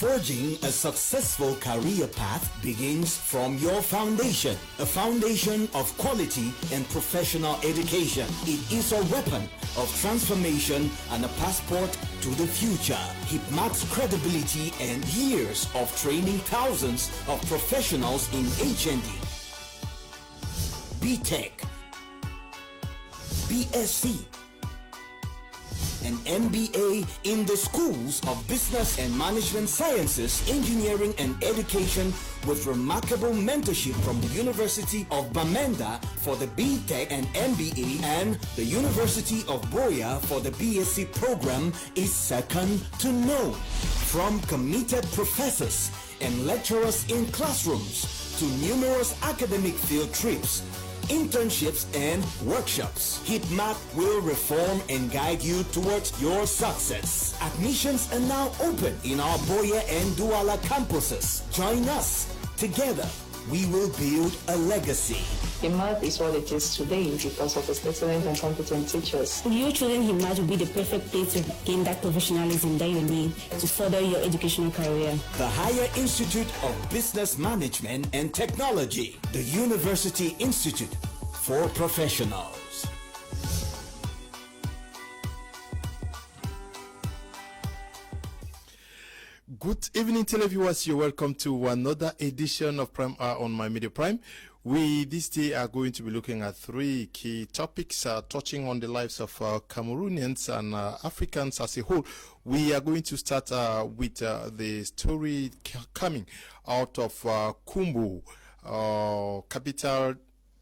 Forging a successful career path begins from your foundation, a foundation of quality and professional education. It is a weapon of transformation and a passport to the future. Hipmat's credibility and years of training thousands of professionals in HND, BTech, BSc, and MBA in the schools of business and management sciences, engineering and education, with remarkable mentorship from the University of Bamenda for the BTech and MBA and the University of Boya for the BSc program is second to none. From committed professors and lecturers in classrooms to numerous academic field trips, internships and workshops, Hipmat will reform and guide you towards your success. Admissions are now open in our Boya and Douala campuses. Join us. Together, we will build a legacy. Hipmat is what it is today because of its excellent and competent teachers. You choosing Hipmat will be the perfect place to gain that professionalism that you need to further your educational career. The Higher Institute of Business Management and Technology, the University Institute for Professionals. Good evening, televiewers. You're welcome to another edition of Prime Hour on My Media Prime. We this day are going to be looking at three key topics touching on the lives of Cameroonians and Africans as a whole. We are going to start with the story coming out of Kumbo, capital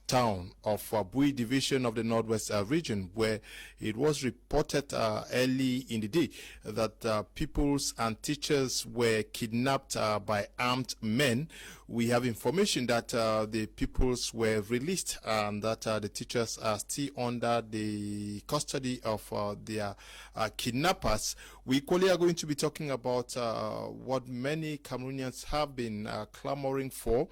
town of Bui division of the Northwest region, where it was reported early in the day that pupils and teachers were kidnapped by armed men. We have information that the pupils were released and that the teachers are still under the custody of their kidnappers. We equally are going to be talking about what many Cameroonians have been clamoring for,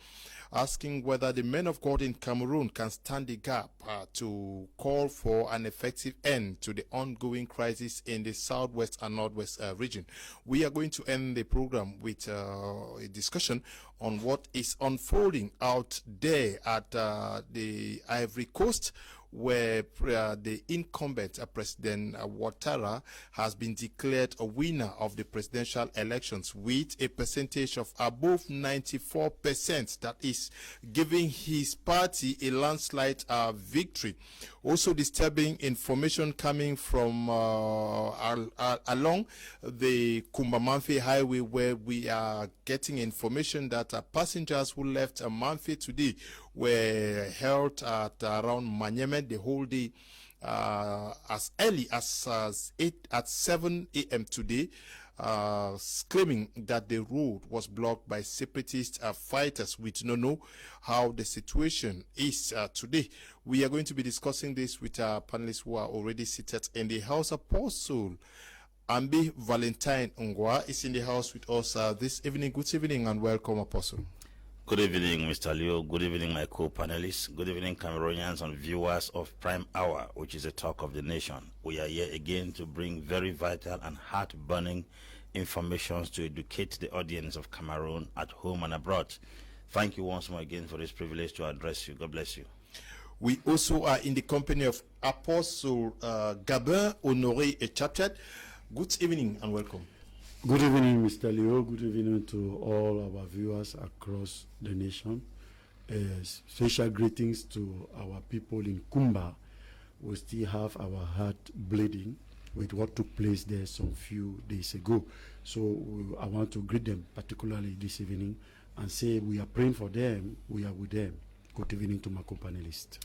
asking whether the men of God in Cameroon can stand the gap to call for an effective end to the ongoing crisis in the southwest and northwest region. We are going to end the program with a discussion on what is unfolding out there at the Ivory Coast, where the incumbent President Ouattara has been declared a winner of the presidential elections with a percentage of above 94%, that is giving his party a landslide victory. Also disturbing information coming from along the Kumba highway, where we are getting information that passengers who left Manfi today were held at around Manyeme the whole day, as early as 7 a.m. today, claiming that the road was blocked by separatist fighters. We do not know how the situation is today. We are going to be discussing this with our panelists who are already seated in the house. Apostle Ambi Valentine Ngwa is in the house with us this evening. Good evening and welcome, Apostle. Good evening, Mr. Leo. Good evening, my co-panelists. Good evening, Cameroonians and viewers of Prime Hour, which is a talk of the nation. We are here again to bring very vital and heart-burning information to educate the audience of Cameroon at home and abroad. Thank you once more again for this privilege to address you. God bless you. We also are in the company of Apostle Gabin Honoré Echapchat. Good evening and welcome. Good evening, Mr. Leo. Good evening to all our viewers across the nation. Special greetings to our people in Kumba. We still have our heart bleeding with what took place there some few days ago. So I want to greet them, particularly this evening, and say we are praying for them, we are with them. Good evening to my co-panelist.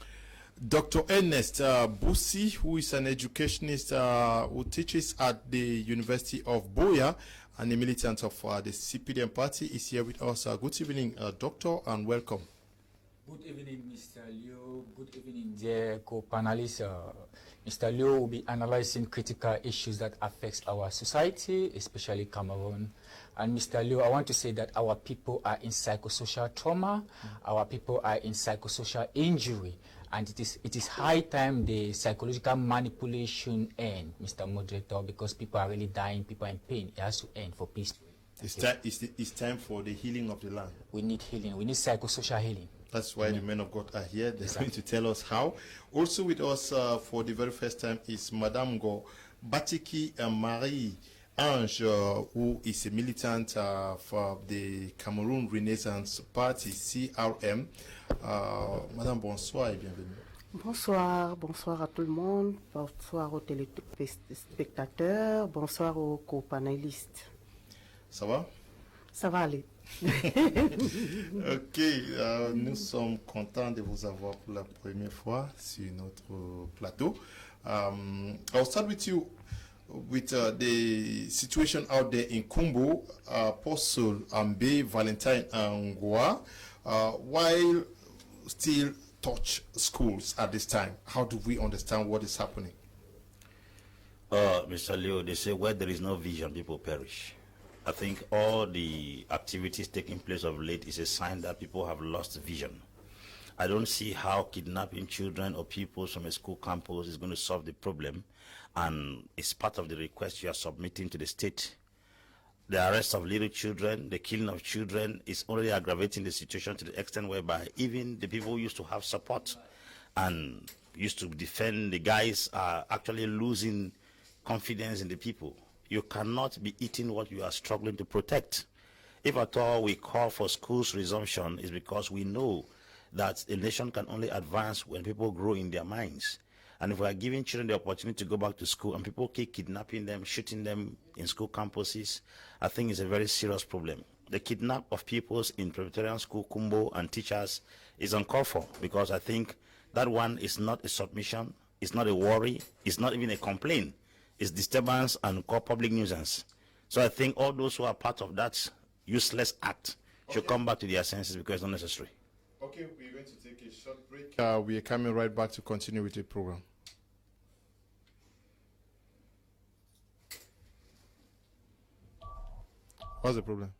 Dr. Ernest Bussi, who is an educationist who teaches at the University of Boya and a militant of the CPDM party, is here with us. Good evening, Doctor, and welcome. Good evening, Mr. Leo. Good evening, dear co-panelists. Mr. Leo will be analyzing critical issues that affect our society, especially Cameroon. And Mr. Leo, I want to say that our people are in psychosocial trauma, our people are in psychosocial injury, and it is high time the psychological manipulation end, Mr. Moderator, because people are really dying, people are in pain. It has to end for peace. It's time for the healing of the land. We need healing. We need psychosocial healing. That's why the men of God are here. They're going to tell us how. Also with us for the very first time is Madame Go Batiki Marie Ange, who is a militant for the Cameroon Renaissance Party, CRM. Madame, bonsoir et bienvenue. Bonsoir, bonsoir à tout le monde, bonsoir aux téléspectateurs, bonsoir aux co-panélistes. Ça va? Ça va aller. Ok, nous sommes contents de vous avoir pour la première fois sur notre plateau. I'll start with you with the situation out there in Kumbo, Apostle Ambe, Valentine Angwa, while still touch schools at this time. How do we understand what is happening? Mr. Leo, they say where there is no vision, people perish. I think all the activities taking place of late is a sign that people have lost vision. I don't see how kidnapping children or pupils from a school campus is going to solve the problem, and it's part of the request you are submitting to the state. The arrest of little children, the killing of children is only aggravating the situation to the extent whereby even the people who used to have support and used to defend the guys are actually losing confidence in the people. You cannot be eating what you are struggling to protect. If at all we call for schools resumption, is because we know that a nation can only advance when people grow in their minds. And if we are giving children the opportunity to go back to school and people keep kidnapping them, shooting them in school campuses, I think it's a very serious problem. The kidnap of pupils in Presbyterian school, Kumbo, and teachers is uncalled for, because I think that one is not a submission, it's not a worry, it's not even a complaint. It's disturbance and called public nuisance. So I think all those who are part of that useless act should come back to their senses, because it's not necessary. Okay, we're going to take a short break. We are coming right back to continue with the program. What's the problem?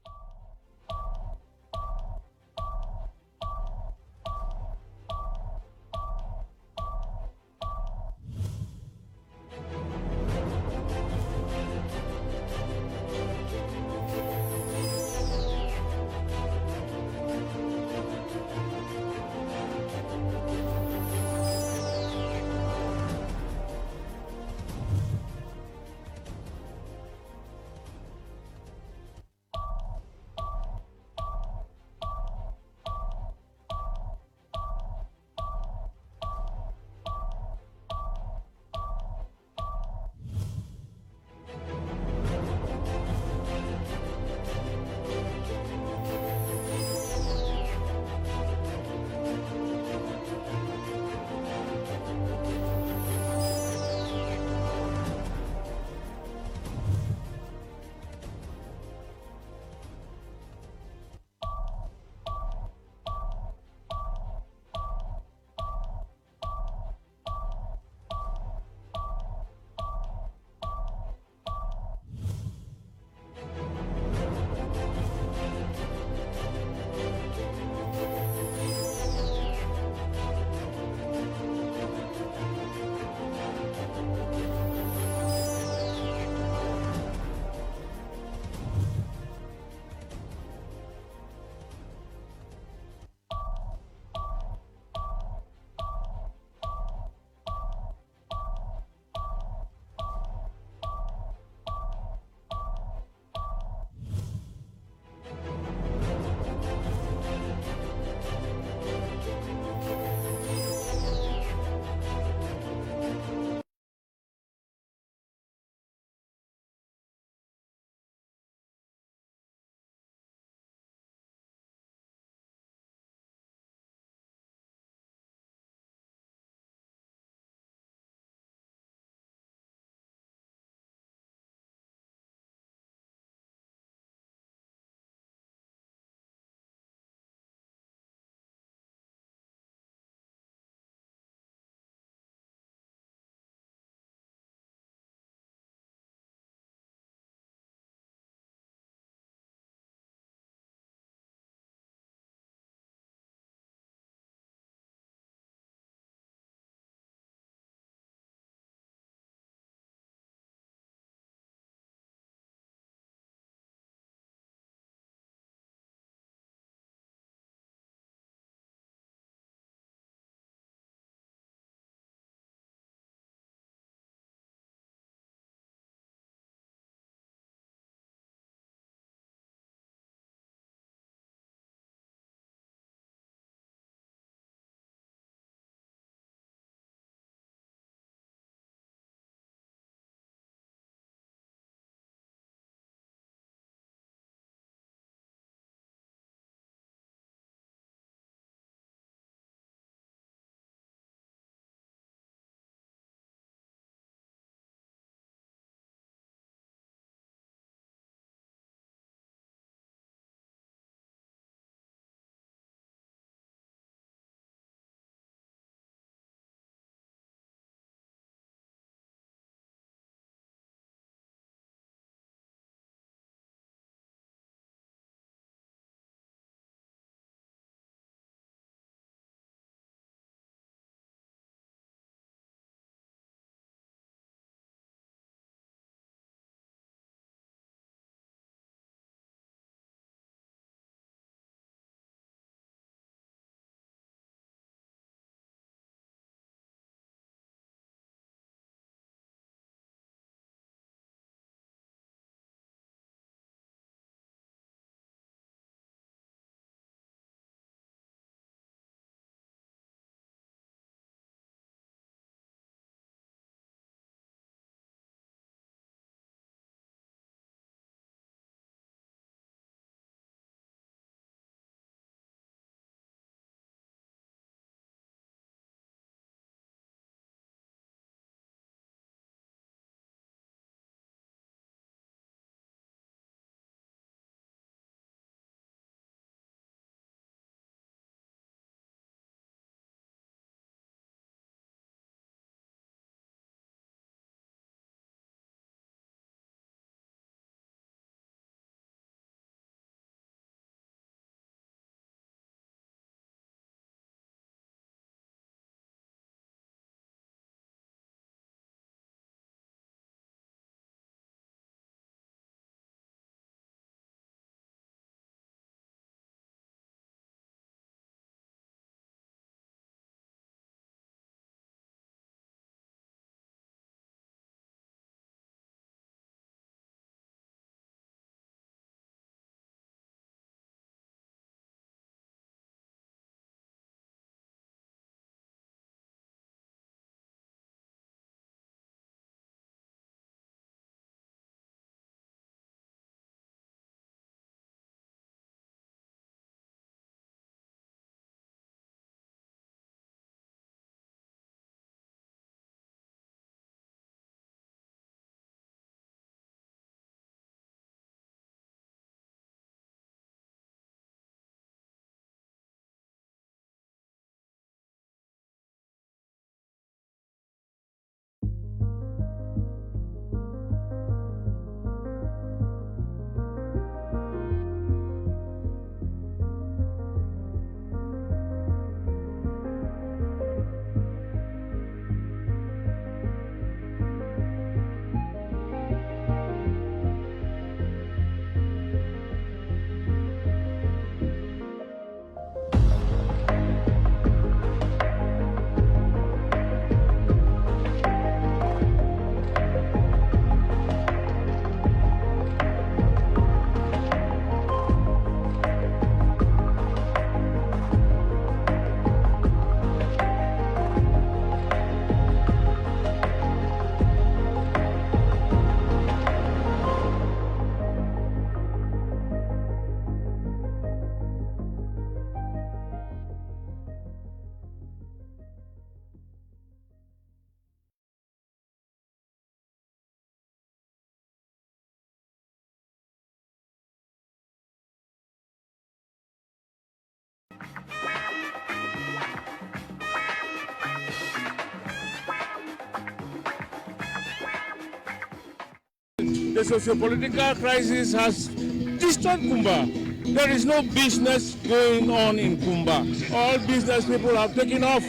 The socio-political crisis has destroyed Kumba. There is no business going on in Kumba. All business people have taken off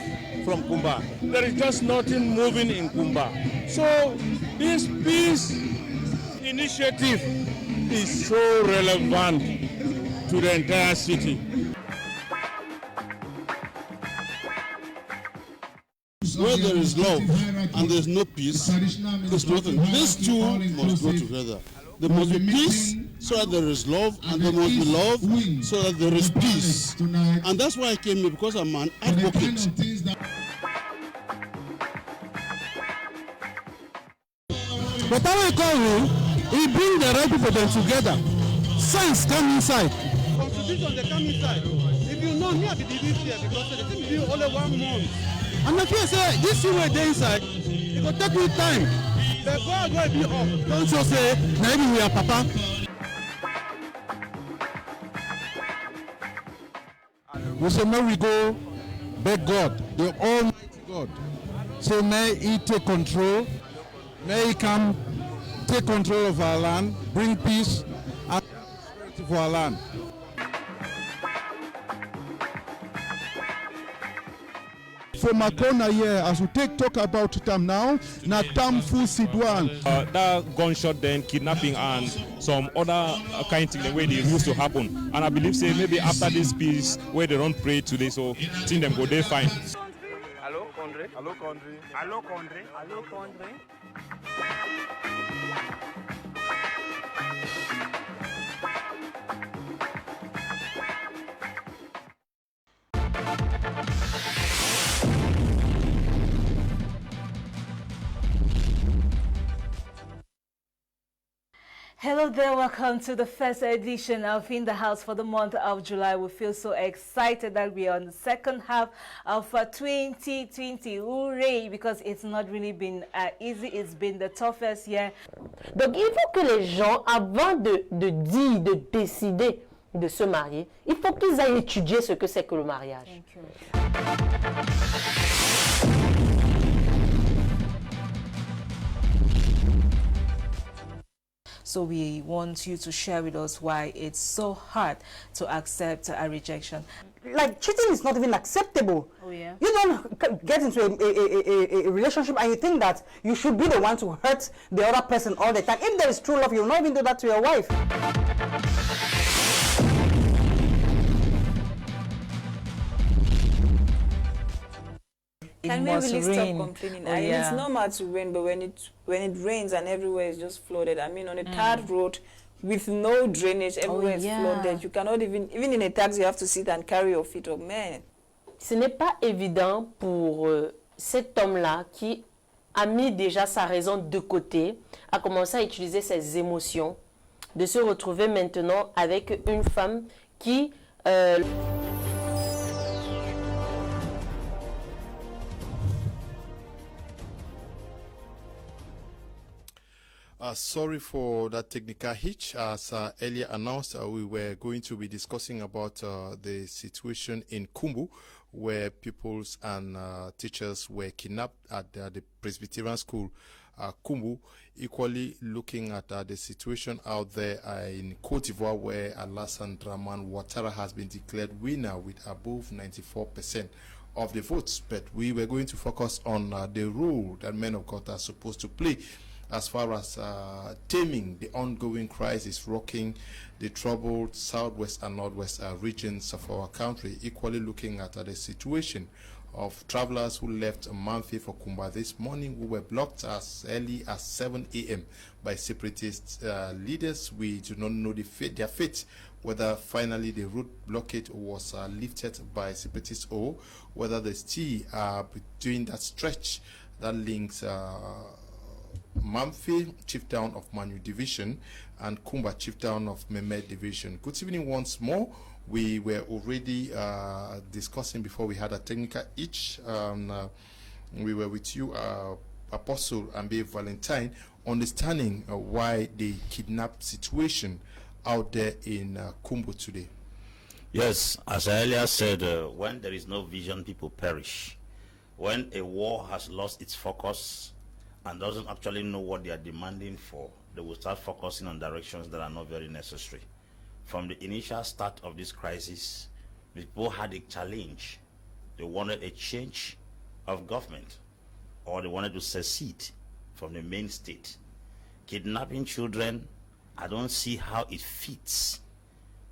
from Kumba. There is just nothing moving in Kumba. So this peace initiative is so relevant to the entire city. Where there is love and there is no peace, there's nothing. These two must go together. There must be peace so that there is love, and there must be love so that there is peace. And that's why I came here, because I'm an advocate. But how we call him, he bring the right people them together. Science come inside. Constitution they come inside. If you know me, I be this here because the thing be only 1 month. And if you say this thing will inside, it will take you time. The God will be up. Don't you say, maybe we are papa. We say, may we go beg God, the Almighty God. So may He take control. May He come take control of our land, bring peace and prosperity for our land. For Macron here, as we talk about time now, na time full Sidwan. That gunshot, then kidnapping and some other kind of thing, the way they used to happen. And I believe, say, maybe after this peace, where they don't pray today, so think them go there fine. Hello, Condre. Hello, Condre. Hello, Condre. Hello, Condre. Hello there, welcome to the first edition of In the House for the month of July. We feel so excited that we are on the second half of 2020. Hooray! Because it's not really been easy, it's been the toughest year. Donc il faut que les gens, avant de dire, de décider de se marier, il faut qu'ils aillent étudier ce que c'est que le mariage. Thank you. So we want you to share with us why it's so hard to accept a rejection. Like, cheating is not even acceptable. Oh, yeah. You don't get into a relationship and you think that you should be the one to hurt the other person all the time. If there is true love, you'll not even do that to your wife. Can we really stop complaining? Oh, I mean, yeah. it's normal to rain, but when it rains and everywhere is just flooded. I mean, on a third road with no drainage, everywhere is flooded. You cannot even in a taxi, you have to sit and carry your feet up. Man, Ce n'est pas évident pour cet homme-là qui a mis déjà sa raison de côté, a commencé à utiliser ses émotions, de se retrouver maintenant avec une femme qui... Sorry for that technical hitch. As earlier announced, we were going to be discussing about the situation in Kumbo, where pupils and teachers were kidnapped at the Presbyterian school, Kumbo. Equally looking at the situation out there in Cote d'Ivoire, where Alassane Dramane Ouattara has been declared winner with above 94% of the votes. But we were going to focus on the role that men of God are supposed to play as far as taming the ongoing crisis rocking the troubled southwest and northwest regions of our country. Equally looking at the situation of travelers who left Manfi for Kumba this morning, who were blocked as early as 7 a.m. by separatist leaders. We do not know their fate, whether finally the route blockade was lifted by separatists or whether they still are doing that stretch that links Manfi, chief town of Manu Division, and Kumba, chief town of Kmer Division. Good evening once more. We were already discussing before we had a technical itch. We were with you, Apostle Ambe Valentine, understanding why the kidnapped situation out there in Kumbo today. Yes, as I earlier said, when there is no vision, people perish. When a war has lost its focus and doesn't actually know what they are demanding for, they will start focusing on directions that are not very necessary. From the initial start of this crisis, people had a challenge. They wanted a change of government, or they wanted to secede from the main state. Kidnapping children, I don't see how it fits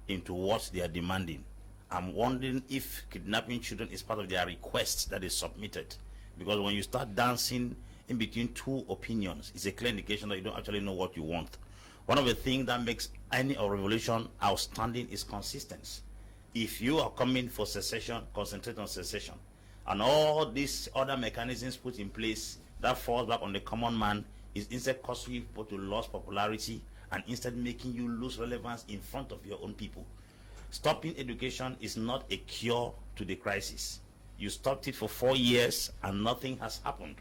into what they are demanding. I'm wondering if kidnapping children is part of their requests that is submitted. Because when you start dancing in between two opinions, it's a clear indication that you don't actually know what you want. One of the things that makes any revolution outstanding is consistency. If you are coming for secession, concentrate on secession. And all these other mechanisms put in place that falls back on the common man is instead causing people to lose popularity and instead making you lose relevance in front of your own people. Stopping education is not a cure to the crisis. You stopped it for 4 years and nothing has happened.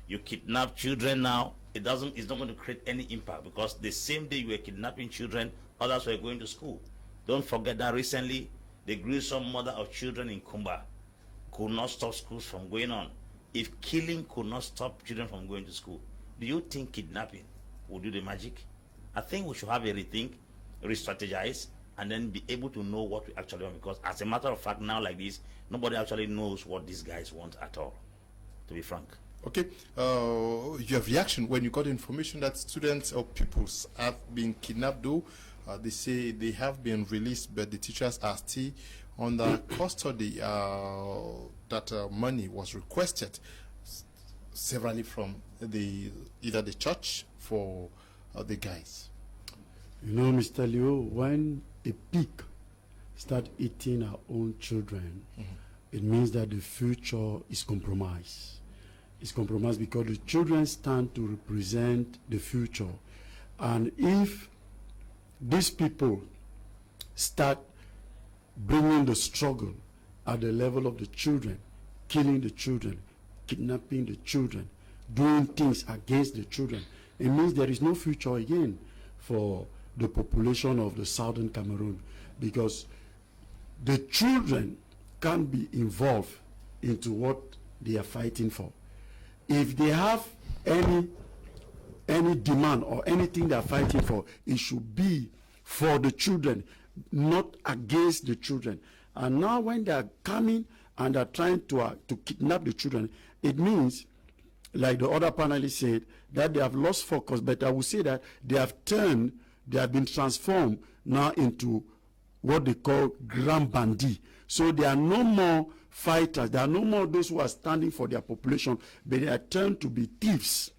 You kidnap children now, it's not going to create any impact, because the same day you were kidnapping children, others were going to school. Don't forget that recently, the gruesome murder of children in Kumba could not stop schools from going on. If killing could not stop children from going to school, do you think kidnapping will do the magic? I think we should have a rethink, re-strategize, and then be able to know what we actually want, because as a matter of fact, now like this, nobody actually knows what these guys want at all, to be frank. Okay, your reaction when you got information that students or pupils have been kidnapped, though they say they have been released, but the teachers are still under custody, that money was requested severally from either the church for the guys. You know, Mr. Leo, when a pig start eating our own children, it means that the future is compromised. It's compromised because the children stand to represent the future. And if these people start bringing the struggle at the level of the children, killing the children, kidnapping the children, doing things against the children, it means there is no future again for the population of the southern Cameroon, because the children can't be involved into what they are fighting for. If they have any demand or anything they are fighting for, it should be for the children, not against the children. And now when they are coming and are trying to kidnap the children, it means, like the other panelists said, that they have lost focus. But I would say that they have been transformed now into what they call grand bandits. So they are no more fighters. There are no more those who are standing for their population, but they are turned to be thieves,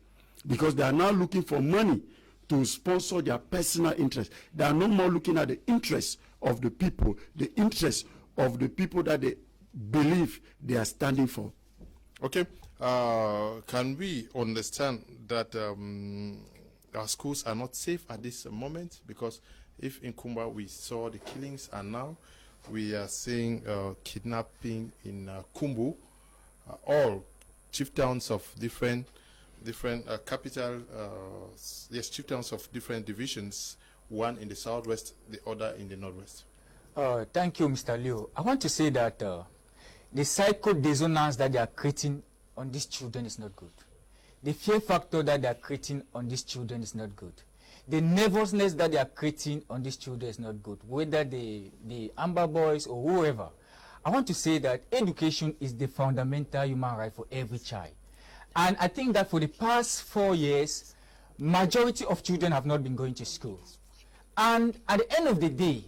because they are now looking for money to sponsor their personal interests. They are no more looking at the interests of the people, the interests of the people that they believe they are standing for. Okay. Can we understand that our schools are not safe at this moment? Because if in Kumba we saw the killings, and now we are seeing kidnapping in Kumbo, all chieftowns of different chieftowns of different divisions, one in the southwest, the other in the northwest. Thank you, Mr. Leo. I want to say that the psycho-dissonance that they are creating on these children is not good. The fear factor that they are creating on these children is not good. The nervousness that they are creating on these children is not good, whether the Amber Boys or whoever. I want to say that education is the fundamental human right for every child. And I think that for the past 4 years, majority of children have not been going to school. And at the end of the day,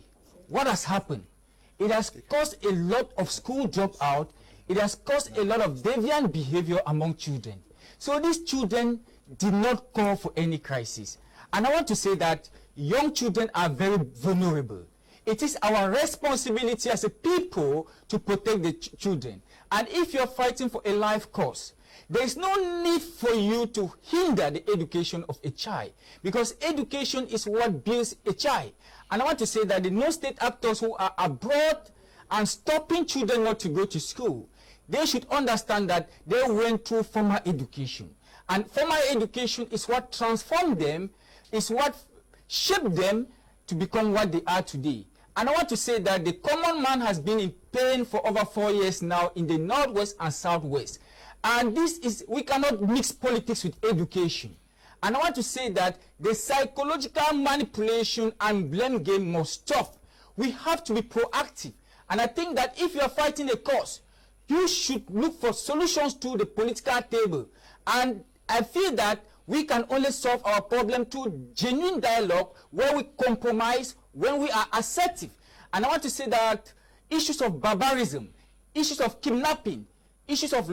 what has happened? It has caused a lot of school dropout. It has caused a lot of deviant behavior among children. So these children did not call for any crisis. And I want to say that young children are very vulnerable. It is our responsibility as a people to protect the children. And if you're fighting for a life cause, there is no need for you to hinder the education of a child, because education is what builds a child. And I want to say that the non-state actors who are abroad and stopping children not to go to school, they should understand that they went through formal education. And formal education is what transformed them, is what shaped them to become what they are today. And I want to say that the common man has been in pain for over 4 years now in the northwest and southwest. And this is, we cannot mix politics with education. And I want to say that the psychological manipulation and blame game must stop. We have to be proactive. And I think that if you are fighting a cause, you should look for solutions to the political table. And I feel that we can only solve our problem through genuine dialogue where we compromise, when we are assertive. And I want to say that issues of barbarism, issues of kidnapping, issues of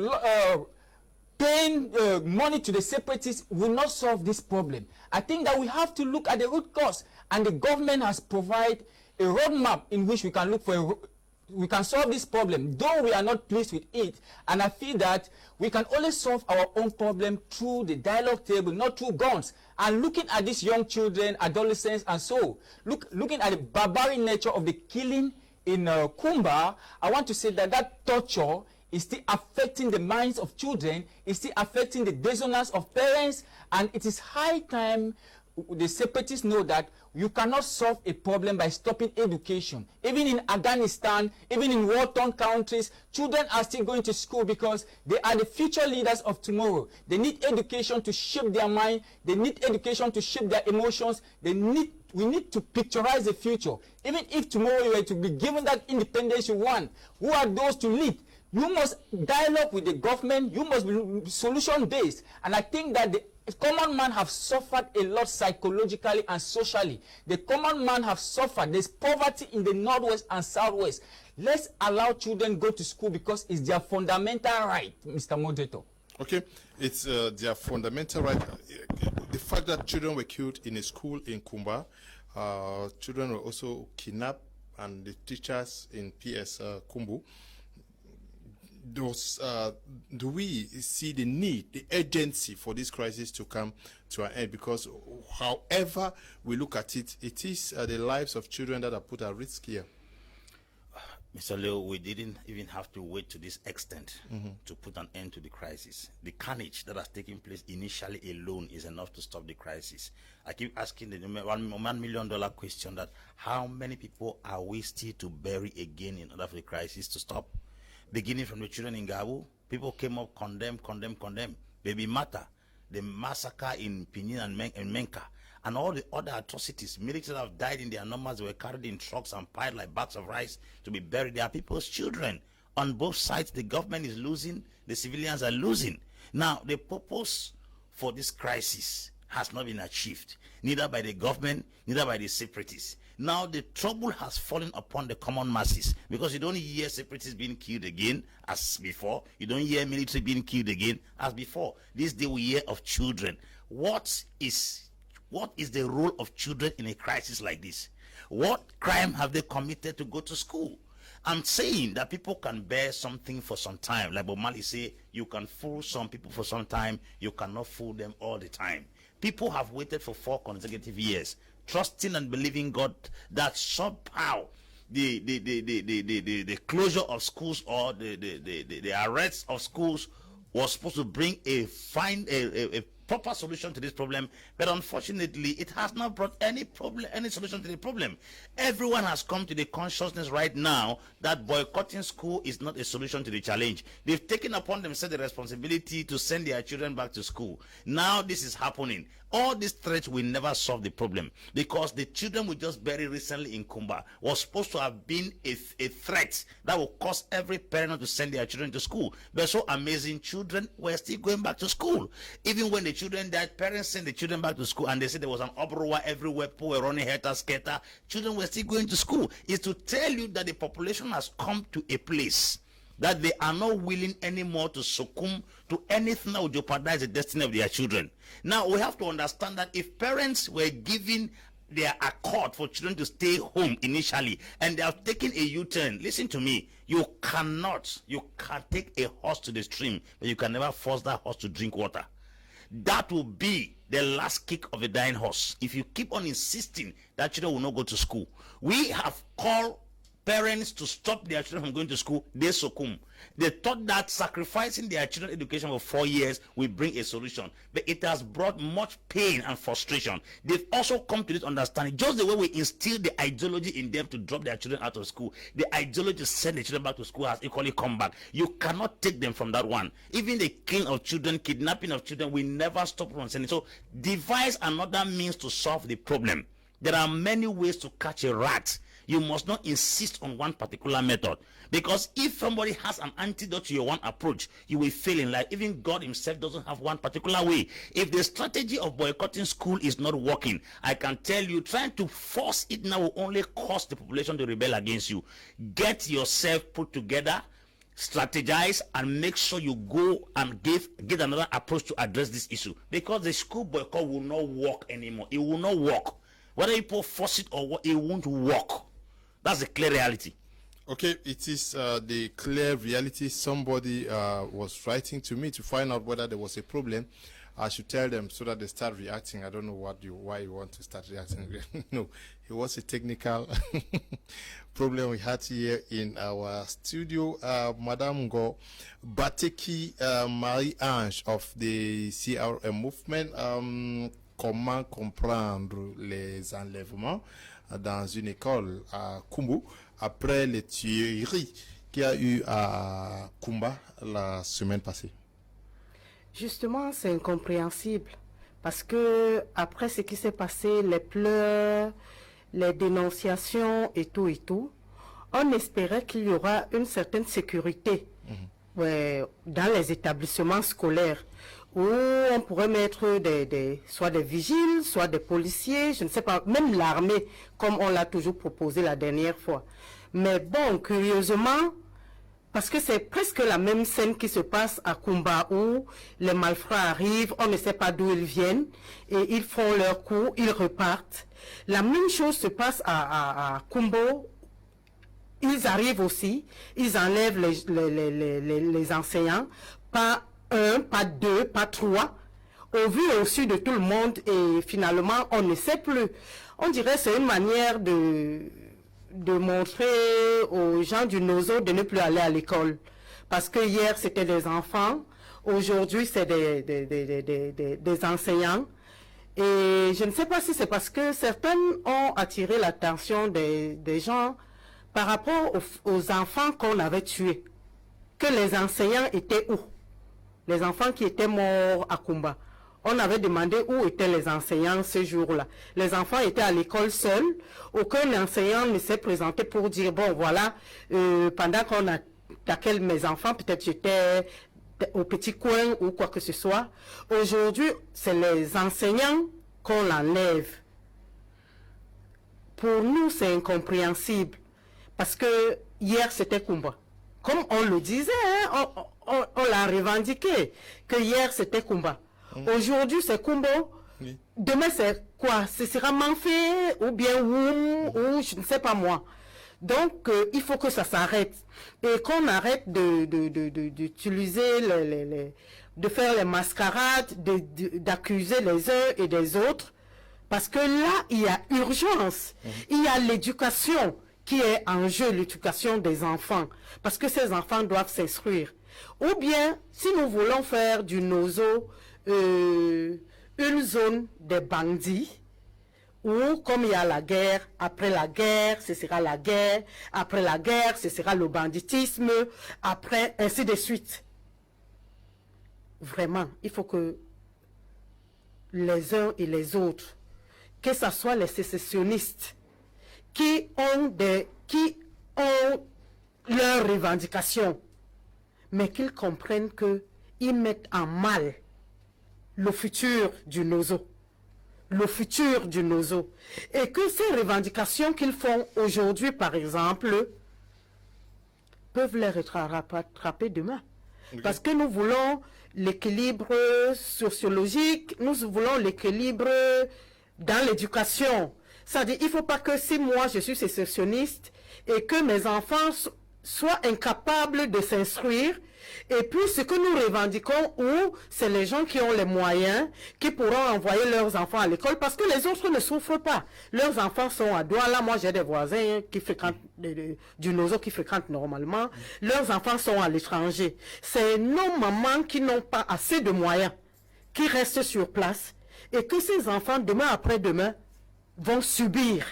paying money to the separatists will not solve this problem. I think that we have to look at the root cause, and the government has provided a roadmap in which we can look for we can solve this problem, though we are not pleased with it. And I feel that we can only solve our own problem through the dialogue table, not through guns. And looking at these young children, adolescents, and so, looking at the barbaric nature of the killing in Kumba, I want to say that that torture is still affecting the minds of children, is still affecting the dissonance of parents, and it is high time the separatists know that you cannot solve a problem by stopping education. Even in Afghanistan, even in war-torn countries, children are still going to school because they are the future leaders of tomorrow. They need education to shape their mind. They need education to shape their emotions. We need to picturize the future. Even if tomorrow you were to be given that independence you want, who are those to lead? You must dialogue with the government. You must be solution-based. And I think that the common man have suffered a lot psychologically and socially. The common man have suffered. There's poverty in the northwest and southwest. Let's allow children go to school because it's their fundamental right, Mr. Moderator. Okay, it's their fundamental right. The fact that children were killed in a school in Kumba, children were also kidnapped, and the teachers in PS Kumbo. Do we see the need, the urgency for this crisis to come to an end? Because however we look at it, it is the lives of children that are put at risk here. Mr. Leo, we didn't even have to wait to this extent to put an end to the crisis. The carnage that has taken place initially alone is enough to stop the crisis. I keep asking the $1 million question, that how many people are we still to bury again in order for the crisis to stop? Beginning from the children in Gabu, people came up, condemn. Baby Mata, the massacre in Pinin and Menka, and all the other atrocities. Militants that have died in their numbers were carried in trucks and piled like bags of rice to be buried. They are people's children. On both sides, the government is losing, the civilians are losing. Now, the purpose for this crisis has not been achieved, neither by the government, neither by the separatists. Now the trouble has fallen upon the common masses, because you don't hear separatists being killed again as before. You don't hear military being killed again as before. This day we hear of children. What is the role of children in a crisis like this? What crime have they committed to go to school? I'm saying that people can bear something for some time. Like Bob Marley say, you can fool some people for some time, you cannot fool them all the time. People have waited for 4 consecutive years, trusting and believing God that somehow the closure of schools or the arrest of schools was supposed to bring a proper solution to this problem, but unfortunately it has not brought any solution to the problem. Everyone has come to the consciousness right now that boycotting school is not a solution to the challenge. They've taken upon themselves the responsibility to send their children back to school. Now this is happening. All these threats will never solve the problem, because the children we just buried recently in Kumba was supposed to have been a threat that will cause every parent to send their children to school. But so amazing, children were still going back to school. Even when the children died, parents sent the children back to school, and they said there was an uproar everywhere, people were running helter-skelter. Children were still going to school. It's to tell you that the population has come to a place that they are not willing anymore to succumb to anything that would jeopardize the destiny of their children. Now, we have to understand that if parents were giving their accord for children to stay home initially, and they have taken a U-turn, listen to me, you can take a horse to the stream, but you can never force that horse to drink water. That will be the last kick of a dying horse if you keep on insisting that children will not go to school. We have called parents to stop their children from going to school, they succumb. They thought that sacrificing their children's education for 4 years will bring a solution, but it has brought much pain and frustration. They've also come to this understanding, just the way we instill the ideology in them to drop their children out of school, the ideology to send the children back to school has equally come back. You cannot take them from that one. Even the killing of children, kidnapping of children, we never stop from sending. So devise another means to solve the problem. There are many ways to catch a rat. You must not insist on one particular method, because if somebody has an antidote to your one approach, you will fail in life. Even God himself doesn't have one particular way. If the strategy of boycotting school is not working, I can tell you, trying to force it now will only cause the population to rebel against you. Get yourself put together, strategize, and make sure you go and get another approach to address this issue, because the school boycott will not work anymore. It will not work. Whether people force it or what, it won't work. That's the clear reality. Okay, it is the clear reality. Somebody was writing to me to find out whether there was a problem. I should tell them so that they start reacting. I don't know why you want to start reacting. No, it was a technical problem we had here in our studio. Madame Ngo Bateki Marie-Ange of the CRM movement. Comment comprendre les enlèvements dans une école à Kumbo après les tueries qu'il y a eu à Kumba la semaine passée? Justement, c'est incompréhensible parce que après ce qui s'est passé, les pleurs, les dénonciations et tout, on espérait qu'il y aura une certaine sécurité dans les établissements scolaires, où on pourrait mettre soit des vigiles, soit des policiers, je ne sais pas, même l'armée, comme on l'a toujours proposé la dernière fois. Mais bon, curieusement, parce que c'est presque la même scène qui se passe à Kumba, où les malfrats arrivent, on ne sait pas d'où ils viennent, et ils font leur coup, ils repartent. La même chose se passe à Kumbo. Ils arrivent aussi, ils enlèvent les enseignants, pas 1, pas 2, pas 3, au vu et au su de tout le monde, et finalement on ne sait plus. On dirait que c'est une manière de montrer aux gens du Nozo de ne plus aller à l'école. Parce que hier c'était des enfants, aujourd'hui c'est des enseignants. Et je ne sais pas si c'est parce que certains ont attiré l'attention des gens par rapport aux enfants qu'on avait tués, que les enseignants étaient où? Les enfants qui étaient morts à Kumba. On avait demandé où étaient les enseignants ce jour-là. Les enfants étaient à l'école seuls. Aucun enseignant ne s'est présenté pour dire, bon voilà, pendant qu'on attaquait mes enfants, peut-être j'étais au petit coin ou quoi que ce soit. Aujourd'hui, c'est les enseignants qu'on l'enlève. Pour nous, c'est incompréhensible. Parce que hier, c'était Kumba. Comme on le disait, hein, on l'a revendiqué, que hier, c'était Kumba. Aujourd'hui, c'est Kumbo. Oui. Demain, c'est quoi? Ce sera Manfé ou bien Woum ou je ne sais pas moi. Donc, il faut que ça s'arrête. Et qu'on arrête d'utiliser, de faire les mascarades, d'accuser les uns et les autres. Parce que là, il y a urgence. Il y a l'éducation qui est en jeu, l'éducation des enfants. Parce que ces enfants doivent s'instruire. Ou bien, si nous voulons faire du Nozo une zone des bandits, où comme il y a la guerre, après la guerre, ce sera la guerre, après la guerre, ce sera le banditisme, après, ainsi de suite. Vraiment, il faut que les uns et les autres, que ce soit les sécessionnistes, qui ont leurs revendications, mais qu'ils comprennent qu'ils mettent en mal le futur du Nozo. Le futur du Nozo. Et que ces revendications qu'ils font aujourd'hui, par exemple, peuvent les rattraper demain. Okay. Parce que nous voulons l'équilibre sociologique, nous voulons l'équilibre dans l'éducation. C'est-à-dire, il ne faut pas que si moi je suis sécessionniste et que mes enfants soient incapables de s'instruire. Et puis, ce que nous revendiquons, c'est les gens qui ont les moyens, qui pourront envoyer leurs enfants à l'école, parce que les autres ne souffrent pas. Leurs enfants sont à Douala. Moi, j'ai des voisins qui fréquentent, du Nozo qui fréquentent normalement. Leurs enfants sont à l'étranger. C'est nos mamans qui n'ont pas assez de moyens, qui restent sur place, et que ces enfants, demain après-demain, vont subir.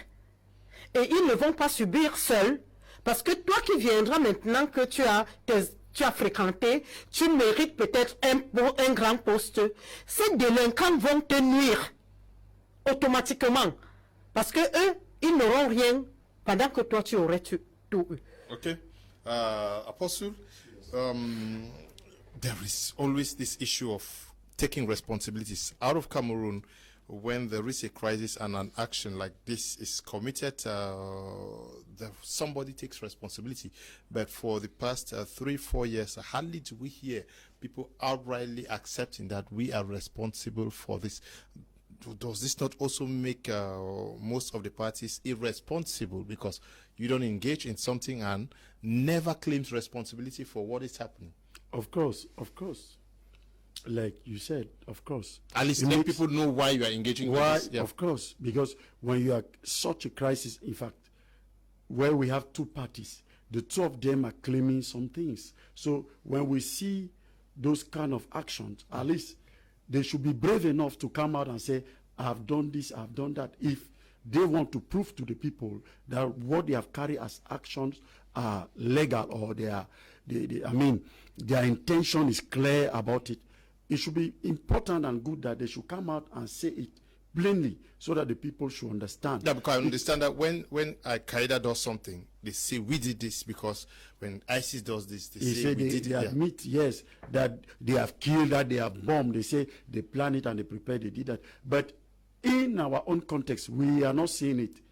Et ils ne vont pas subir seuls, parce que toi qui viendras maintenant que tu as fréquenté, tu mérites peut-être un grand poste. Ces délinquants vont te nuire automatiquement, parce que eux, ils n'auront rien pendant que toi tu aurais tout eu. Okay, Apostle, there is always this issue of taking responsibilities out of Cameroon. When there is a crisis and an action like this is committed, somebody takes responsibility. But for the past 3-4 years, hardly do we hear people outrightly accepting that we are responsible for this. Does this not also make most of the parties irresponsible because you don't engage in something and never claims responsibility for what is happening? Of course, of course. Like you said, of course. At least let people know why you are engaging. Why? With this. Yeah. Of course, because when you are such a crisis, in fact, where we have two parties, the two of them are claiming some things. So when we see those kind of actions, at least they should be brave enough to come out and say, I've done this, I've done that. If they want to prove to the people that what they have carried as actions are legal, or their intention is clear about it, it should be important and good that they should come out and say it plainly so that the people should understand. Yeah, because I understand that when Al-Qaeda does something, they say we did this, because when ISIS does this, they say we did it. They admit, yes, that they have killed, that they have bombed. They say they planned it and they prepared, they did that. But in our own context, we are not saying it.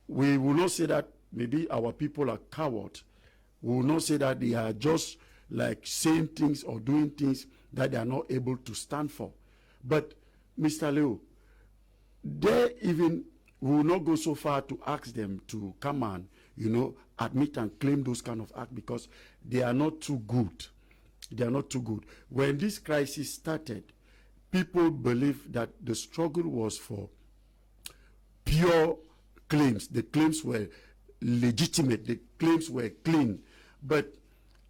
We will not say that maybe our people are cowards. We will not say that they are just like saying things or doing things that they are not able to stand for. But, Mr. Leo, they even will not go so far to ask them to come and, admit and claim those kind of acts, because they are not too good. They are not too good. When this crisis started, people believed that the struggle was for pure claims. The claims were legitimate. The claims were clean. But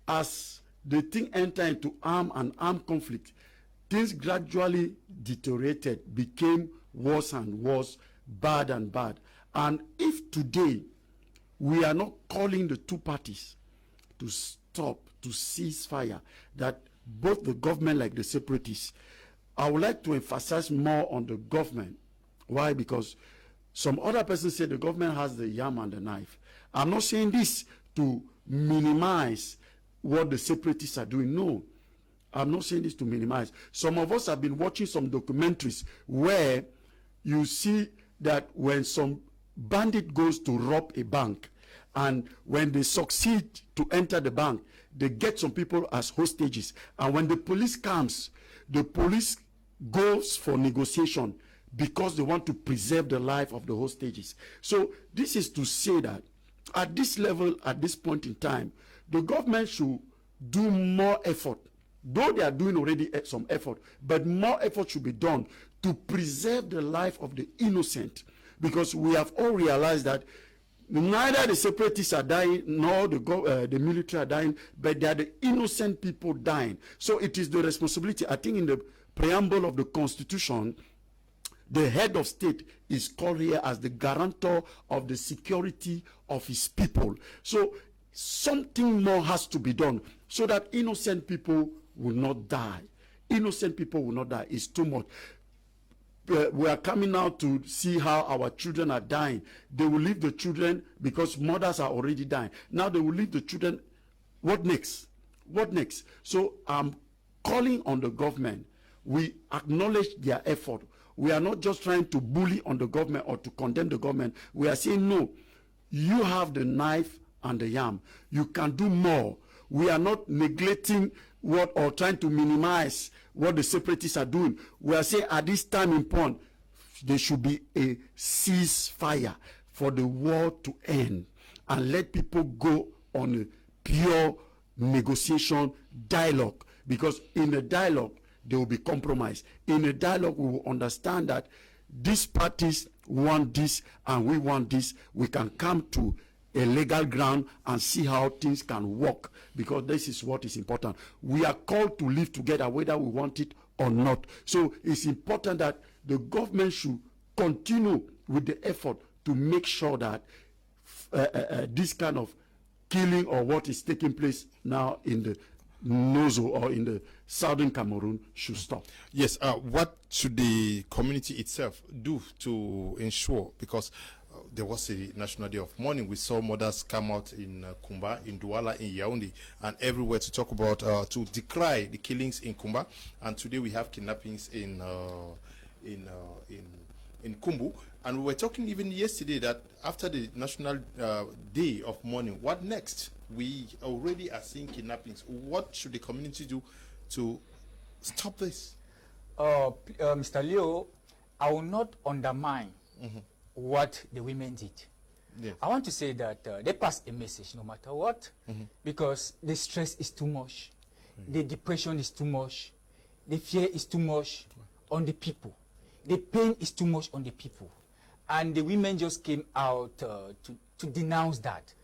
as the thing entered into armed conflict, things gradually deteriorated, became worse and worse, bad and bad. And if today we are not calling the two parties to stop, to cease fire, that both the government like the separatists, I would like to emphasize more on the government. Why? Because some other persons say the government has the yam and the knife. I'm not saying this to minimize what the separatists are doing. No, I'm not saying this to minimize. Some of us have been watching some documentaries where you see that when some bandit goes to rob a bank, and when they succeed to enter the bank, they get some people as hostages. And when the police comes, the police goes for negotiation because they want to preserve the life of the hostages. So this is to say that at this level, at this point in time, the government should do more effort, though they are doing already some effort, but more effort should be done to preserve the life of the innocent, because we have all realized that neither the separatists are dying nor the military are dying, but they are the innocent people dying. So it is the responsibility, I think in the preamble of the Constitution, the head of state is called here as the guarantor of the security of his people. So something more has to be done so that innocent people will not die. Innocent people will not die. It's too much. We are coming now to see how our children are dying. They will leave the children because mothers are already dying. Now they will leave the children. What next? What next? So I'm calling on the government. We acknowledge their effort. We are not just trying to bully on the government or to condemn the government. We are saying, no, you have the knife and the yam. You can do more. We are not neglecting what or trying to minimize what the separatists are doing. We are saying at this time in point, there should be a ceasefire for the war to end and let people go on a pure negotiation, dialogue, because in a dialogue there will be compromise. In a dialogue we will understand that these parties want this and we want this. We can come to a legal ground and see how things can work, because this is what is important. We are called to live together whether we want it or not. So it's important that the government should continue with the effort to make sure that this kind of killing or what is taking place now in the Nozo or in the southern Cameroon should stop. Yes, what should the community itself do to ensure, because there was a National Day of Mourning. We saw mothers come out in Kumba, in Douala, in Yaoundé, and everywhere to talk about, to decry the killings in Kumba. And today we have kidnappings in Kumbo. And we were talking even yesterday that after the National Day of Mourning, what next? We already are seeing kidnappings. What should the community do to stop this? Mr. Leo, I will not undermine what the women did. Yes. I want to say that they pass a message no matter what, because the stress is too much, the depression is too much, the fear is too much on the people, the pain is too much on the people. And the women just came out to denounce that.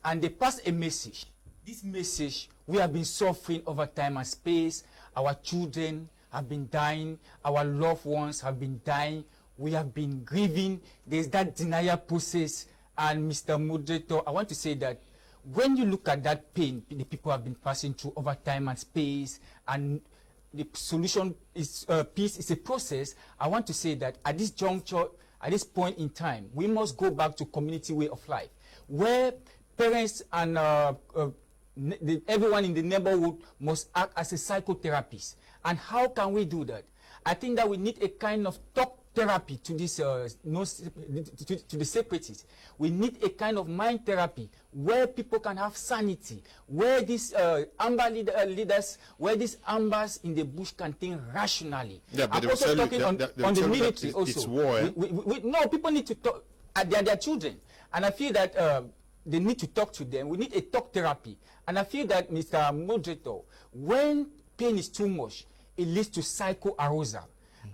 And they pass a message. This message, we have been suffering over time and space. Our children have been dying. Our loved ones have been dying. We have been grieving. There's that denial process. And Mr. Moderator, I want to say that when you look at that pain the people have been passing through over time and space, and the solution is peace is a process, I want to say that at this juncture, at this point in time, we must go back to community way of life, where parents and everyone in the neighborhood must act as a psychotherapist. And how can we do that? I think that we need a kind of talk therapy to this to the separatists. We need a kind of mind therapy where people can have sanity, where these amber leaders, where these ambers in the bush can think rationally. Yeah, but I'm also talking on the military also. It's war, eh? No, people need to talk. They are their children, and I feel that they need to talk to them. We need a talk therapy, and I feel that, Mr. Moderator, when pain is too much, it leads to psychoarousal.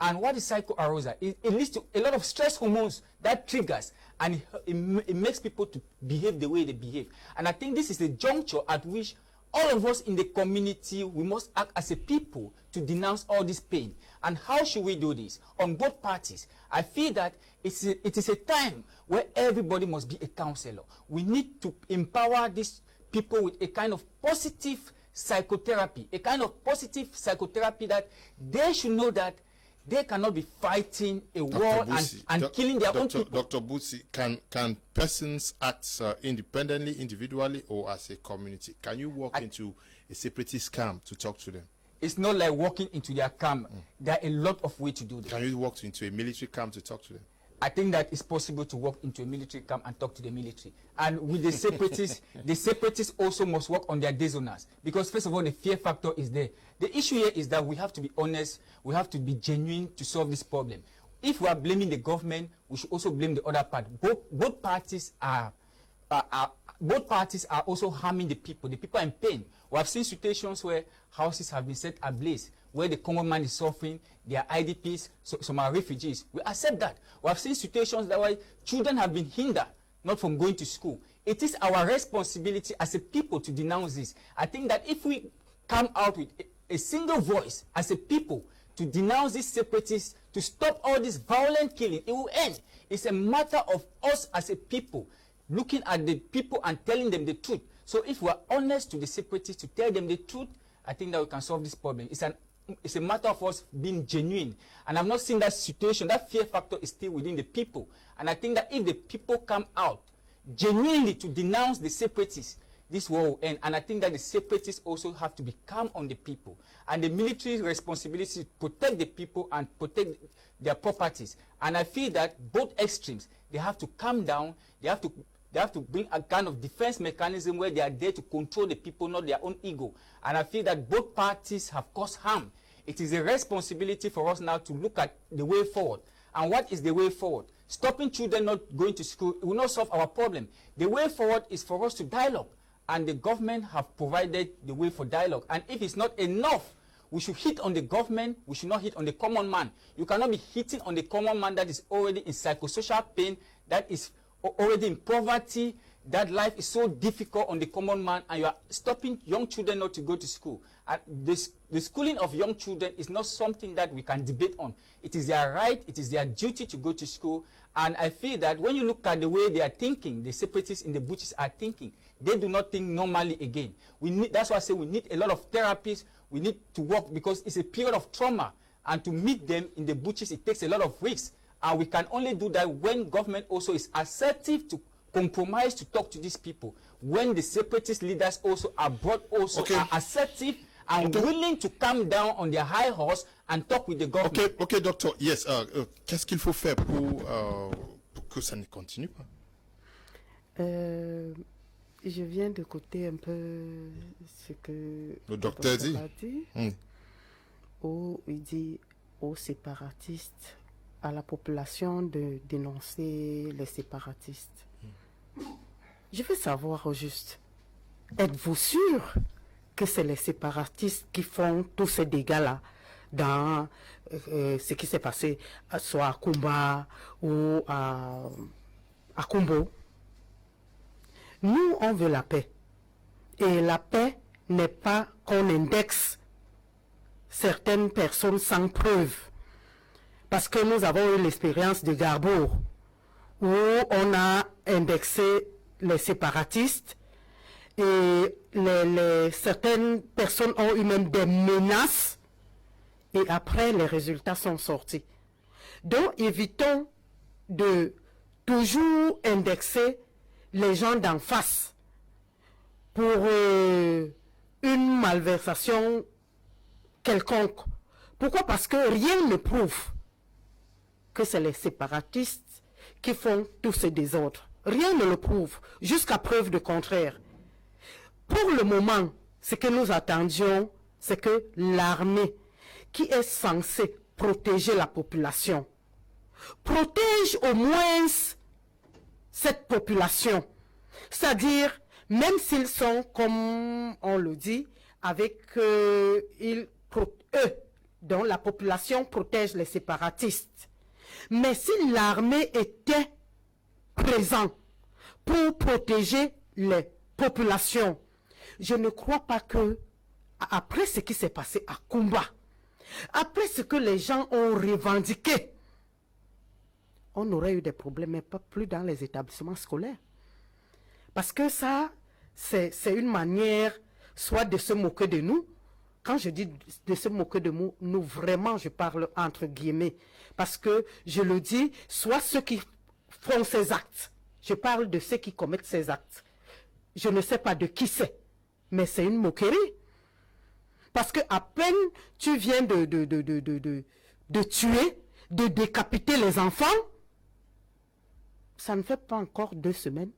And what is psychoarousal? It leads to a lot of stress hormones that triggers, and it makes people to behave the way they behave. And I think this is the juncture at which all of us in the community, we must act as a people to denounce all this pain. And how should we do this? On both parties. I feel that it is a time where everybody must be a counselor. We need to empower these people with a kind of positive psychotherapy, a kind of positive psychotherapy that they should know that they cannot be fighting a war and killing their own people. Dr. Butsi, can persons act independently, individually, or as a community? Can you walk into a separatist camp to talk to them? It's not like walking into their camp. There are a lot of ways to do that. Can you walk into a military camp to talk to them? I think that it's possible to walk into a military camp and talk to the military. And with the separatists also must work on their dissonance. Because first of all, the fear factor is there. The issue here is that we have to be honest, we have to be genuine to solve this problem. If we are blaming the government, we should also blame the other part. Both parties are also harming the people. The people are in pain. We have seen situations where houses have been set ablaze, where the common man is suffering, they are IDPs, some are refugees. We accept that. We have seen situations that why children have been hindered not from going to school. It is our responsibility as a people to denounce this. I think that if we come out with a single voice as a people to denounce these separatists, to stop all this violent killing, it will end. It's a matter of us as a people looking at the people and telling them the truth. So if we are honest to the separatists to tell them the truth, I think that we can solve this problem. It's a matter of us being genuine. And I've not seen that situation. That fear factor is still within the people. And I think that if the people come out genuinely to denounce the separatists, this war will end. And I think that the separatists also have to be calm on the people. And the military's responsibility is to protect the people and protect their properties. And I feel that both extremes, they have to calm down. They have to bring a kind of defense mechanism where they are there to control the people, not their own ego. And I feel that both parties have caused harm. It is a responsibility for us now to look at the way forward. And what is the way forward? Stopping children not going to school will not solve our problem. The way forward is for us to dialogue and the government have provided the way for dialogue. And if it's not enough, we should hit on the government, we should not hit on the common man. You cannot be hitting on the common man that is already in psychosocial pain, that is already in poverty, that life is so difficult on the common man, and you are stopping young children not to go to school. And the schooling of young children is not something that we can debate on. It is their right, it is their duty to go to school. And I feel that when you look at the way they are thinking, the separatists in the bushes are thinking, they do not think normally again. That's why I say we need a lot of therapies. We need to work because it's a period of trauma. And to meet them in the bushes, it takes a lot of risks. And we can only do that when government also is assertive to compromise to talk to these people. When the separatist leaders also are brought also are assertive and willing to come down on their high horse and talk with the government. Ok, docteur. Yes. Qu'est-ce qu'il faut faire pour que ça ne continue pas? Je viens d'écouter un peu ce que le docteur dit. Où il dit aux séparatistes, à la population de dénoncer les séparatistes. Je veux savoir au juste, êtes-vous sûr que c'est les séparatistes qui font tous ces dégâts-là dans ce qui s'est passé soit à Kumba ou à Kumbo? Nous, on veut la paix. Et la paix n'est pas qu'on indexe certaines personnes sans preuve. Parce que nous avons eu l'expérience de Garbour, où on a indexé les séparatistes et certaines personnes ont eu même des menaces et après les résultats sont sortis. Donc évitons de toujours indexer les gens d'en face pour une malversation quelconque. Pourquoi? Parce que rien ne prouve que c'est les séparatistes qui font tous ces désordres. Rien ne le prouve, jusqu'à preuve de contraire. Pour le moment, ce que nous attendions, c'est que l'armée, qui est censée protéger la population, protège au moins cette population. C'est-à-dire, même s'ils sont, comme on le dit, avec eux, dont la population protège les séparatistes. Mais si l'armée était présente pour protéger les populations, je ne crois pas que, après ce qui s'est passé à Kumba, après ce que les gens ont revendiqué, on aurait eu des problèmes, mais pas plus dans les établissements scolaires. Parce que ça, c'est une manière soit de se moquer de nous. Quand je dis de se moquer de nous, vraiment, je parle entre guillemets. Parce que, je le dis, soit ceux qui font ces actes. Je parle de ceux qui commettent ces actes. Je ne sais pas de qui c'est, mais c'est une moquerie. Parce que à peine tu viens de tuer, de décapiter les enfants, ça ne fait pas encore 2 semaines,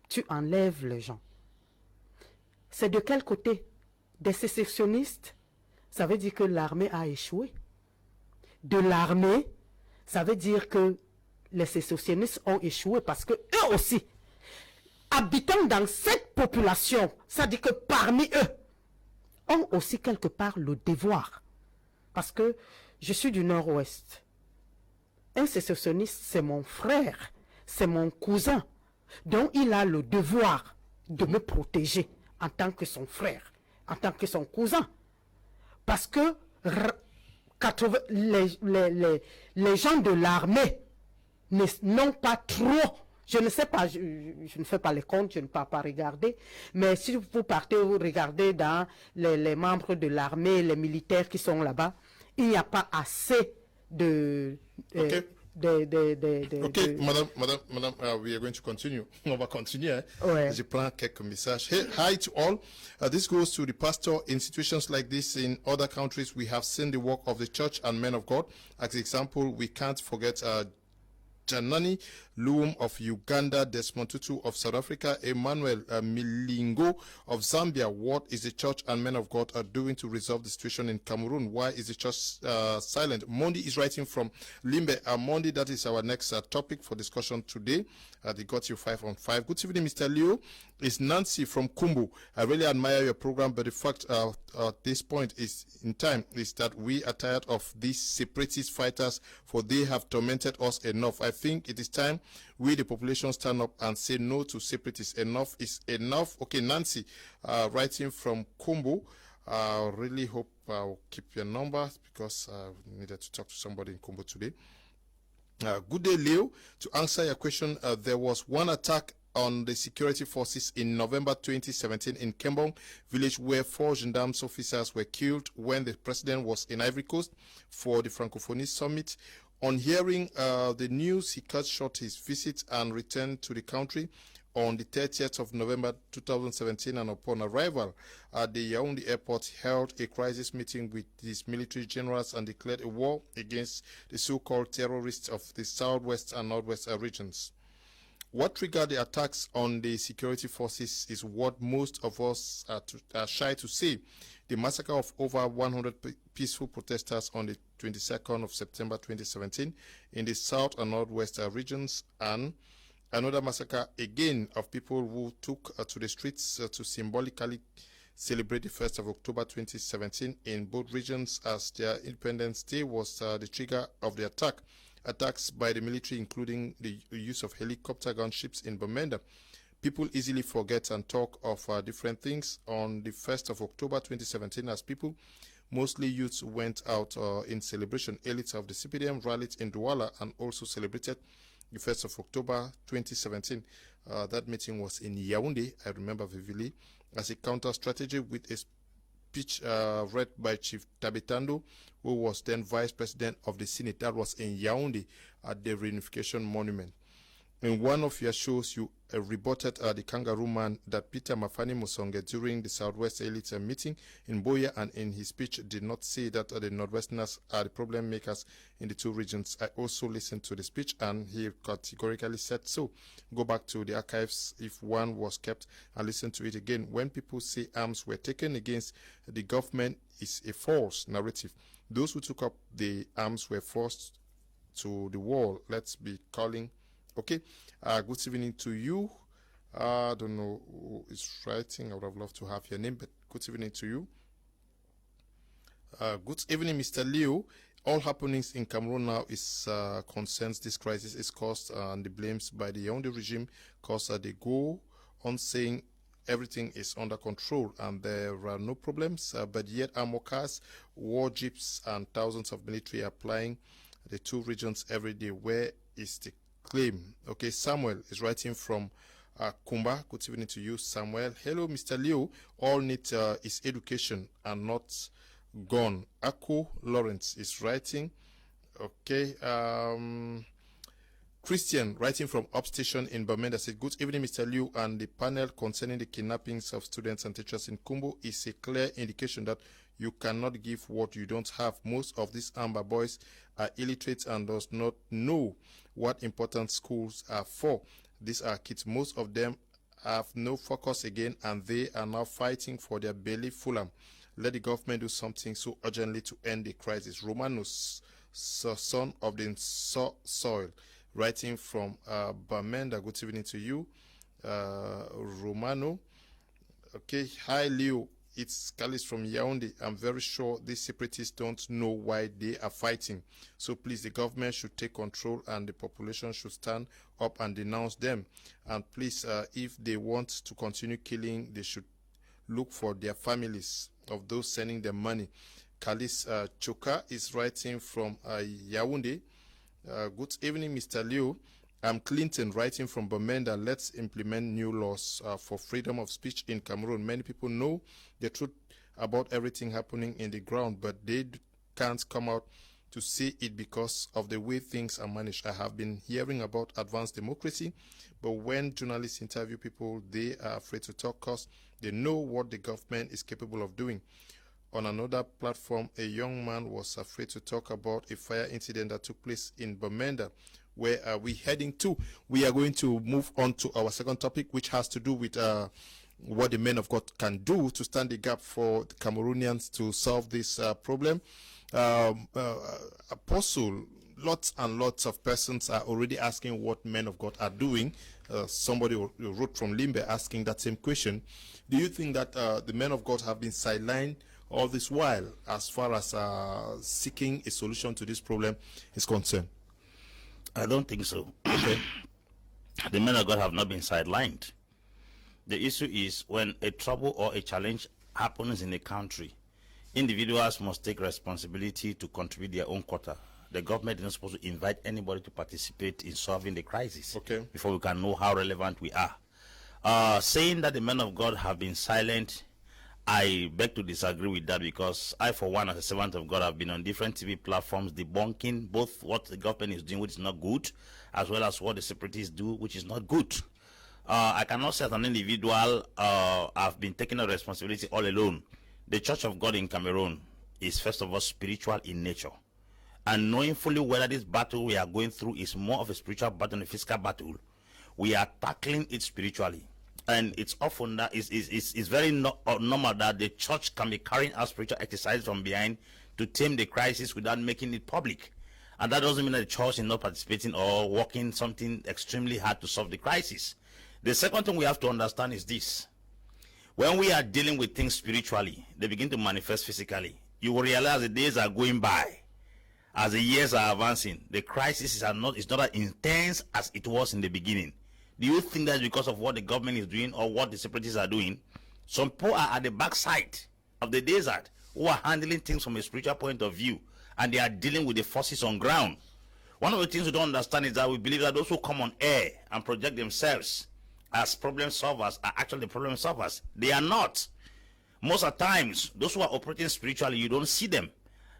tu enlèves les gens. C'est de quel côté? Des sécessionnistes, ça veut dire que l'armée a échoué. De l'armée, ça veut dire que les sécessionnistes ont échoué parce que eux aussi, habitant dans cette population, ça dit que parmi eux, ont aussi quelque part le devoir. Parce que je suis du Nord-Ouest. Un sécessionniste, c'est mon frère, c'est mon cousin. Donc il a le devoir de me protéger en tant que son frère, en tant que son cousin. Parce que les gens de l'armée n'ont pas trop, je ne sais pas, je ne fais pas les comptes, je ne peux pas regarder, mais si vous partez, vous regardez dans les membres de l'armée, les militaires qui sont là-bas, il n'y a pas assez de... Okay, madame, we are going to continue. On va continuer. Je prends quelques messages. Hey, hi to all. This goes to the pastor. In situations like this in other countries, we have seen the work of the church and men of God. As example, we can't forget Janani Luum of Uganda, Desmond Tutu of South Africa, Emmanuel Milingo of Zambia. What is the church and men of God are doing to resolve the situation in Cameroon? Why is the church silent? Mondi is writing from Limbe. Mondi, that is our next topic for discussion today. They got you 5 on 5. Good evening, Mr. Leo. It's Nancy from Kumbo. I really admire your program, but the fact at this point is in time is that we are tired of these separatist fighters, for they have tormented us enough. I think it is time we, the population, stand up and say no to separatists. Enough is enough. Okay, Nancy, writing from Kumbo. Really hope I'll keep your number because I needed to talk to somebody in Kumbo today. Good day, Leo. To answer your question, there was one attack on the security forces in November 2017 in Kumbo village, where 4 gendarmes officers were killed when the president was in Ivory Coast for the Francophonie summit. On hearing the news, he cut short his visit and returned to the country on the 30th of November 2017, and upon arrival at the Yaoundé airport, held a crisis meeting with his military generals and declared a war against the so-called terrorists of the southwest and northwest regions. What triggered the attacks on the security forces is what most of us are shy to say. The massacre of over 100 peaceful protesters on the 22nd of September 2017 in the south and northwest regions, and another massacre again of people who took to the streets to symbolically celebrate the 1st of October 2017 in both regions, as their Independence Day was the trigger of the attack. Attacks by the military, including the use of helicopter gunships in Bamenda. People easily forget and talk of different things. On the 1st of October 2017, as people, mostly youths, went out in celebration, elites of the CPDM rallied in Douala and also celebrated the 1st of October 2017. That meeting was in Yaoundé, I remember vividly, as a counter-strategy with a speech read by Chief Tabetando, who was then Vice President of the Senate. That was in Yaoundé at the Reunification Monument. In one of your shows, you rebutted the kangaroo man that Peter Mafani Musonge during the Southwest Elite meeting in Boya, and in his speech did not say that the Northwesterners are the problem makers in the two regions. I also listened to the speech and he categorically said so. Go back to the archives if one was kept and listen to it again. When people say arms were taken against the government, is a false narrative. Those who took up the arms were forced to the wall. Let's be calling. Okay, good evening to you. I don't know who is writing. I would have loved to have your name, but good evening to you. Good evening, Mr. Leo. All happenings in Cameroon now is concerns this crisis is caused and the blames by the Yaoundé regime, cause they go on saying everything is under control and there are no problems, but yet armor cars, war jeeps, and thousands of military are applying the two regions every day. Where is the claim? Okay, Samuel is writing from Kumba. Good evening to you, Samuel. Hello, Mr. Leo. All need is education and not gone. Ako Lawrence is writing. Okay, Christian writing from Upstation in Bamenda said, good evening, Mr. Liu, and the panel concerning the kidnappings of students and teachers in Kumbo is a clear indication that you cannot give what you don't have. Most of these Amber boys are illiterate and does not know what important schools are for. These are kids. Most of them have no focus again, and they are now fighting for their belly full. Let the government do something so urgently to end the crisis. Romanos, son of the soil, writing from Bamenda. Good evening to you, Romano. Okay, hi Leo. It's Kalis from Yaoundé. I'm very sure these separatists don't know why they are fighting. So please, the government should take control and the population should stand up and denounce them. And please, if they want to continue killing, they should look for their families of those sending them money. Kalis Choka is writing from Yaoundé. Good evening, Mr. Leo. I'm Clinton, writing from Bamenda. Let's implement new laws for freedom of speech in Cameroon. Many people know the truth about everything happening in the ground, but they can't come out to say it because of the way things are managed. I have been hearing about advanced democracy, but when journalists interview people, they are afraid to talk because they know what the government is capable of doing. On another platform, a young man was afraid to talk about a fire incident that took place in Bamenda where are we heading to? We are going to move on to our second topic, which has to do with what the men of God can do to stand the gap for the Cameroonians to solve this problem. Apostle, lots and lots of persons are already asking what men of God are doing. Somebody wrote from Limbe asking that same question. Do you think that the men of God have been sidelined all this while as far as seeking a solution to this problem is concerned? I don't think so. Okay. The men of God have not been sidelined. The issue is when a trouble or a challenge happens in a country, individuals must take responsibility to contribute their own quota. The government is not supposed to invite anybody to participate in solving the crisis before we can know how relevant we are. Saying that the men of God have been silent, I beg to disagree with that, because I, for one, as a servant of God, have been on different TV platforms debunking both what the government is doing, which is not good, as well as what the separatists do, which is not good. I cannot say as an individual I've been taking a responsibility all alone. The Church of God in Cameroon is first of all spiritual in nature. And knowing fully whether this battle we are going through is more of a spiritual battle than a physical battle, we are tackling it spiritually. And it's often that it's very normal that the church can be carrying out spiritual exercise from behind to tame the crisis without making it public. And that doesn't mean that the church is not participating or working something extremely hard to solve the crisis. The second thing we have to understand is this. When we are dealing with things spiritually, they begin to manifest physically. You will realize the days are going by. As the years are advancing, the crisis is not as intense as it was in the beginning. Do you think that's because of what the government is doing or what the separatists are doing? Some people are at the backside of the desert who are handling things from a spiritual point of view, and they are dealing with the forces on ground. One of the things we don't understand is that we believe that those who come on air and project themselves as problem solvers are actually the problem solvers. They are not. Most of the times, those who are operating spiritually, you don't see them.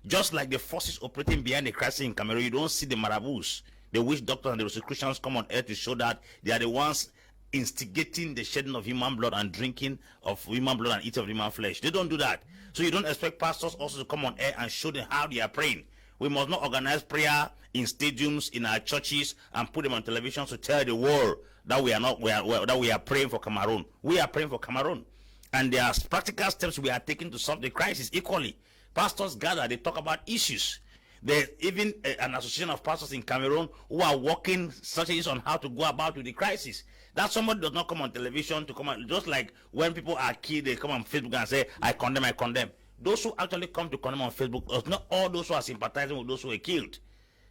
Just like the forces operating behind the crisis in Cameroon, you don't see the marabouts. The witch doctors and the Rosicrucians come on air to show that they are the ones instigating the shedding of human blood and drinking of human blood and eating of human flesh. They don't do that. So you don't expect pastors also to come on air and show them how they are praying. We must not organize prayer in stadiums, in our churches, and put them on television to tell the world that we are praying for Cameroon. We are praying for Cameroon. And there are practical steps we are taking to solve the crisis equally. Pastors gather, they talk about issues. There's even an association of pastors in Cameroon who are working strategies on how to go about with the crisis. That somebody does not come on television to come on, just like when people are killed, they come on Facebook and say, I condemn, I condemn. Those who actually come to condemn on Facebook are not all those who are sympathizing with those who were killed.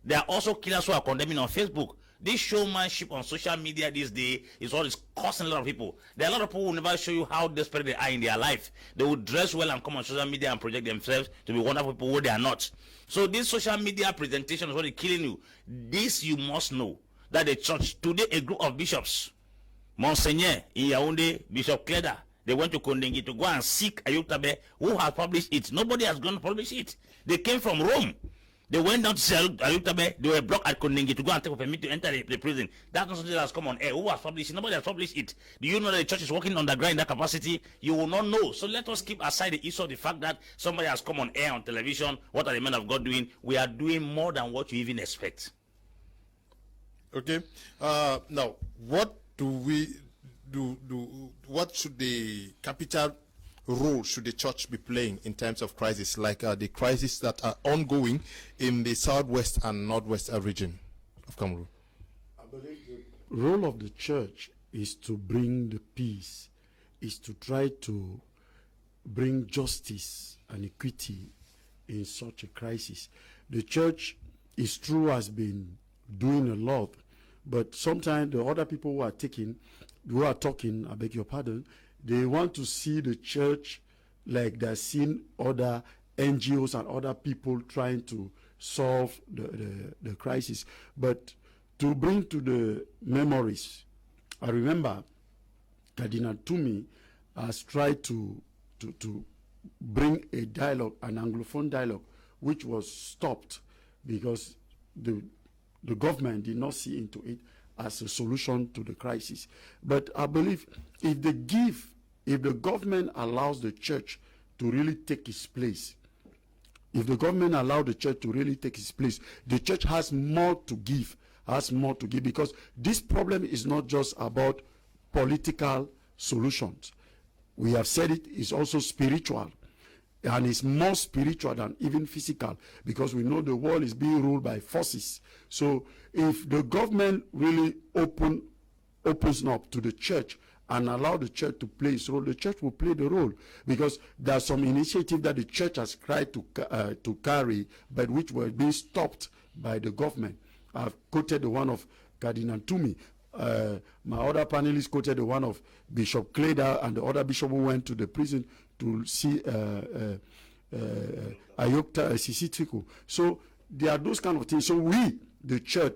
There are also killers who are condemning on Facebook. This showmanship on social media these days is what is costing a lot of people. There are a lot of people who never show you how desperate they are in their life. They will dress well and come on social media and project themselves to be wonderful people who they are not. So this social media presentation is what is killing you. This you must know, that the church, today a group of bishops, Monseigneur in Yaoundé, Bishop Kleda, they went to Kondengui to go and seek Ayuktabe, who has published it. Nobody has gone to publish it. They came from Rome. They went down to sell Ayuktabe. They were blocked at Kondengui to go and take a permit to enter the prison. That's not something that has come on air. Who has published it? Nobody has published it. Do you know that the church is working underground in that capacity? You will not know. So let us keep aside the issue of the fact that somebody has come on air on television. What are the men of God doing? We are doing more than what you even expect. Okay. Now, what do we do? What should the capital role should the church be playing in times of crisis, like the crises that are ongoing in the southwest and northwest region of Cameroon? I believe the role of the church is to bring the peace, is to try to bring justice and equity in such a crisis. The church, is true, has been doing a lot, but sometimes the other people who are talking, I beg your pardon, they want to see the church like they're seeing other NGOs and other people trying to solve the crisis. But to bring to the memories, I remember Cardinal Toumi has tried to bring a dialogue, an Anglophone dialogue, which was stopped because the government did not see into it as a solution to the crisis. But I believe if the government allows the church to really take its place, the church has more to give has more to give, because this problem is not just about political solutions. We have said it is also spiritual, and it's more spiritual than even physical, because we know the world is being ruled by forces. So if the government really opens up to the church and allow the church to play its role, the church will play the role, because there are some initiatives that the church has tried to carry, but which were being stopped by the government. I've quoted the one of Cardinal Tumi. My other panelists quoted the one of Bishop Cleda and the other bishop who went to the prison to see Ayokta Sisitiku. So there are those kind of things. So we, the church,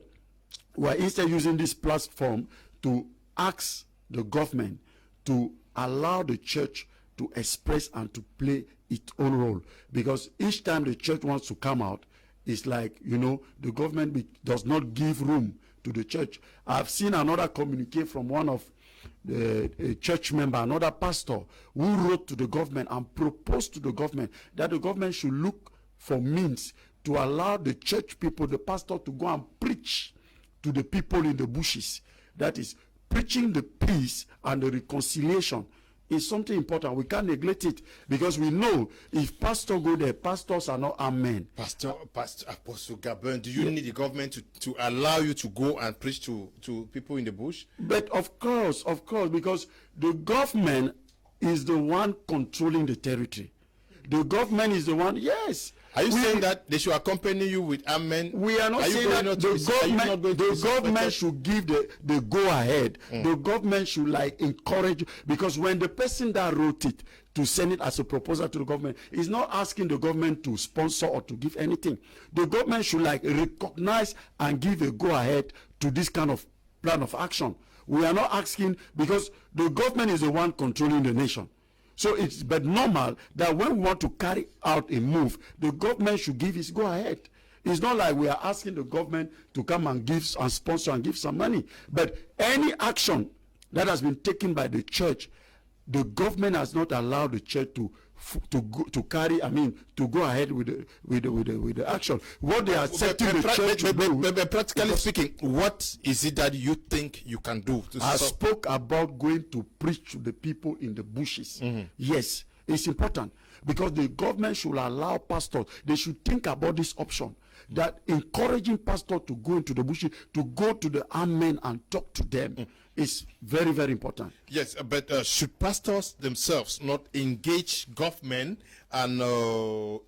were instead using this platform to ask the government to allow the church to express and to play its own role. Because each time the church wants to come out, it's like, you know, the government does not give room to the church. I've seen another communique from one of the church member, another pastor, who wrote to the government and proposed to the government that the government should look for means to allow the church people, the pastor, to go and preach to the people in the bushes. That is, preaching the peace and the reconciliation is something important. We can't neglect it, because we know if pastors go there, pastors are not amen. Pastor Apostle Gabon, do you need the government to allow you to go and preach to people in the bush? But of course, because the government is the one controlling the territory. The government is the one, yes. Are you saying that they should accompany you with amen? We are not saying that the government should give the go-ahead. The government should like encourage, because when the person that wrote it to send it as a proposal to the government is not asking the government to sponsor or to give anything. The government should like recognize and give a go-ahead to this kind of plan of action. We are not asking, because the government is the one controlling the nation. So it's but normal that when we want to carry out a move, the government should give its go-ahead. It's not like we are asking the government to come and give and sponsor and give some money. But any action that has been taken by the church, the government has not allowed the church to go ahead with the action. What they are setting the church to do. But practically speaking, what is it that you think you can do to I spoke about going to preach to the people in the bushes. Yes, it's important, because the government should allow pastors. They should think about this option, that encouraging pastors to go into the bushes, to go to the armed men and talk to them. Is very, very important. Yes, but should pastors themselves not engage government and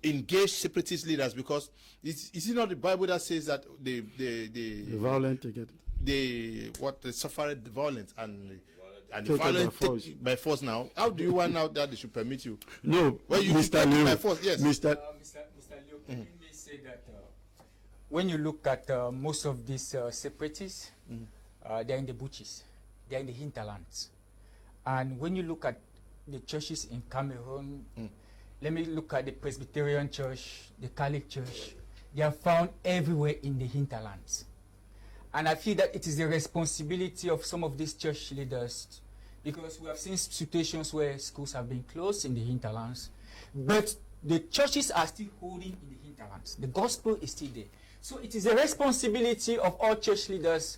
engage separatist leaders? Because is it not the Bible that says that the violent they suffered the violence and the violent take by force? Now, how do you want now that they should permit you? No, well, you Mr. Leo, by force, yes. Mr. Leo, let me say that when you look at most of these separatists, they're in the bushes. They're in the hinterlands. And when you look at the churches in Cameroon, let me look at the Presbyterian Church, the Catholic Church. They are found everywhere in the hinterlands. And I feel that it is the responsibility of some of these church leaders, because we have seen situations where schools have been closed in the hinterlands, but the churches are still holding in the hinterlands. The gospel is still there. So it is a responsibility of all church leaders.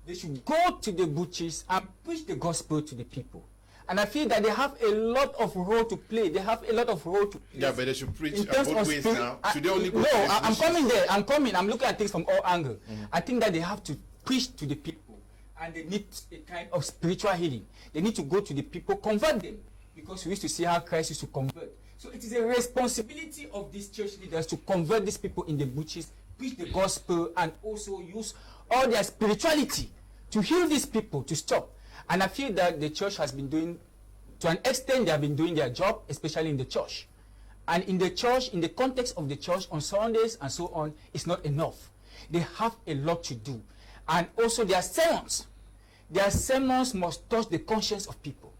They should go to the bushes and preach the gospel to the people. And I feel that they have a lot of role to play. They have a lot of role to play. Yeah, but they should preach both ways now. Should they only go I'm coming there. I'm looking at things from all angles. I think that they have to preach to the people. And they need a kind of spiritual healing. They need to go to the people, convert them. Because we used to see how Christ used to convert. So it is a responsibility of these church leaders to convert these people in the bushes, preach the gospel, and also use all their spirituality to heal these people, to stop. And I feel that the church has been doing, to an extent, they have been doing their job, especially in the church. And in the church, in the context of the church, on Sundays and so on, it's not enough. They have a lot to do. And also their sermons must touch the conscience of people.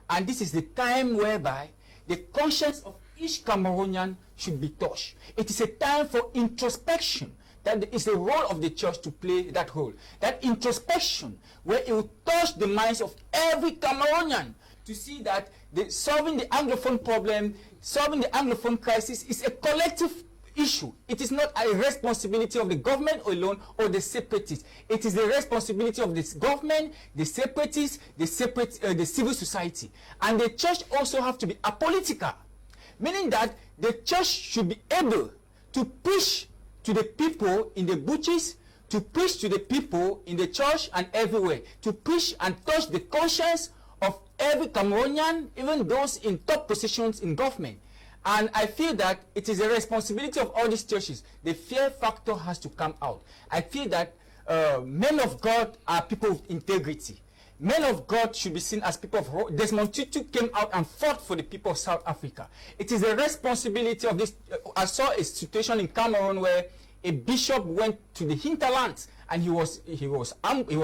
And this is the time whereby the conscience of each Cameroonian should be touched. It is a time for introspection. That is the role of the church to play that role. That introspection, where it will touch the minds of every Cameroonian to see that solving the Anglophone problem, solving the Anglophone crisis is a collective issue. It is not a responsibility of the government alone or the separatists. It is the responsibility of this government, the separatists, the civil society. And the church also have to be apolitical, meaning that the church should be able to preach to the people in the bushes, to preach to the people in the church and everywhere, to preach and touch the conscience of every Cameroonian, even those in top positions in government. And I feel that it is a responsibility of all these churches. The fear factor has to come out. I feel that men of God are people of integrity. Men of God should be seen as people of... Desmond Tutu came out and fought for the people of South Africa. It is a responsibility of this... I saw a situation in Cameroon where a bishop went to the hinterlands and he was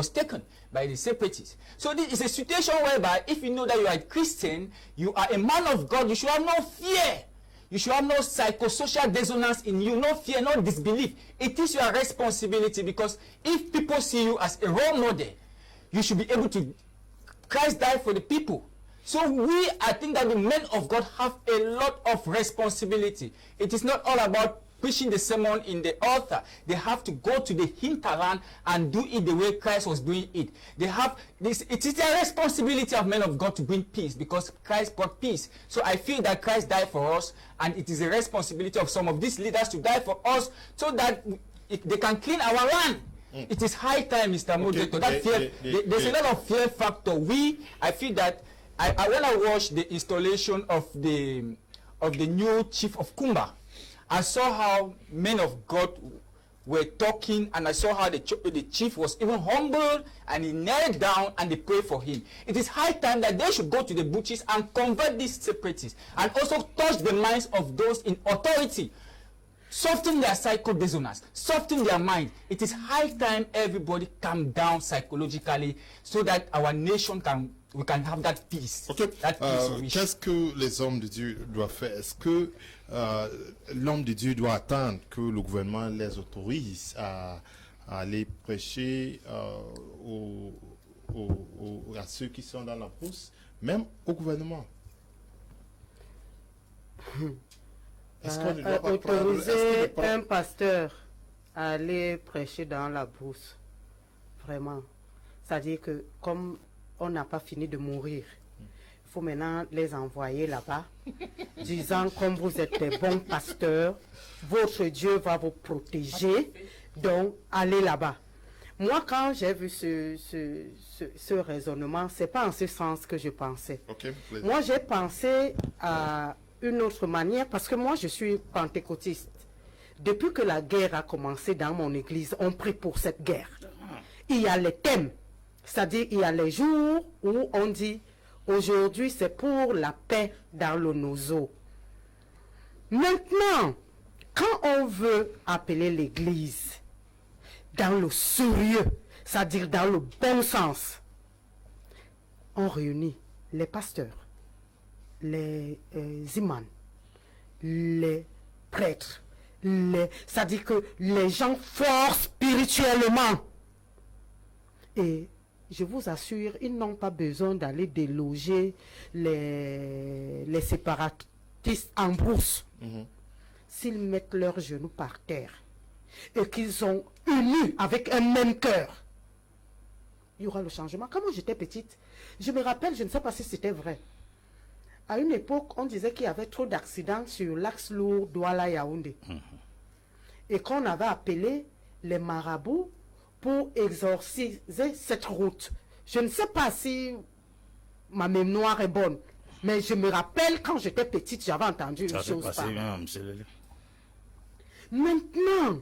taken by the separatists. So this is a situation whereby if you know that you are a Christian, you are a man of God, you should have no fear. You should have no psychosocial dissonance in you, no fear, no disbelief. It is your responsibility, because if people see you as a role model, you should be able to... Christ died for the people. So I think that the men of God have a lot of responsibility. It is not all about preaching the sermon in the altar. They have to go to the hinterland and do it the way Christ was doing it. They have this. It is the responsibility of men of God to bring peace, because Christ brought peace. So I feel that Christ died for us, and it is a responsibility of some of these leaders to die for us, so that they can clean our land. It is high time, Mr. Modeto. There's a lot of fear factor. I feel that when I watched the installation of the new chief of Kumba, I saw how men of God were talking, and I saw how the chief was even humbled, and he knelt down and they prayed for him. It is high time that they should go to the butchers and convert these separatists, and also touch the minds of those in authority. Soften their psycho dissonance, soften their mind. It is high time everybody calm down psychologically, so that our nation can have that peace. Ok. Qu'est-ce que les hommes de Dieu doivent faire? Est-ce que l'homme de Dieu doit attendre que le gouvernement les autorise à aller prêcher à ceux qui sont dans la brousse, même au gouvernement? Autoriser un pasteur à aller prêcher dans la brousse, vraiment, c'est-à-dire que comme on n'a pas fini de mourir, il faut maintenant les envoyer là-bas, disant comme vous êtes des bons pasteurs, votre Dieu va vous protéger, donc allez là-bas. Moi, quand j'ai vu ce raisonnement, c'est pas en ce sens que je pensais. Moi, j'ai pensé à une autre manière, parce que moi, je suis pentecôtiste. Depuis que la guerre a commencé dans mon église, on prie pour cette guerre. Il y a les thèmes. C'est-à-dire, il y a les jours où on dit, aujourd'hui, c'est pour la paix dans le nozo. Maintenant, quand on veut appeler l'église dans le sérieux, c'est-à-dire dans le bon sens, on réunit les pasteurs, les imams, les prêtres, c'est-à-dire que les gens forts spirituellement. Et je vous assure, ils n'ont pas besoin d'aller déloger les séparatistes en brousse. S'ils mettent leurs genoux par terre et qu'ils sont unis avec un même cœur, il y aura le changement. Quand moi j'étais petite, je me rappelle, je ne sais pas si c'était vrai. À une époque, on disait qu'il y avait trop d'accidents sur l'axe lourd Douala-Yaoundé. Et qu'on avait appelé les marabouts pour exorciser cette route. Je ne sais pas si ma mémoire est bonne, mais je me rappelle quand j'étais petite, j'avais entendu une chose pareille. Maintenant,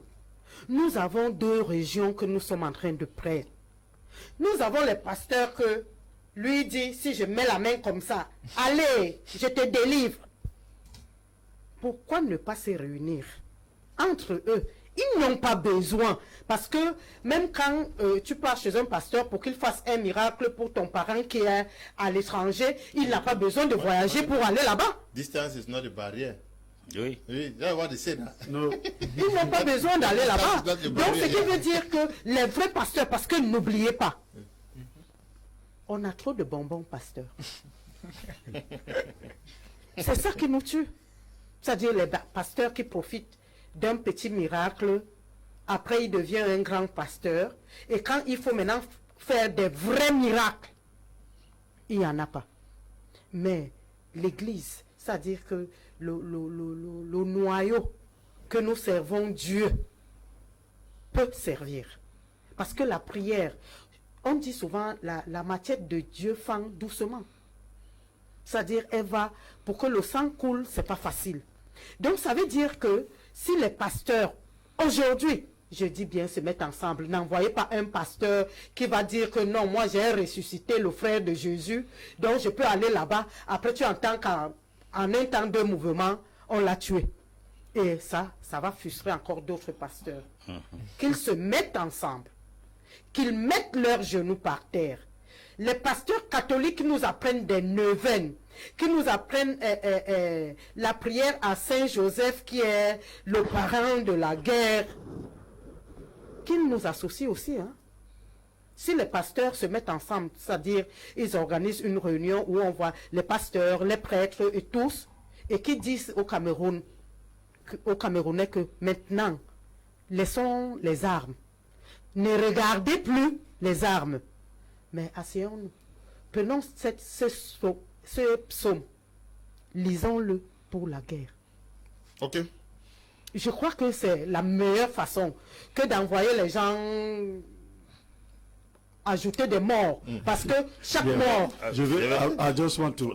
nous avons deux régions que nous sommes en train de prêter. Nous avons les pasteurs que lui dit, si je mets la main comme ça, allez, je te délivre. Pourquoi ne pas se réunir entre eux? Ils n'ont pas besoin, parce que même quand tu pars chez un pasteur pour qu'il fasse un miracle pour ton parent qui est à l'étranger, il n'a pas besoin de voyager pour aller là-bas. Distance is not a barrier. Oui. That's what they say. No. Ils n'ont pas besoin d'aller là-bas. Donc ce qui veut dire que les vrais pasteurs, parce que n'oubliez pas, on a trop de bonbons pasteurs. C'est ça qui nous tue. C'est-à-dire les pasteurs qui profitent d'un petit miracle, après il devient un grand pasteur, et quand il faut maintenant faire des vrais miracles, il n'y en a pas. Mais l'Église, c'est-à-dire que le noyau que nous servons Dieu peut servir. Parce que la prière, on dit souvent la matière de Dieu fend doucement. C'est-à-dire, elle va, pour que le sang coule, c'est pas facile. Donc, ça veut dire que si les pasteurs, aujourd'hui, je dis bien se mettre ensemble, n'envoyez pas un pasteur qui va dire que non, moi j'ai ressuscité le frère de Jésus, donc je peux aller là-bas. Après, tu entends qu'en un temps de mouvement, on l'a tué. Et ça va frustrer encore d'autres pasteurs. Qu'ils se mettent ensemble, qu'ils mettent leurs genoux par terre. Les pasteurs catholiques nous apprennent des neuvaines, qui nous apprennent la prière à Saint Joseph, qui est le parrain de la guerre, qu'ils nous associent aussi. Hein. Si les pasteurs se mettent ensemble, c'est-à-dire ils organisent une réunion où on voit les pasteurs, les prêtres et tous, et qui disent au Cameroun, aux Camerounais que maintenant, laissons les armes. Ne regardez plus les armes. Mais asseyons-nous. Prenons ce psaume. Lisons-le pour la guerre. Ok. Je crois que c'est la meilleure façon que d'envoyer les gens ajouter des morts. Parce que chaque mort... I just want to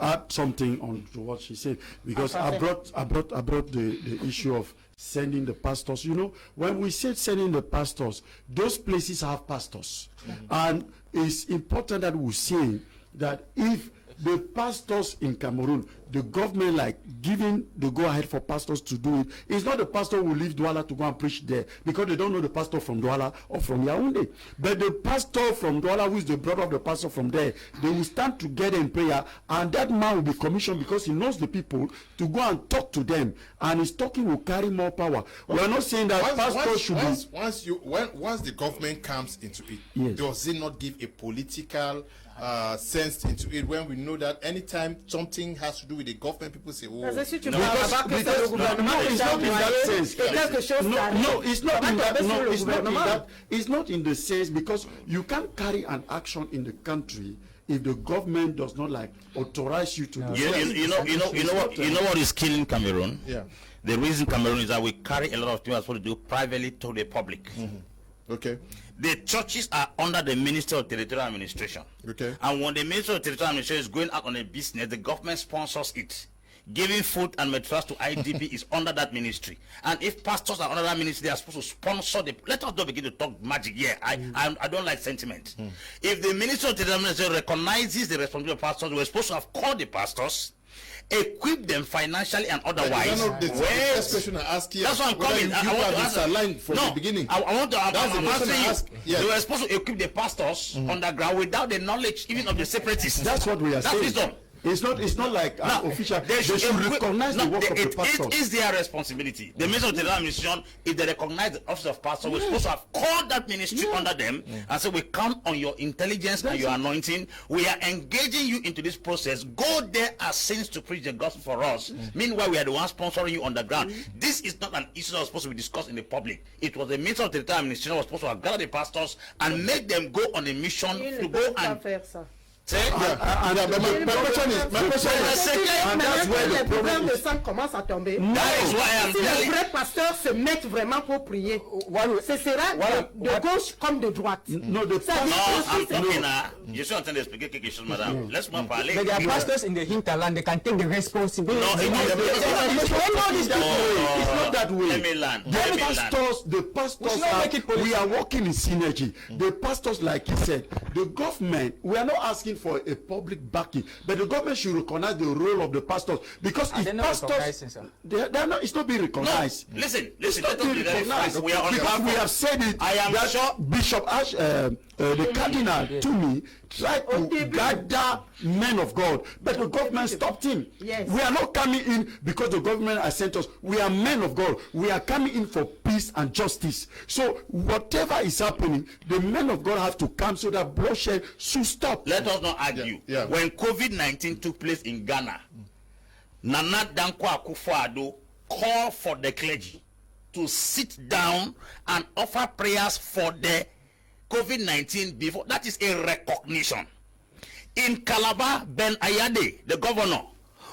add something on to what she said. Because I brought the issue of sending the pastors. You know, when we said sending the pastors, those places have pastors. And it's important that we say that if the pastors in Cameroon, the government like giving the go-ahead for pastors to do it, it's not the pastor who leave Douala to go and preach there because they don't know the pastor from Douala or from Yaoundé. But the pastor from Douala, who is the brother of the pastor from there, they will stand together in prayer, and that man will be commissioned because he knows the people to go and talk to them, and his talking will carry more power. We are not saying that pastors should once the government comes into it, yes, does it not give a political sense into it when we know that anytime something has to do with the government, people say, oh, it's not in that sense. It's not in the sense, because you can't carry an action in the country if the government does not like authorize you to do it. You know what is killing Cameroon? Yeah. The reason Cameroon is that we carry a lot of things to do privately to the public. Okay. The churches are under the Ministry of Territorial Administration. Okay. And when the Ministry of Territorial Administration is going out on a business, the government sponsors it. Giving food and mattress to IDP is under that ministry. And if pastors are under that ministry, they are supposed to sponsor the... Let us not begin to talk magic here. I don't like sentiment. If the Ministry of Territorial Administration recognizes the responsibility of pastors, we're supposed to have called the pastors, equip them financially and otherwise. That's question I ask you. That's what I'm coming. I want to answer line from the beginning. I'm asking you. Yes. They were supposed to equip the pastors on the ground without the knowledge even of the separatists. That's what we are saying. Wisdom. It's not like official. They should recognize the work of the pastor. It is their responsibility. The Ministry of the Administration, if they recognize the office of pastor, we're supposed to have called that ministry under them and say, we count on your intelligence and your anointing. We are engaging you into this process. Go there as saints to preach the gospel for us. Meanwhile, we are the ones sponsoring you on the ground. This is not an issue that was supposed to be discussed in the public. It was the Ministry of the Administration that was supposed to have gathered the pastors and make them go on a mission to go and... My question is, and that's where le problème de sang commence à tomber. Si les vrais pasteurs se mettent vraiment pour prier, ce sera de gauche comme de droite. Je suis en train d'expliquer quelque chose, madame. Laisse-moi parler. But there are pastors in the hinterland, they can take the responsibility. It's not that way. Let me land. The pastors, we are working in synergy. The pastors, like he said, the government, we are not asking for a public backing, but the government should recognize the role of the pastors, because if pastors, they're not, it's not being recognized. No, listen. It's not being recognized. We have said it. I am sure Bishop Ash, the Cardinal, to me, tried to gather men of God, but the government stopped him. Yes. We are not coming in because the government has sent us. We are men of God. We are coming in for peace and justice. So whatever is happening, the men of God have to come so that bloodshed should stop. Let us not argue. Yeah. When COVID-19 took place in Ghana, Nana Dankwa Akufo-Addo call for the clergy to sit down and offer prayers for the COVID-19 before. That is a recognition. In Calabar, Ben Ayade, the governor,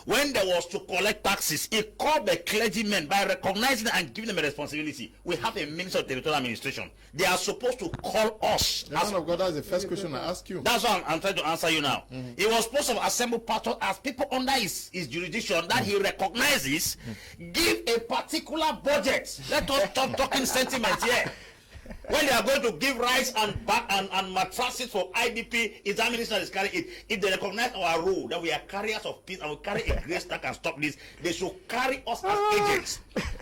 when there was to collect taxes, he called the clergymen by recognizing and giving them a responsibility. We have a Minister of Territorial Administration. They are supposed to call us. Man of God, that's the first question I ask you. That's what I'm trying to answer you now. He was supposed to assemble pastors as people under his jurisdiction that he recognizes, give a particular budget. Let us stop talking sentiment here. When they are going to give rice and mattresses for IDP, is that minister is carrying it. If they recognize our role that we are carriers of peace and we carry a grace that can stop this, they should carry us as agents.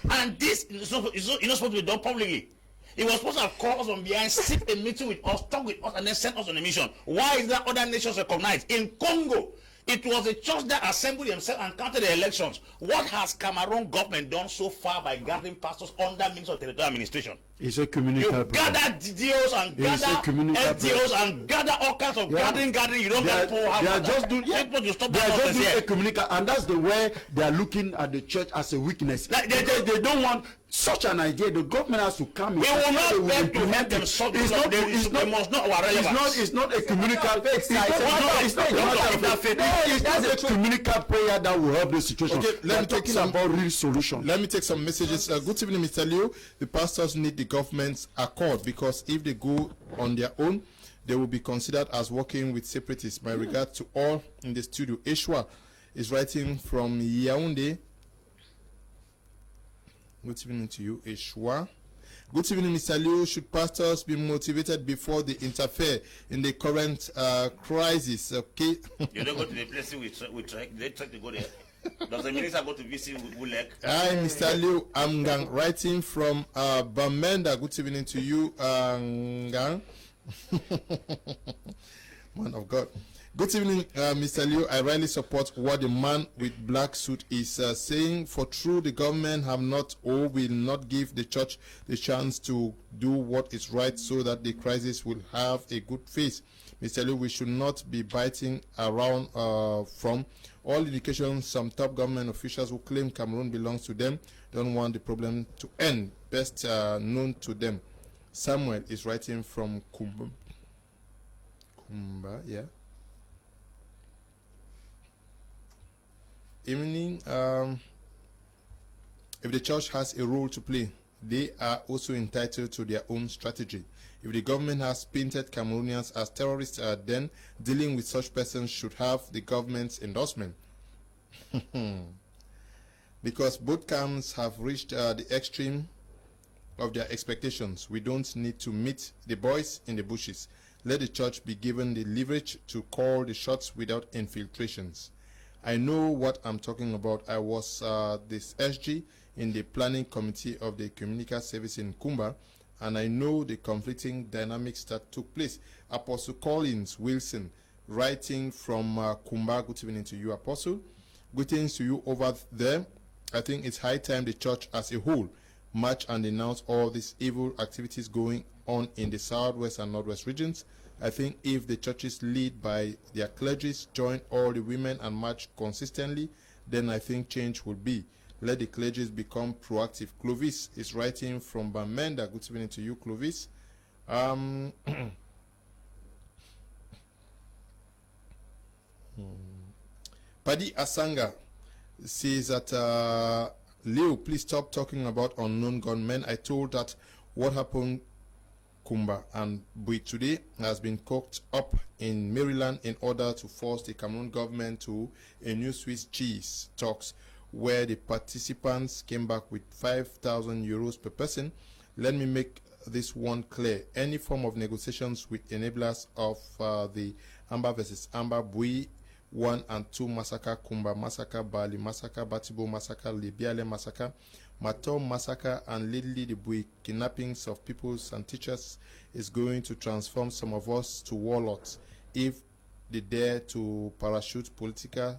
And this is not supposed to be done publicly. He was supposed to have called us from behind, sit a meeting with us, talk with us, and then send us on a mission. Why is that other nations recognized? In Congo, it was a church that assembled themselves and counted the elections. What has Cameroon government done so far by gathering pastors under Minister of Territorial Administration? It's a community. You gather DDOs and gather SDOs and gather all kinds of gathering. You don't get poor. They are just doing a communication, and that's the way they are looking at the church as a weakness. They don't want such an idea. The government has to come in. We will not beg to help them solve the problem. They must know our relevance. It's not a communication. It's not a communication prayer that will help the situation. Okay, let me take some about real solution. Let me take some messages. Good evening, Mr. Leo. The pastors need the government's accord, because if they go on their own, they will be considered as working with separatists. My regards to all in the studio. Eshwa is writing from Yaoundé. Good evening to you, Eshwa. Good evening, Mr. Leo. Should pastors be motivated before they interfere in the current crisis? Okay. You don't go to the place we try. They try to go there. Does the minister go to visit Wulek? Hi, Mr. Liu Amgang, writing from Bamenda. Good evening to you, Ngang. Man of God. Good evening, Mr. Liu. I really support what the man with black suit is saying. For true, the government have not or will not give the church the chance to do what is right so that the crisis will have a good face. Mr. Liu, we should not be biting around from all indications. Some top government officials who claim Cameroon belongs to them don't want the problem to end. Best known to them. Samuel is writing from Kumba. Kumba, yeah. Evening. If the church has a role to play, they are also entitled to their own strategy. If the government has painted Cameroonians as terrorists, then dealing with such persons should have the government's endorsement. Because both camps have reached the extreme of their expectations. We don't need to meet the boys in the bushes. Let the church be given the leverage to call the shots without infiltrations. I know what I'm talking about. I was this SG in the planning committee of the communication service in Kumba, and I know the conflicting dynamics that took place. Apostle Collins Wilson, writing from Kumba. Good evening to you, Apostle. Greetings to you over there. I think it's high time the church as a whole match and denounce all these evil activities going on in the southwest and northwest regions. I think if the churches lead by their clergies join all the women and march consistently, then I think change will be. Let the clergies become proactive. Clovis is writing from Bamenda. Good evening to you, Clovis. Paddy Asanga says that Leo, please stop talking about unknown gunmen. I told that what happened Kumba and Bui today has been cooked up in Maryland in order to force the Cameroon government to a new Swiss cheese talks where the participants came back with 5,000 euros per person. Let me make this one clear. Any form of negotiations with enablers of the Amba versus Amba, Bui 1 and 2 massacre, Kumba massacre, Bali massacre, Batibo massacre, Libiale massacre, Matom massacre, and lately the Bui kidnappings of pupils and teachers is going to transform some of us to warlords if they dare to parachute political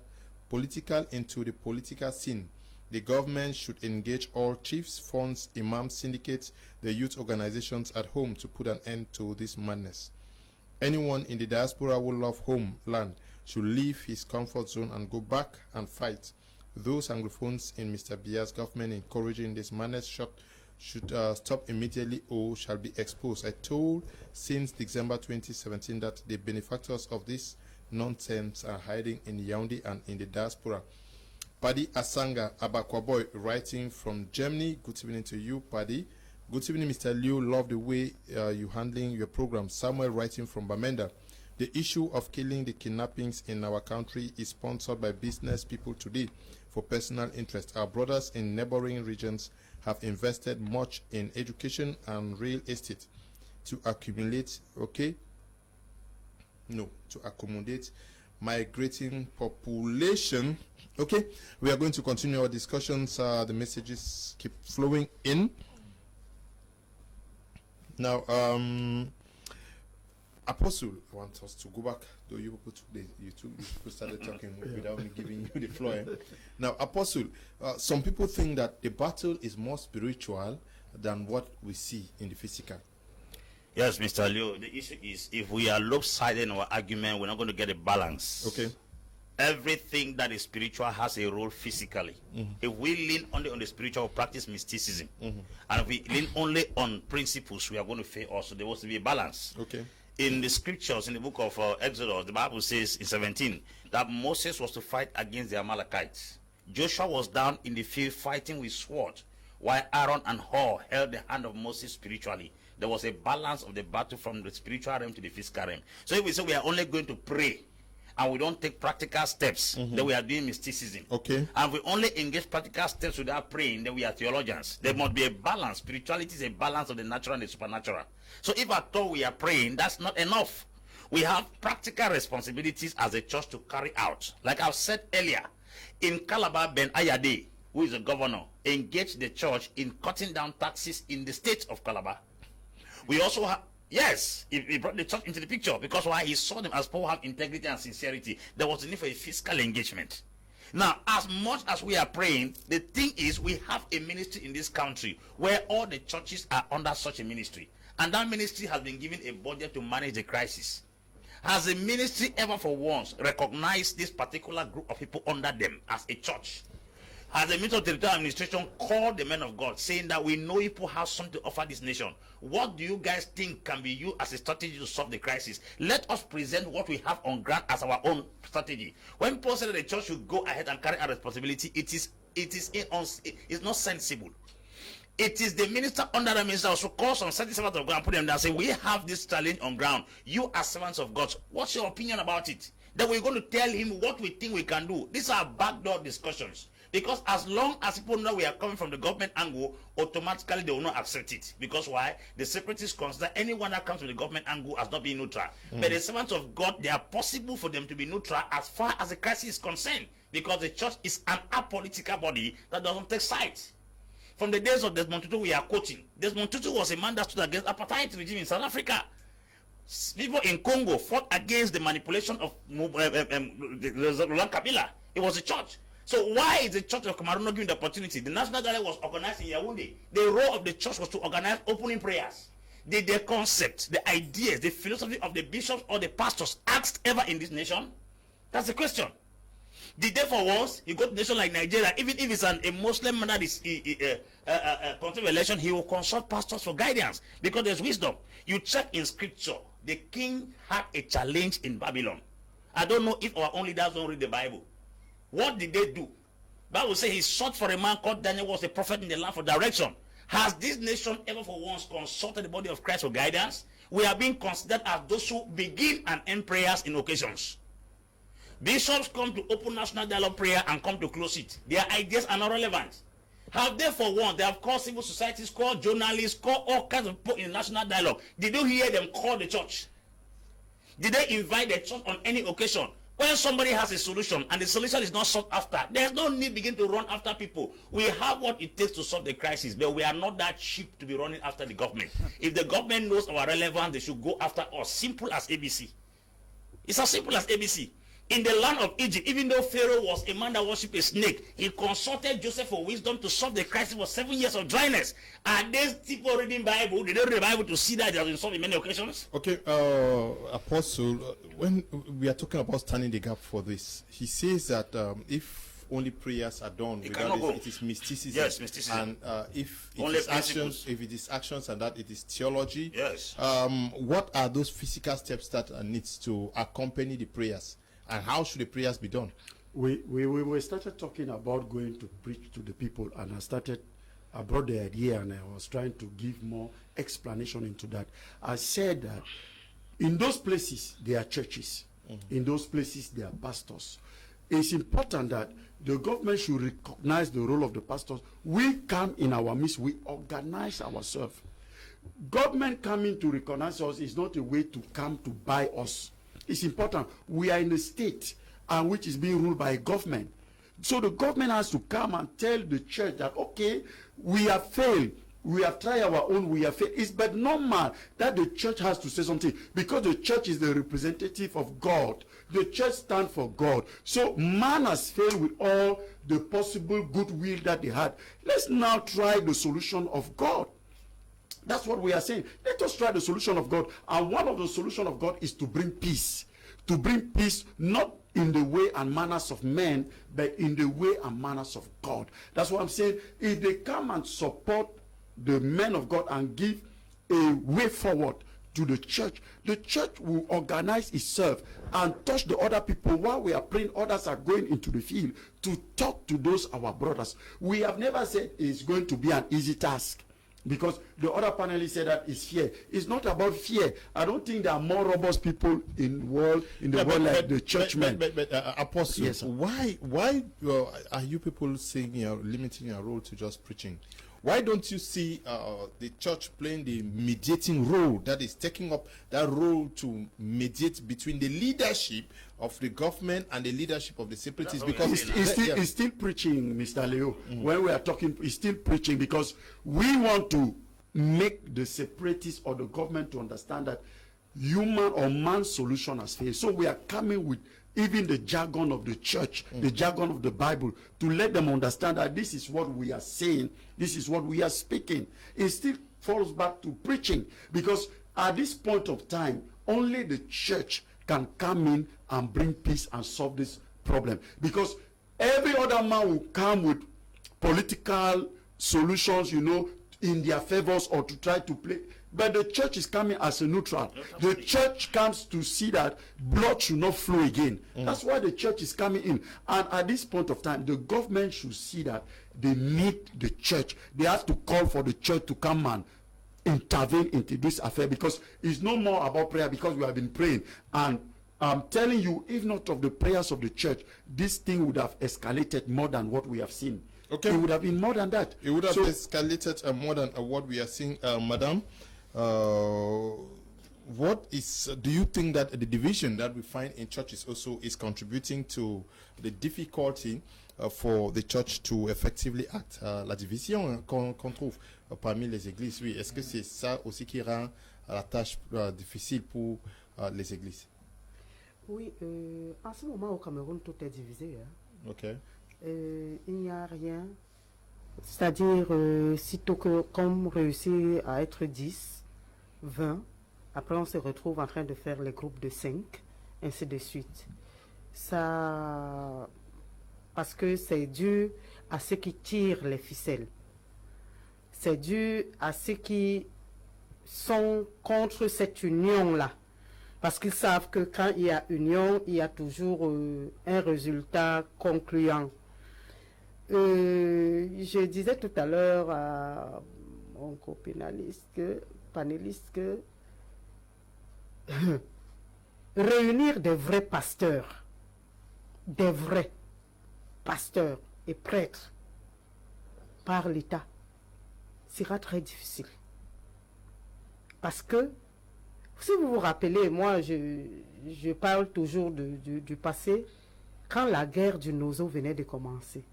into the political scene. The government should engage all chiefs, funds, imams, syndicates, the youth organizations at home to put an end to this madness. Anyone in the diaspora who love homeland should leave his comfort zone and go back and fight. those Anglophones in Mr. Biya's government encouraging this madness should stop immediately or shall be exposed. I told since December 2017 that the benefactors of this nonsense are hiding in Yaoundé and in the diaspora. Paddy Asanga Abakwaboy writing from Germany. Good evening to you, Paddy. Good evening, Mr. Liu. Love the way you're handling your program. Samuel writing from Bamenda. The issue of killing the kidnappings in our country is sponsored by business people today for personal interest. Our brothers in neighboring regions have invested much in education and real estate to accumulate, to accommodate migrating population. Okay, we are going to continue our discussions. The messages keep flowing in. Now, Apostle, I want us to go back. Though you people started talking without me giving you the floor. Now, Apostle, some people think that the battle is more spiritual than what we see in the physical. Yes, Mr. Leo, the issue is if we are lopsided in our argument, we're not going to get a balance. Okay. Everything that is spiritual has a role physically. If we lean only on the spiritual, practice mysticism. And if we lean only on principles, we are going to fail also. There was to be a balance. Okay. In the scriptures, in the book of Exodus, the Bible says in 17 that Moses was to fight against the Amalekites. Joshua was down in the field fighting with sword, while Aaron and Hur held the hand of Moses spiritually. There was a balance of the battle from the spiritual realm to the physical realm. So if we say we are only going to pray and we don't take practical steps, then we are doing mysticism. Okay. And we only engage practical steps without praying, then we are theologians. There must be a balance. Spirituality is a balance of the natural and the supernatural. So if at all we are praying, that's not enough. We have practical responsibilities as a church to carry out. Like I've said earlier, in Calabar, Ben Ayade, who is the governor, engaged the church in cutting down taxes in the state of Calabar. We also have, yes, he brought the church into the picture because why? He saw them as people who have integrity and sincerity. There was a need for a fiscal engagement. Now, as much as we are praying, the thing is we have a ministry in this country where all the churches are under such a ministry. And that ministry has been given a budget to manage the crisis. Has the ministry ever for once recognized this particular group of people under them as a church? Has the Minister of Territorial Administration called the men of God, saying that we know people have something to offer this nation? What do you guys think can be used as a strategy to solve the crisis? Let us present what we have on ground as our own strategy. When Paul said that the church should go ahead and carry out responsibility, it's not sensible. It is the minister under the minister also calls on certain servants of God and put them down and say, we have this challenge on ground. You are servants of God. What's your opinion about it? Then we're going to tell him what we think we can do. These are backdoor discussions. Because as long as people know we are coming from the government angle, automatically they will not accept it. Because why? The separatists consider anyone that comes from the government angle as not being neutral. But the servants of God, they are possible for them to be neutral as far as the crisis is concerned. Because the church is an apolitical body that doesn't take sides. From the days of Desmond Tutu, we are quoting. Desmond Tutu was a man that stood against apartheid regime in South Africa. People in Congo fought against the manipulation of Laurent Kabila. It was the church. So why is the Church of Cameroon not given the opportunity? The National Dialogue was organized in Yaoundé. The role of the church was to organize opening prayers. The concept, the ideas, the philosophy of the bishops or the pastors asked ever in this nation? That's the question. Did they for once, you go to a nation like Nigeria, even if it's a Muslim man that is control election, he will consult pastors for guidance because there's wisdom. You check in scripture, the king had a challenge in Babylon. I don't know if our own leaders don't read the Bible. What did they do? Bible says he sought for a man called Daniel, was a prophet in the land for direction. Has this nation ever for once consulted the body of Christ for guidance? We are being considered as those who begin and end prayers in occasions. Bishops come to open national dialogue prayer and come to close it. Their ideas are not relevant. Have they for once, they have called civil societies, called journalists, called all kinds of people in national dialogue. Did you hear them call the church? Did they invite the church on any occasion? When somebody has a solution and the solution is not sought after, there's no need to begin to run after people. We have what it takes to solve the crisis, but we are not that cheap to be running after the government. If the government knows our relevance, they should go after us. Simple as ABC. It's as simple as ABC. In the land of Egypt, even though Pharaoh was a man that worshipped a snake, he consulted Joseph for wisdom to solve the crisis for 7 years of dryness. And these people reading Bible, they don't read the Bible to see that it has been solved in many occasions. Okay, Apostle, when we are talking about standing the gap for this, he says that if only prayers are done, it is mysticism. Yes, mysticism. And if it only is actions, and that it is theology. Yes. What are those physical steps that needs to accompany the prayers, and how should the prayers be done? We started talking about going to preach to the people, and I brought the idea, and I was trying to give more explanation into that. I said that in those places there are churches, in those places there are pastors. It's important that the government should recognize the role of the pastors. We come in our midst, we organize ourselves. Government coming to recognize us is not a way to come to buy us. It's important. We are in a state and which is being ruled by a government. So the government has to come and tell the church that, okay, we have failed. We have tried our own, we have failed. It's but normal that the church has to say something, because the church is the representative of God. The church stands for God. So man has failed with all the possible goodwill that they had. Let's now try the solution of God. That's what we are saying. Let us try the solution of God. And one of the solutions of God is to bring peace. To bring peace, not in the way and manners of men, but in the way and manners of God. That's what I'm saying. If they come and support the men of God and give a way forward to the church will organize itself and touch the other people. While we are praying, others are going into the field to talk to those our brothers. We have never said it's going to be an easy task, because the other panelists said that it's fear. It's not about fear. I don't think there are more robust people in the world like the churchmen. But Apostle, yes, why are you people saying limiting your role to just preaching? Why don't you see the church playing the mediating role, that is taking up that role to mediate between the leadership of the government and the leadership of the separatists? Because it's still preaching, Mr. Leo. When we are talking, it's still preaching, because we want to make the separatists or the government to understand that human or man's solution has failed. So we are coming with even the jargon of the church, the jargon of the Bible, to let them understand that this is what we are saying, this is what we are speaking. It still falls back to preaching, because at this point of time, only the church can come in and bring peace and solve this problem. Because every other man will come with political solutions, in their favors, or to try to play. But the church is coming as a neutral. The church comes to see that blood should not flow again. That's why the church is coming in. And at this point of time, the government should see that they need the church. They have to call for the church to come and intervene into this affair, because it's no more about prayer, because we have been praying. And I'm telling you, if not of the prayers of the church, this thing would have escalated more than what we have seen. Okay. It would have been more than that. It would have escalated more than what we are seeing, Madam. What do you think that the division that we find in churches also is contributing to the difficulty for the church to effectively act? La division qu'on trouve parmi les églises, oui. Est-ce que c'est ça aussi qui rend la tâche difficile pour les églises? Oui, en ce moment au Cameroun, tout est divisé. Ok. Il n'y a rien. C'est-à-dire, sitôt qu'on réussit à être 10, 20, après on se retrouve en train de faire les groupes de 5, ainsi de suite. Ça, parce que c'est dû à ceux qui tirent les ficelles. C'est dû à ceux qui sont contre cette union-là. Parce qu'ils savent que quand il y a union, il y a toujours un résultat concluant. Je disais tout à l'heure à mon co-panéliste que réunir des vrais pasteurs et prêtres par l'État sera très difficile. Parce que, si vous vous rappelez, moi je parle toujours du passé, quand la guerre du Nozo venait de commencer.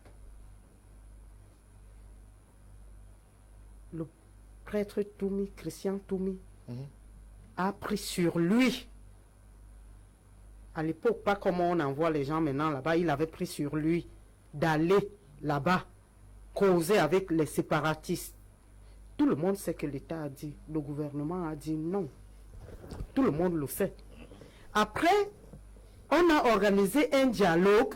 Le prêtre Toumi, Christian Toumi, a pris sur lui, à l'époque, pas comme on envoie les gens maintenant là-bas, il avait pris sur lui d'aller là-bas, causer avec les séparatistes. Tout le monde sait que l'État a dit, le gouvernement a dit non. Tout le monde le sait. Après, on a organisé un dialogue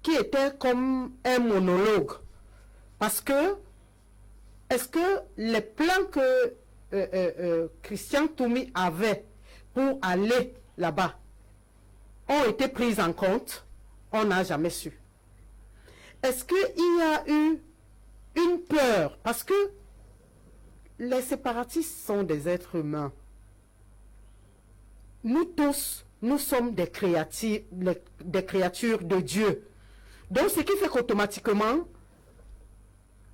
qui était comme un monologue. Parce que, est-ce que les plans que Christian Toumi avait pour aller là-bas ont été pris en compte? On n'a jamais su. Est-ce qu'il y a eu une peur? Parce que les séparatistes sont des êtres humains. Nous tous, nous sommes des créatures de Dieu. Donc, ce qui fait qu'automatiquement,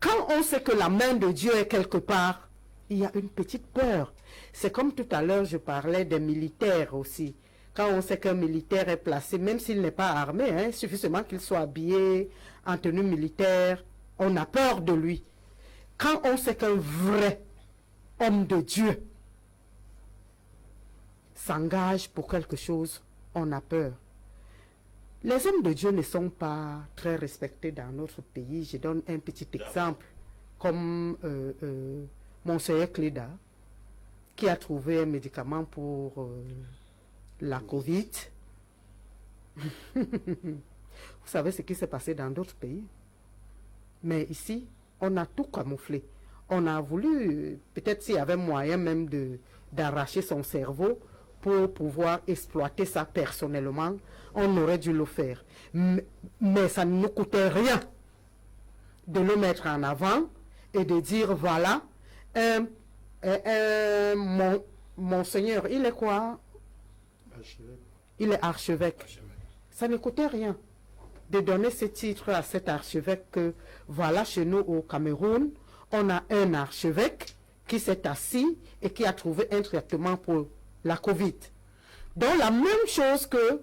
quand on sait que la main de Dieu est quelque part, il y a une petite peur. C'est comme tout à l'heure, je parlais des militaires aussi. Quand on sait qu'un militaire est placé, même s'il n'est pas armé, hein, suffisamment qu'il soit habillé en tenue militaire, on a peur de lui. Quand on sait qu'un vrai homme de Dieu s'engage pour quelque chose, on a peur. Les hommes de Dieu ne sont pas très respectés dans notre pays. Je donne un petit exemple, comme Monseigneur Cléda, qui a trouvé un médicament pour la Covid. Vous savez ce qui s'est passé dans d'autres pays. Mais ici, on a tout camouflé. On a voulu, peut-être s'il y avait moyen même d'arracher son cerveau pour pouvoir exploiter ça personnellement, on aurait dû le faire. Mais ça ne nous coûtait rien de le mettre en avant et de dire, voilà, Monseigneur, il est quoi? Archevêque. Il est archevêque. Ça ne coûtait rien de donner ce titre à cet archevêque que, voilà, chez nous au Cameroun, on a un archevêque qui s'est assis et qui a trouvé un traitement pour la Covid. Donc la même chose que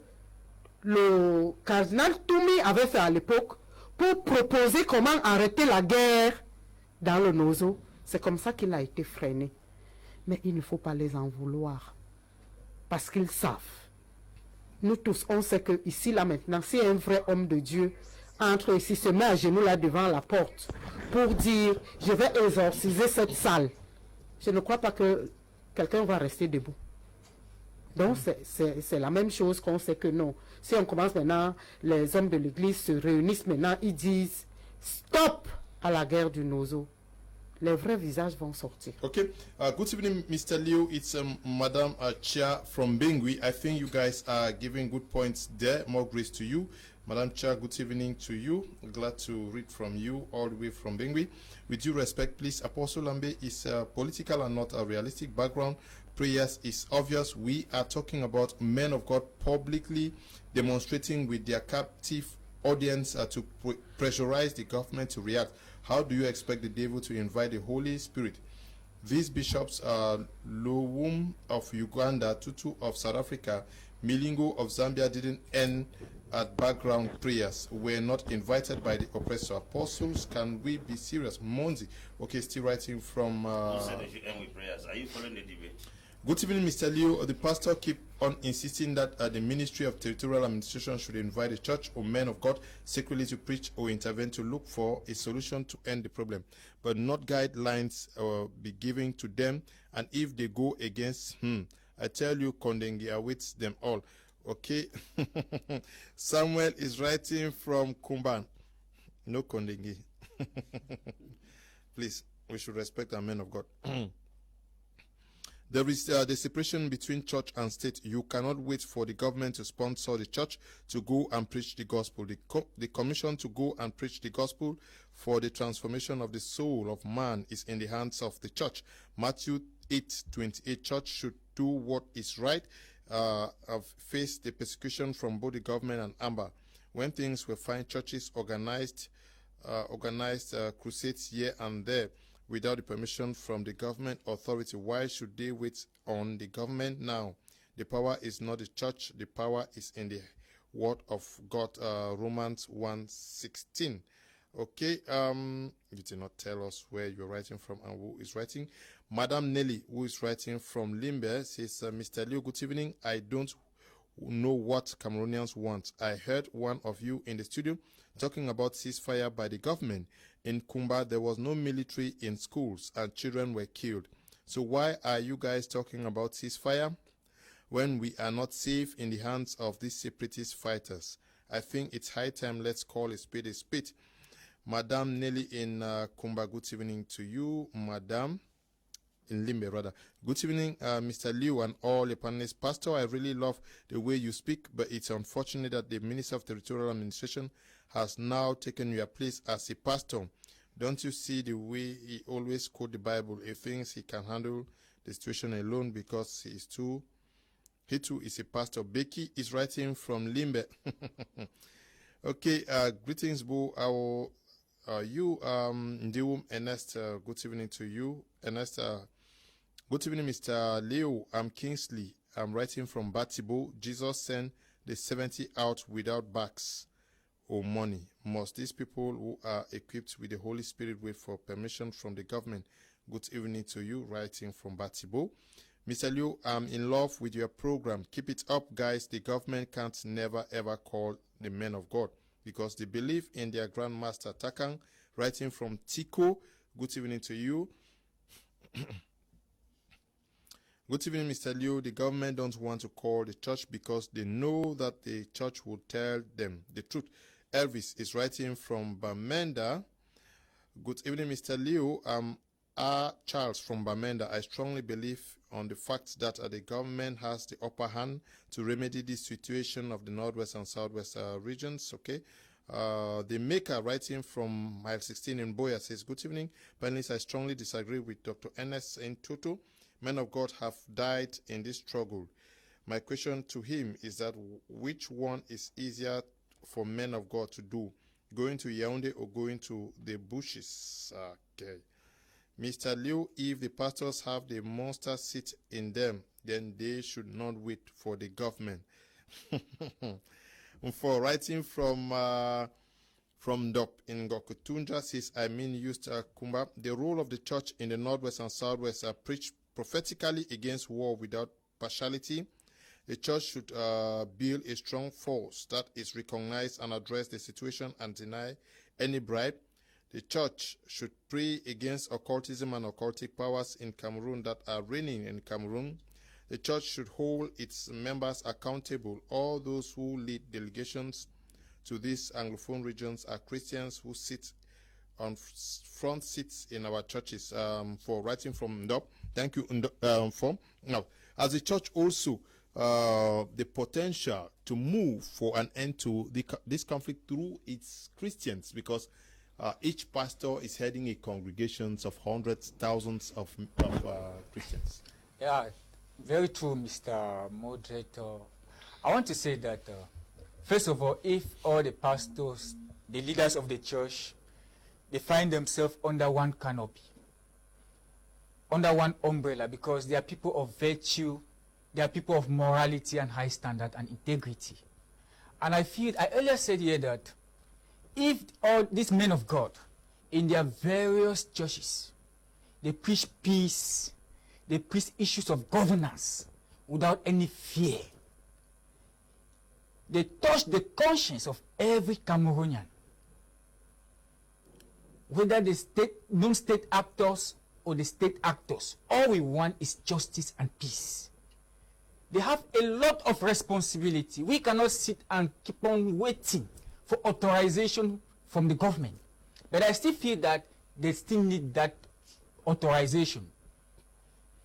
le cardinal Toumi avait fait à l'époque pour proposer comment arrêter la guerre dans le Nozo. C'est comme ça qu'il a été freiné. Mais il ne faut pas les en vouloir. Parce qu'ils savent. Nous tous, on sait que ici, là maintenant, si un vrai homme de Dieu entre ici, se met à genoux là devant la porte pour dire, je vais exorciser cette salle, je ne crois pas que quelqu'un va rester debout. Donc c'est la même chose qu'on sait que non. Si on commence maintenant, les hommes de l'église se réunissent maintenant, ils disent, stop à la guerre du Nozo. Les vrais visages vont sortir. Okay. Good evening, Mr. Leo. It's Madam Chia from Bengui. I think you guys are giving good points there. More grace to you. Madam Chia, good evening to you. Glad to read from you all the way from Bengui. With due respect, please, Apostle Lambe is political and not a realistic background. Prayers is obvious. We are talking about men of God publicly demonstrating with their captive audience to pressurize the government to react. How do you expect the devil to invite the Holy Spirit? These bishops are Lowum of Uganda, Tutu of South Africa, Milingo of Zambia didn't end at background prayers. We're not invited by the oppressor. Apostles, can we be serious? Monzi, okay, still writing from... Who said they should end with prayers? Are you following the debate? Good evening, Mr. Leo. The pastor keep on insisting that the Ministry of Territorial Administration should invite the church or men of God secretly to preach or intervene to look for a solution to end the problem, but not guidelines be given to them. And if they go against, I tell you, Kondengi awaits them all. Okay. Samuel is writing from Kumba. No Kondengi. Please, we should respect our men of God. There is the separation between church and state. You cannot wait for the government to sponsor the church to go and preach the gospel. The commission to go and preach the gospel for the transformation of the soul of man is in the hands of the church. Matthew 8:28. Church should do what is right. Have faced the persecution from both the government and Amber. When things were fine, churches organized crusades here and there without the permission from the government authority. Why should they wait on the government now? The power is not the church. The power is in the word of God. Romans 1:16. Okay. You did not tell us where you're writing from and who is writing. Madam Nelly, who is writing from Limbe, says, Mr. Leo, good evening. I don't know what Cameroonians want. I heard one of you in the studio talking about ceasefire by the government. In Kumba, there was no military in schools and children were killed. So why are you guys talking about ceasefire when we are not safe in the hands of these separatist fighters? I think it's high time let's call a spade a spade. Madam Nelly in Kumba, good evening to you. Madam in Limbe, rather. Good evening, Mr. Liu and all the panelists. Pastor, I really love the way you speak, but it's unfortunate that the Minister of Territorial Administration has now taken your place as a pastor. Don't you see the way he always quote the Bible? He thinks he can handle the situation alone because he too is a pastor. Becky is writing from Limbe. Okay, greetings, Boo. You, Ndiwum Ernest, good evening to you. Ernest, good evening, Mr. Leo. I'm Kingsley. I'm writing from Batibo. Jesus sent the 70 out without bags or money. Must these people who are equipped with the Holy Spirit wait for permission from the government? Good evening to you, writing from Batibo. Mr. Leo, I'm in love with your program. Keep it up, guys. The government can't never ever call the men of God, because they believe in their grandmaster Takang, writing from Tico. Good evening to you. Good evening, Mr. Liu. The government don't want to call the church because they know that the church will tell them the truth. Elvis is writing from Bamenda. Good evening, Mr. Liu. Charles from Bamenda. I strongly believe on the fact that the government has the upper hand to remedy this situation of the Northwest and Southwest regions. Okay. The maker, writing from mile 16 in Boya, says, good evening, panelists. I strongly disagree with Dr. Enes in Toto. Men of God have died in this struggle. My question to him is that which one is easier for men of God to do, going to Yaoundé or going to the bushes? Okay. Mr. Liu, if the pastors have the monster seat in them, then they should not wait for the government. For writing from Dop in Gokutunja, says, I mean, used Kumba, the role of the church in the Northwest and Southwest are preached prophetically against war without partiality. The church should build a strong force that is recognized and address the situation and deny any bribe. The church should pray against occultism and occultic powers in Cameroon that are reigning in Cameroon. The church should hold its members accountable. All those who lead delegations to these Anglophone regions are Christians who sit on front seats in our churches. For writing from Ndop, thank you for. Now, as a church also, the potential to move for an end to this conflict through its Christians, because each pastor is heading a congregation of hundreds, thousands of Christians. Yeah, very true, Mr. Moderator. I want to say that, first of all, if all the pastors, the leaders of the church, they find themselves under one canopy, under one umbrella, because they are people of virtue, they are people of morality and high standard and integrity. And I earlier said here that if all these men of God in their various churches, they preach peace, they preach issues of governance without any fear, they touch the conscience of every Cameroonian, whether the non-state actors or the state actors. All we want is justice and peace. They have a lot of responsibility. We cannot sit and keep on waiting for authorization from the government. But I still feel that they still need that authorization.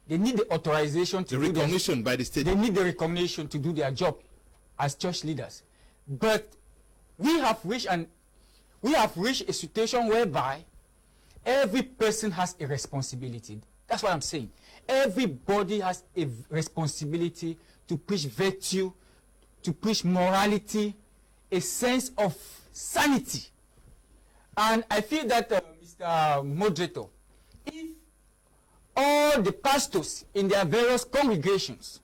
They need the authorization to do the recognition by the state. They need the recognition to do their job as church leaders. But we have reached a situation whereby every person has a responsibility. That's what I'm saying. Everybody has a responsibility to preach virtue, to preach morality, a sense of sanity. And I feel that, Mr. Moderator, if all the pastors in their various congregations,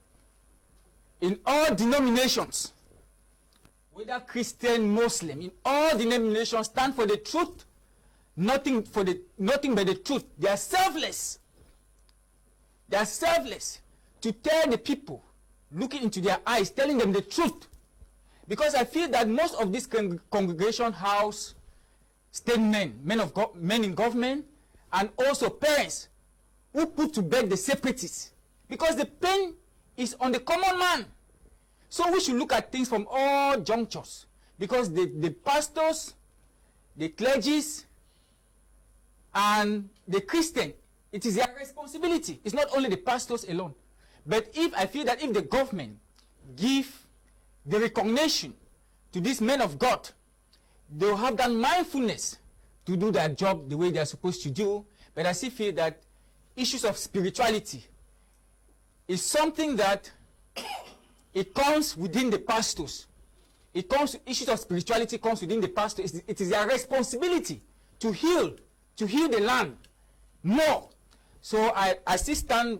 in all denominations, whether Christian, Muslim, in all denominations, stand for the truth, nothing but the truth. They are selfless. They are selfless to tell the people, looking into their eyes, telling them the truth. Because I feel that most of these congregation house state men of God, men in government, and also parents who put to bed the separatists. Because the pain is on the common man. So we should look at things from all junctures. Because the pastors, the clergies, and the Christian, it is their responsibility. It's not only the pastors alone. But if I feel that if the government give the recognition to these men of God, they'll have that mindfulness to do their job the way they're supposed to do. But I still feel that issues of spirituality is something that it comes within the pastors. Issues of spirituality comes within the pastors. It is their responsibility to heal the land more. So I still stand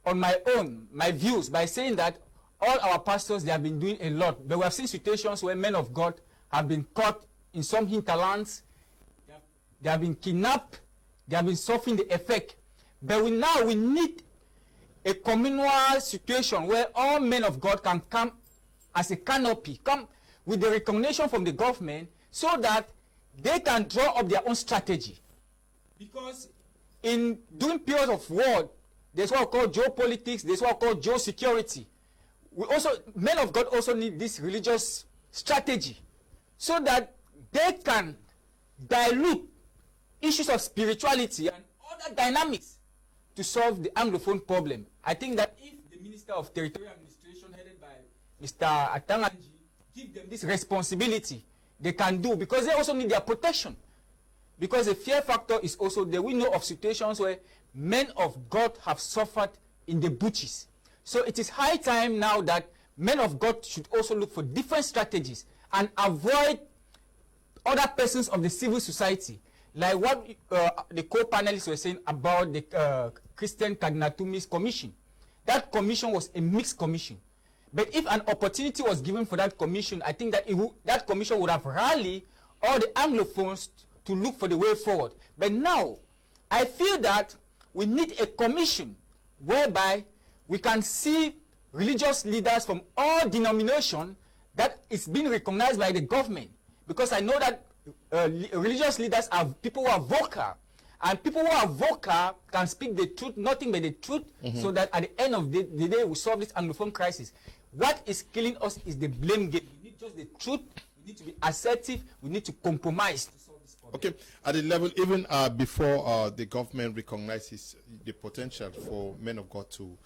on my views by saying that all our pastors, they have been doing a lot. But we have seen situations where men of God have been caught in some hinterlands. They have been kidnapped. They have been suffering the effect. But we need a communal situation where all men of God can come as a canopy, come with the recognition from the government so that they can draw up their own strategy. Because in during periods of war, there's what we call geopolitics, there's what we call geosecurity. Men of God also need this religious strategy so that they can dilute issues of spirituality and other dynamics to solve the Anglophone problem. I think that if the Minister of Territorial Administration, headed by Mr. Atanganji, give them this responsibility, they can do, because they also need their protection. Because the fear factor is also there. We know of situations where men of God have suffered in the butches. So it is high time now that men of God should also look for different strategies and avoid other persons of the civil society. Like what the co-panelists were saying about the Christian Kagnatumi's commission. That commission was a mixed commission. But if an opportunity was given for that commission, I think that that commission would have rallied all the Anglophones to look for the way forward. But now, I feel that we need a commission whereby we can see religious leaders from all denominations that is being recognized by the government. Because I know that religious leaders are people who are vocal. And people who are vocal can speak the truth, nothing but the truth, so that at the end of the day we solve this Anglophone crisis. What is killing us is the blame game. We need just the truth. We need to be assertive. We need to compromise to solve this problem. Okay, at the level, even before the government recognizes the potential for men of God to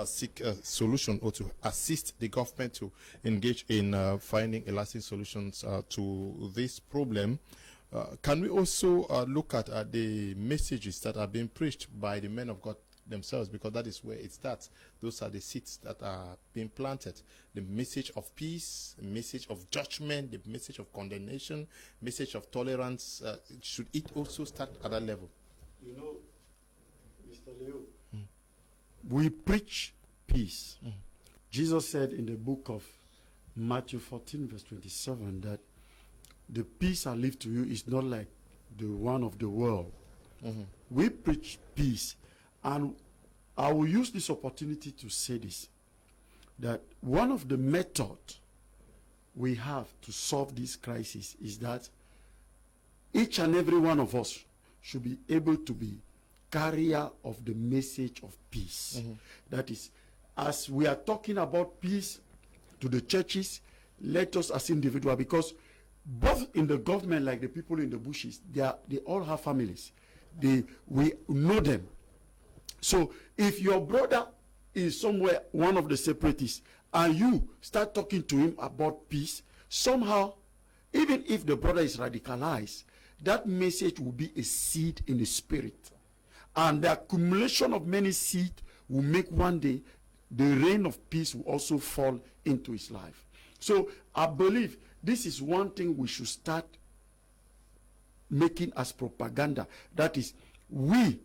seek a solution or to assist the government to engage in finding a lasting solutions to this problem, can we also look at the messages that are being preached by the men of God themselves, because that is where it starts. Those are the seeds that are being planted. The message of peace, the message of judgment, the message of condemnation, message of tolerance. Should it also start at that level? You know, Mr. Leo, we preach peace. Jesus said in the book of Matthew 14 verse 27 that the peace I leave to you is not like the one of the world. We preach peace. And I will use this opportunity to say this, that one of the methods we have to solve this crisis is that each and every one of us should be able to be carrier of the message of peace. That is, as we are talking about peace to the churches, let us as individuals, because both in the government, like the people in the bushes, they all have families. We know them. So if your brother is somewhere, one of the separatists, and you start talking to him about peace, somehow, even if the brother is radicalized, that message will be a seed in the spirit. And the accumulation of many seeds will make one day the rain of peace will also fall into his life. So I believe this is one thing we should start making as propaganda. That is, we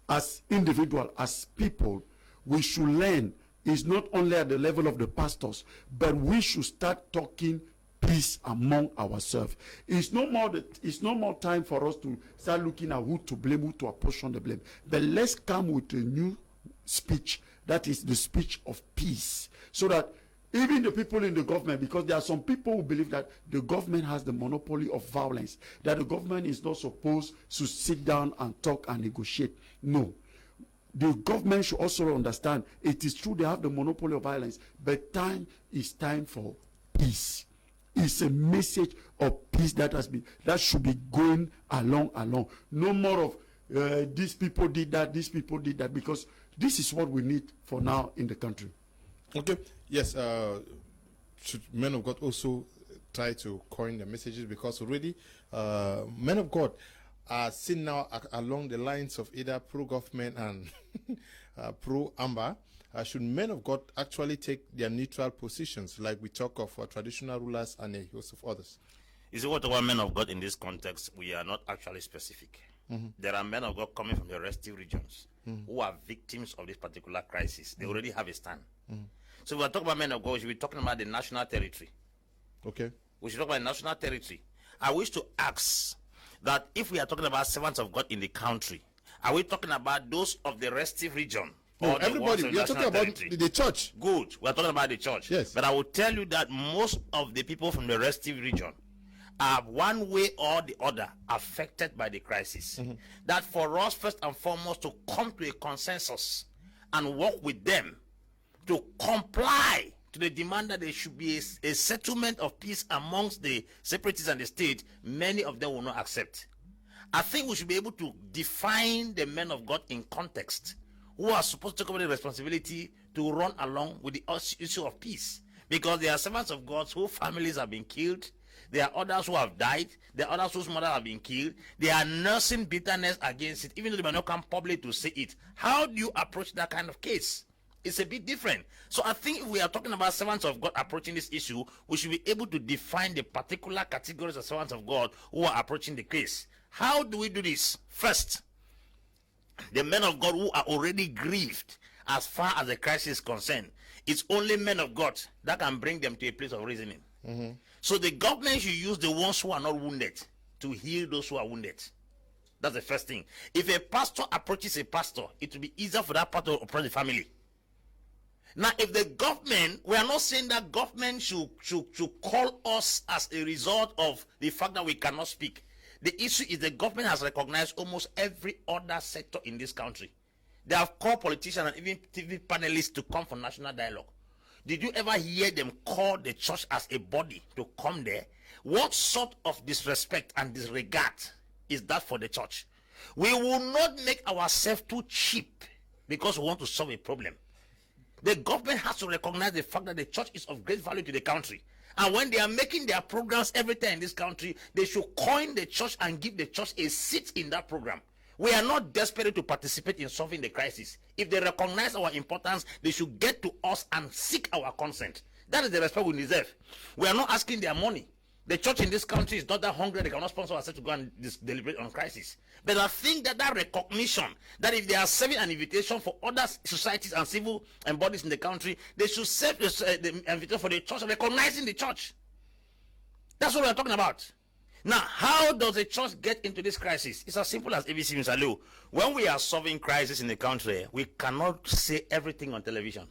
as individuals, as people, we should learn. It's not only at the level of the pastors, but we should start talking peace among ourselves. It's no more time for us to start looking at who to blame, who to apportion the blame. But let's come with a new speech, that is the speech of peace, so that even the people in the government, because there are some people who believe that the government has the monopoly of violence, that the government is not supposed to sit down and talk and negotiate. No. The government should also understand it is true they have the monopoly of violence, but time is time for peace. is a message of peace that should be going along. No more of these people did that, because this is what we need for now in the country. Okay. Yes. Should men of God also try to coin the messages, because already men of God are seen now along the lines of either pro-government and pro-Amber. Should men of God actually take their neutral positions, like we talk of traditional rulers and a host of others? You see, what about men of God in this context, we are not actually specific. There are men of God coming from the restive regions who are victims of this particular crisis. They already have a stand. So if we are talking about men of God, we should be talking about the national territory. Okay. We should talk about national territory. I wish to ask that if we are talking about servants of God in the country, are we talking about those of the restive region? No, everybody. We are talking about the church. Good. We are talking about the church. Yes. But I will tell you that most of the people from the restive region are one way or the other affected by the crisis. That for us, first and foremost, to come to a consensus and work with them to comply to the demand that there should be a settlement of peace amongst the separatists and the state, many of them will not accept. I think we should be able to define the men of God in context, who are supposed to take over the responsibility to run along with the issue of peace. Because there are servants of God whose families have been killed. There are others who have died. There are others whose mothers have been killed. They are nursing bitterness against it, even though they may not come public to say it. How do you approach that kind of case? It's a bit different. So I think if we are talking about servants of God approaching this issue, we should be able to define the particular categories of servants of God who are approaching the case. How do we do this? First, the men of God who are already grieved as far as the crisis is concerned. It's only men of God that can bring them to a place of reasoning. So the government should use the ones who are not wounded to heal those who are wounded. That's the first thing. If a pastor approaches a pastor, it will be easier for that pastor to approach the family. Now, if the government, we are not saying that government should call us as a result of the fact that we cannot speak. The issue is the government has recognized almost every other sector in this country. They have called politicians and even TV panelists to come for national dialogue. Did you ever hear them call the church as a body to come there? What sort of disrespect and disregard is that for the church? We will not make ourselves too cheap because we want to solve a problem. The government has to recognize the fact that the church is of great value to the country. And when they are making their programs every time in this country, they should coin the church and give the church a seat in that program. We are not desperate to participate in solving the crisis. If they recognize our importance, they should get to us and seek our consent. That is the respect we deserve. We are not asking their money. The church in this country is not that hungry. They cannot sponsor ourselves to go and deliberate on crisis. But I think that recognition, that if they are serving an invitation for other societies and civil and bodies in the country, they should serve the invitation for the church, recognizing the church. That's what we are talking about. Now, how does the church get into this crisis? It's as simple as ABC, Mr. Liu. When we are solving crisis in the country, we cannot say everything on television.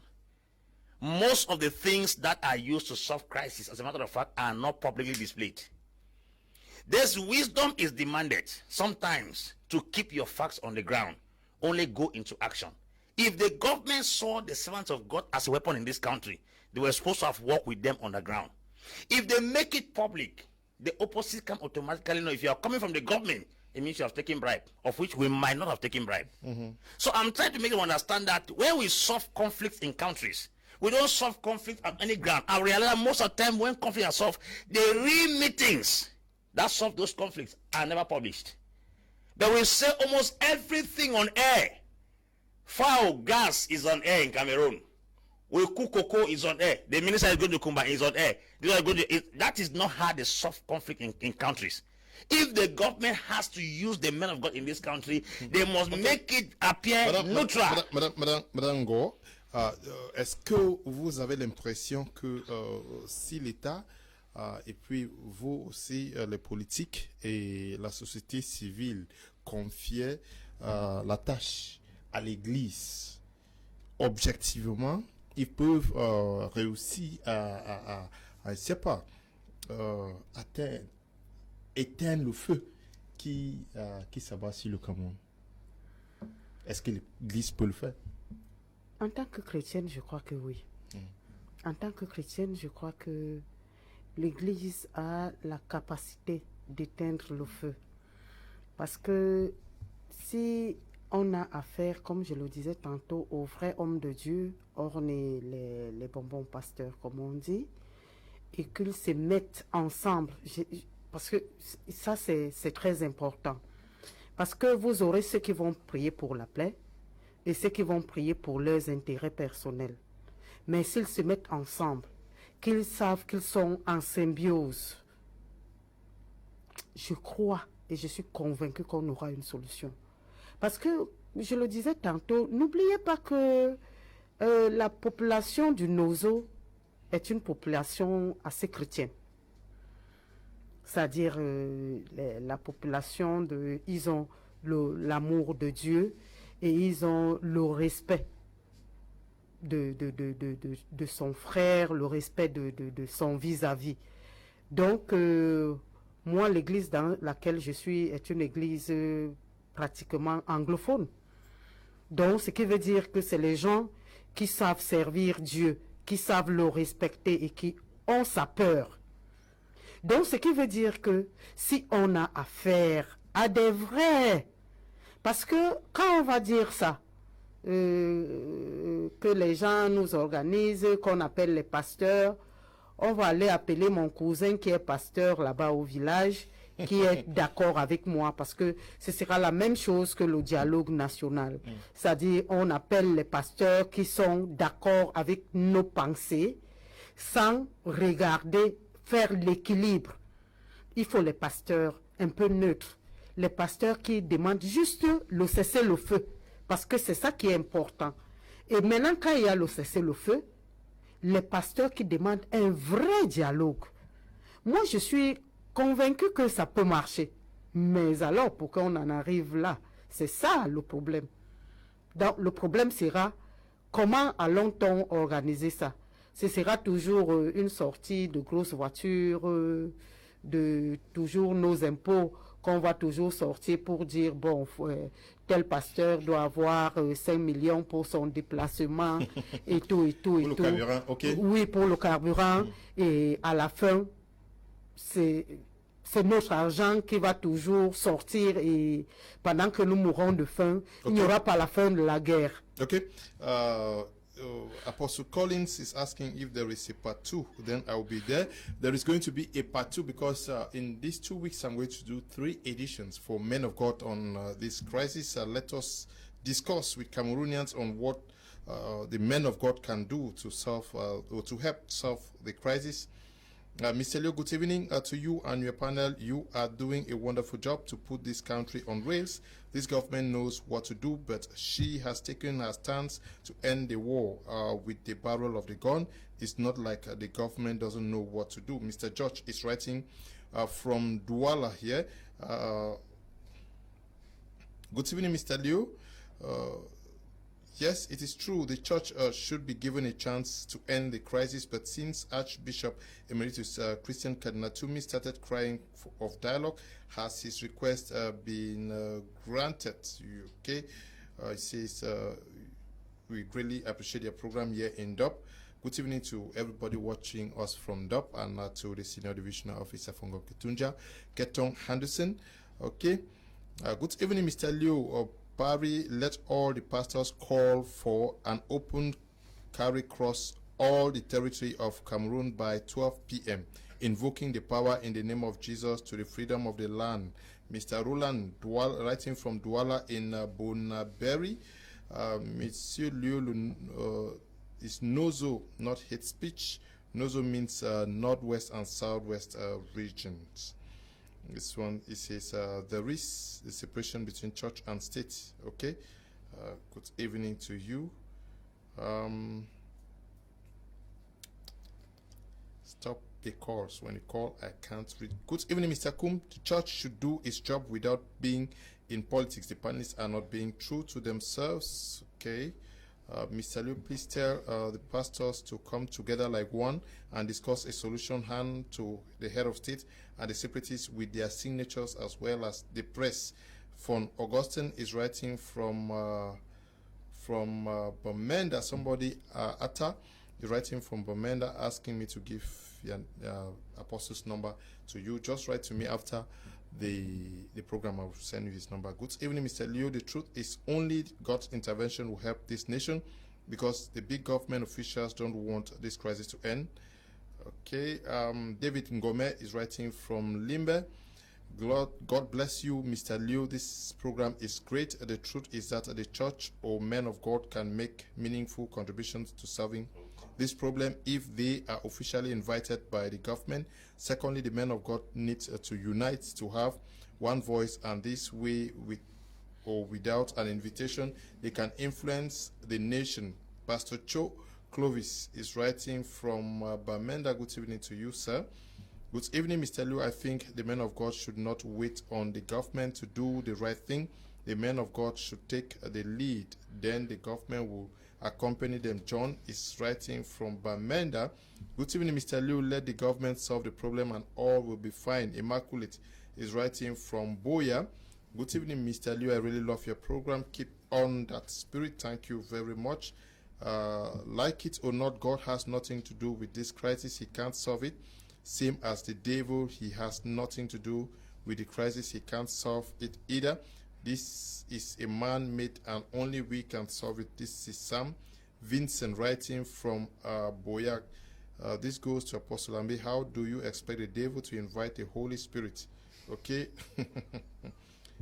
Most of the things that are used to solve crisis, as a matter of fact, are not publicly displayed. This wisdom is demanded sometimes to keep your facts on the ground. Only go into action. If the government saw the servants of God as a weapon in this country, they were supposed to have worked with them on the ground. If they make it public, the opposite can automatically know. If you are coming from the government, it means you have taken bribe, of which we might not have taken bribe. So I'm trying to make them understand that when we solve conflicts in countries, we don't solve conflict at any ground. I realize that most of the time when conflicts are solved, the real meetings that solve those conflicts are never published. But we say almost everything on air. Foul gas is on air in Cameroon. We cook cocoa is on air. The minister is going to Kumba is on air. That is not how they solve conflict in countries. If the government has to use the men of God in this country, they must make it appear neutral. Madame Ngo, est-ce que vous avez l'impression que si l'État et puis vous aussi les politiques et la société civile confiaient la tâche à l'Église, objectivement, ils peuvent réussir à je sais pas, éteindre le feu qui s'abat sur le Cameroun? Est-ce que l'Église peut le faire? En tant que chrétienne, je crois que oui. En tant que chrétienne, je crois que l'Église a la capacité d'éteindre le feu. Parce que si on a affaire, comme je le disais tantôt, aux vrais hommes de Dieu, ornés les bonbons pasteurs, comme on dit, et qu'ils se mettent ensemble, parce que ça c'est très important. Parce que vous aurez ceux qui vont prier pour la plaie et ceux qui vont prier pour leurs intérêts personnels. Mais s'ils se mettent ensemble, qu'ils savent qu'ils sont en symbiose, je crois et je suis convaincue qu'on aura une solution. Parce que, je le disais tantôt, n'oubliez pas que la population du Nozo est une population assez chrétienne. C'est-à-dire, la population, ils ont l'amour de Dieu et ils ont le respect de son frère, le respect de son vis-à-vis. Donc, moi, l'église dans laquelle je suis est une église pratiquement anglophone. Donc, ce qui veut dire que c'est les gens qui savent servir Dieu, qui savent le respecter et qui ont sa peur. Donc, ce qui veut dire que si on a affaire à des vrais, parce que quand on va dire ça, que les gens nous organisent, qu'on appelle les pasteurs, on va aller appeler mon cousin qui est pasteur là-bas au village, qui est d'accord avec moi, parce que ce sera la même chose que le dialogue national. C'est-à-dire, on appelle les pasteurs qui sont d'accord avec nos pensées, sans regarder, faire l'équilibre. Il faut les pasteurs un peu neutres, les pasteurs qui demandent juste le cessez-le-feu, parce que c'est ça qui est important. Et maintenant, quand il y a le cessez-le-feu, les pasteurs qui demandent un vrai dialogue. Moi, je suis convaincu que ça peut marcher. Mais alors, pour qu'on en arrive là, c'est ça le problème. Donc, le problème sera, comment allons-on organiser ça? Ce sera toujours une sortie de grosses voitures, de toujours nos impôts qu'on va toujours sortir pour dire, bon, tel pasteur doit avoir 5 millions pour son déplacement et tout, et tout, et tout. Pour le carburant, ok. Oui, pour le carburant. Et à la fin, c'est notre argent qui va toujours sortir et pendant que nous mourrons de faim, il n'y aura pas la fin de la guerre. Okay. Apostle Collins is asking if there is a part 2. Then I'll be there. There is going to be a part 2 because in these 2 weeks I'm going to do 3 editions for Men of God on this crisis. Let us discuss with Cameroonians on what the men of God can do to solve or to help solve the crisis. Mr. Leo, good evening to you and your panel. You are doing a wonderful job to put this country on rails. This government knows what to do, but she has taken her stance to end the war with the barrel of the gun. It's not like the government doesn't know what to do. Mr. George is writing from Douala here. Good evening, Mr. Leo. Yes, it is true. The church should be given a chance to end the crisis, but since Archbishop Emeritus Christian Cardinal Tumi started crying of dialogue, has his request been granted? Okay, he says we greatly appreciate your program here in DOP. Good evening to everybody watching us from DOP and to the Senior Divisional Officer from Ketunja, Ketong Henderson. Okay, good evening, Mr. Liu. Barry, let all the pastors call for an open carry across all the territory of Cameroon by 12 p.m., invoking the power in the name of Jesus to the freedom of the land. Mr. Roland, writing from Douala in Bonaberi, Monsieur Liu is Nozo, not hate speech. Nozo means northwest and southwest regions. This one, it says there is a separation between church and state. Okay. Good evening to you. Stop the calls. When you call, I can't read. Good evening, Mr. Kum. The church should do its job without being in politics. The panelists are not being true to themselves. Okay. Mr. Liu, please tell the pastors to come together like one and discuss a solution hand to the head of state and the separatists with their signatures as well as the press. Von Augustine is writing from Bamenda. Somebody, Atta, is writing from Bamenda asking me to give the apostle's number to you. Just write to me after the program. I will send you his number. Good evening, Mr. Leo. The truth is only God's intervention will help this nation, because the big government officials don't want this crisis to end. Okay, David Ngome is writing from Limbe. God bless you, Mr. Leo. This program is great. The truth is that the church or men of God can make meaningful contributions to solving this problem if they are officially invited by the government. Secondly, the men of God need to unite to have one voice, and this way, with or without an invitation, they can influence the nation. Pastor Cho Clovis is writing from Bamenda. Good evening to you, sir. Good evening, Mr. Liu. I think the men of God should not wait on the government to do the right thing. The men of God should take the lead. Then the government will accompany them. John is writing from Bamenda. Good evening, Mr. Liu. Let the government solve the problem and all will be fine. Immaculate is writing from Boya. Good evening, Mr. Liu. I really love your program. Keep on that spirit. Thank you very much. Like it or not, God has nothing to do with this crisis. He can't solve it. Same as the devil, he has nothing to do with the crisis. He can't solve it either. This is a man-made and only we can solve it. This is Sam Vincent writing from Boyak. This goes to Apostle Ambe. How do you expect the devil to invite the Holy Spirit? Okay.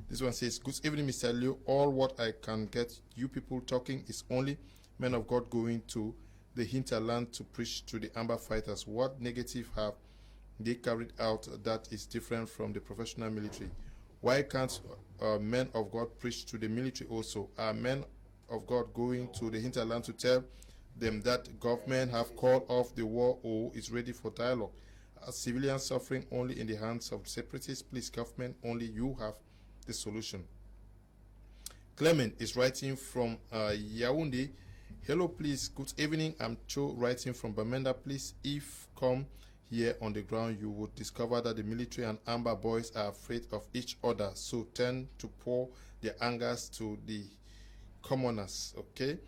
This one says, good evening, Mr. Leo. All what I can get you people talking is only men of God going to the hinterland to preach to the amber fighters. What negative have they carried out that is different from the professional military? Why can't men of God preach to the military also? Are men of God going to the hinterland to tell them that government have called off the war or is ready for dialogue? Civilians suffering only in the hands of separatists. Please, government, only you have the solution. Clement is writing from Yaoundé. Hello, please. Good evening. I'm Cho writing from Bamenda. Please, if come here on the ground, you would discover that the military and amber boys are afraid of each other, so tend to pour their angers to the commoners. Okay.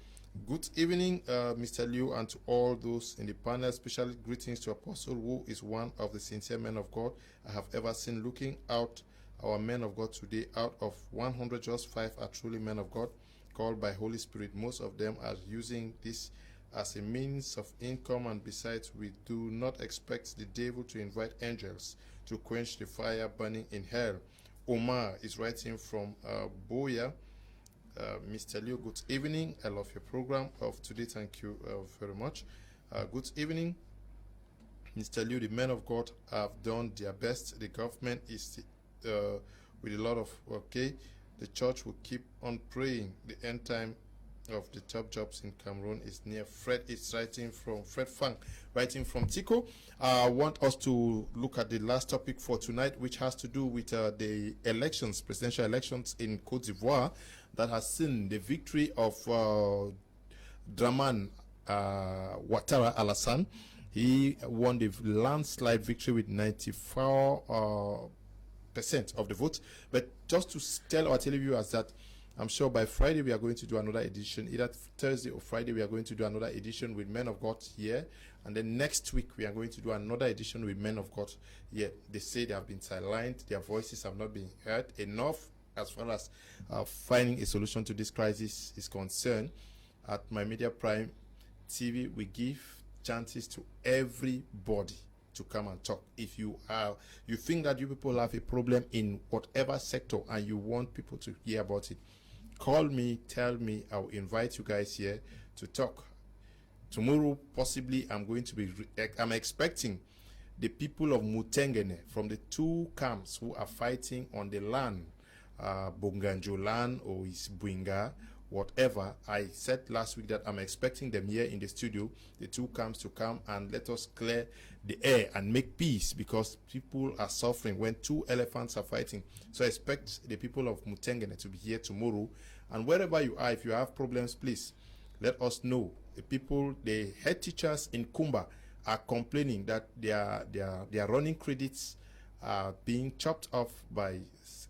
Good evening, Mr. Liu, and to all those in the panel. Special greetings to Apostle, who is one of the sincere men of God I have ever seen. Looking out our men of God today, out of 100, just 5 are truly men of God, called by Holy Spirit. Most of them are using this as a means of income, and besides, we do not expect the devil to invite angels to quench the fire burning in hell. Omar is writing from Boya. Mr. Leo, good evening. I love your program of today. Thank you very much. Good evening, Mr. Leo. The men of God have done their best. The government is with a lot of the church will keep on praying. The end time of the top jobs in Cameroon is near. Fred is writing from Fred Fang, writing from Tico. I want us to look at the last topic for tonight, which has to do with the elections, presidential elections in Cote d'Ivoire, that has seen the victory of Draman Ouattara Alassane. He won the landslide victory with 94% of the vote. But just to tell our televiewers that I'm sure by Friday we are going to do another edition. Either Thursday or Friday we are going to do another edition with Men of God here. And then next week we are going to do another edition with Men of God here. They say they have been silenced. Their voices have not been heard enough as far as finding a solution to this crisis is concerned. At My Media Prime TV, we give chances to everybody to come and talk. If you think that you people have a problem in whatever sector and you want people to hear about it, call me, tell me, I'll invite you guys here to talk. Tomorrow, possibly, I'm expecting the people of Mutengene from the 2 camps who are fighting on the land, Bonganjo land or Isbuinga, whatever. I said last week that I'm expecting them here in the studio, the 2 camps, to come and let us clear the air and make peace, because people are suffering when 2 elephants are fighting. So I expect the people of Mutengene to be here tomorrow. And wherever you are, if you have problems, please let us know. The head teachers in Kumba are complaining that their running credits are being chopped off by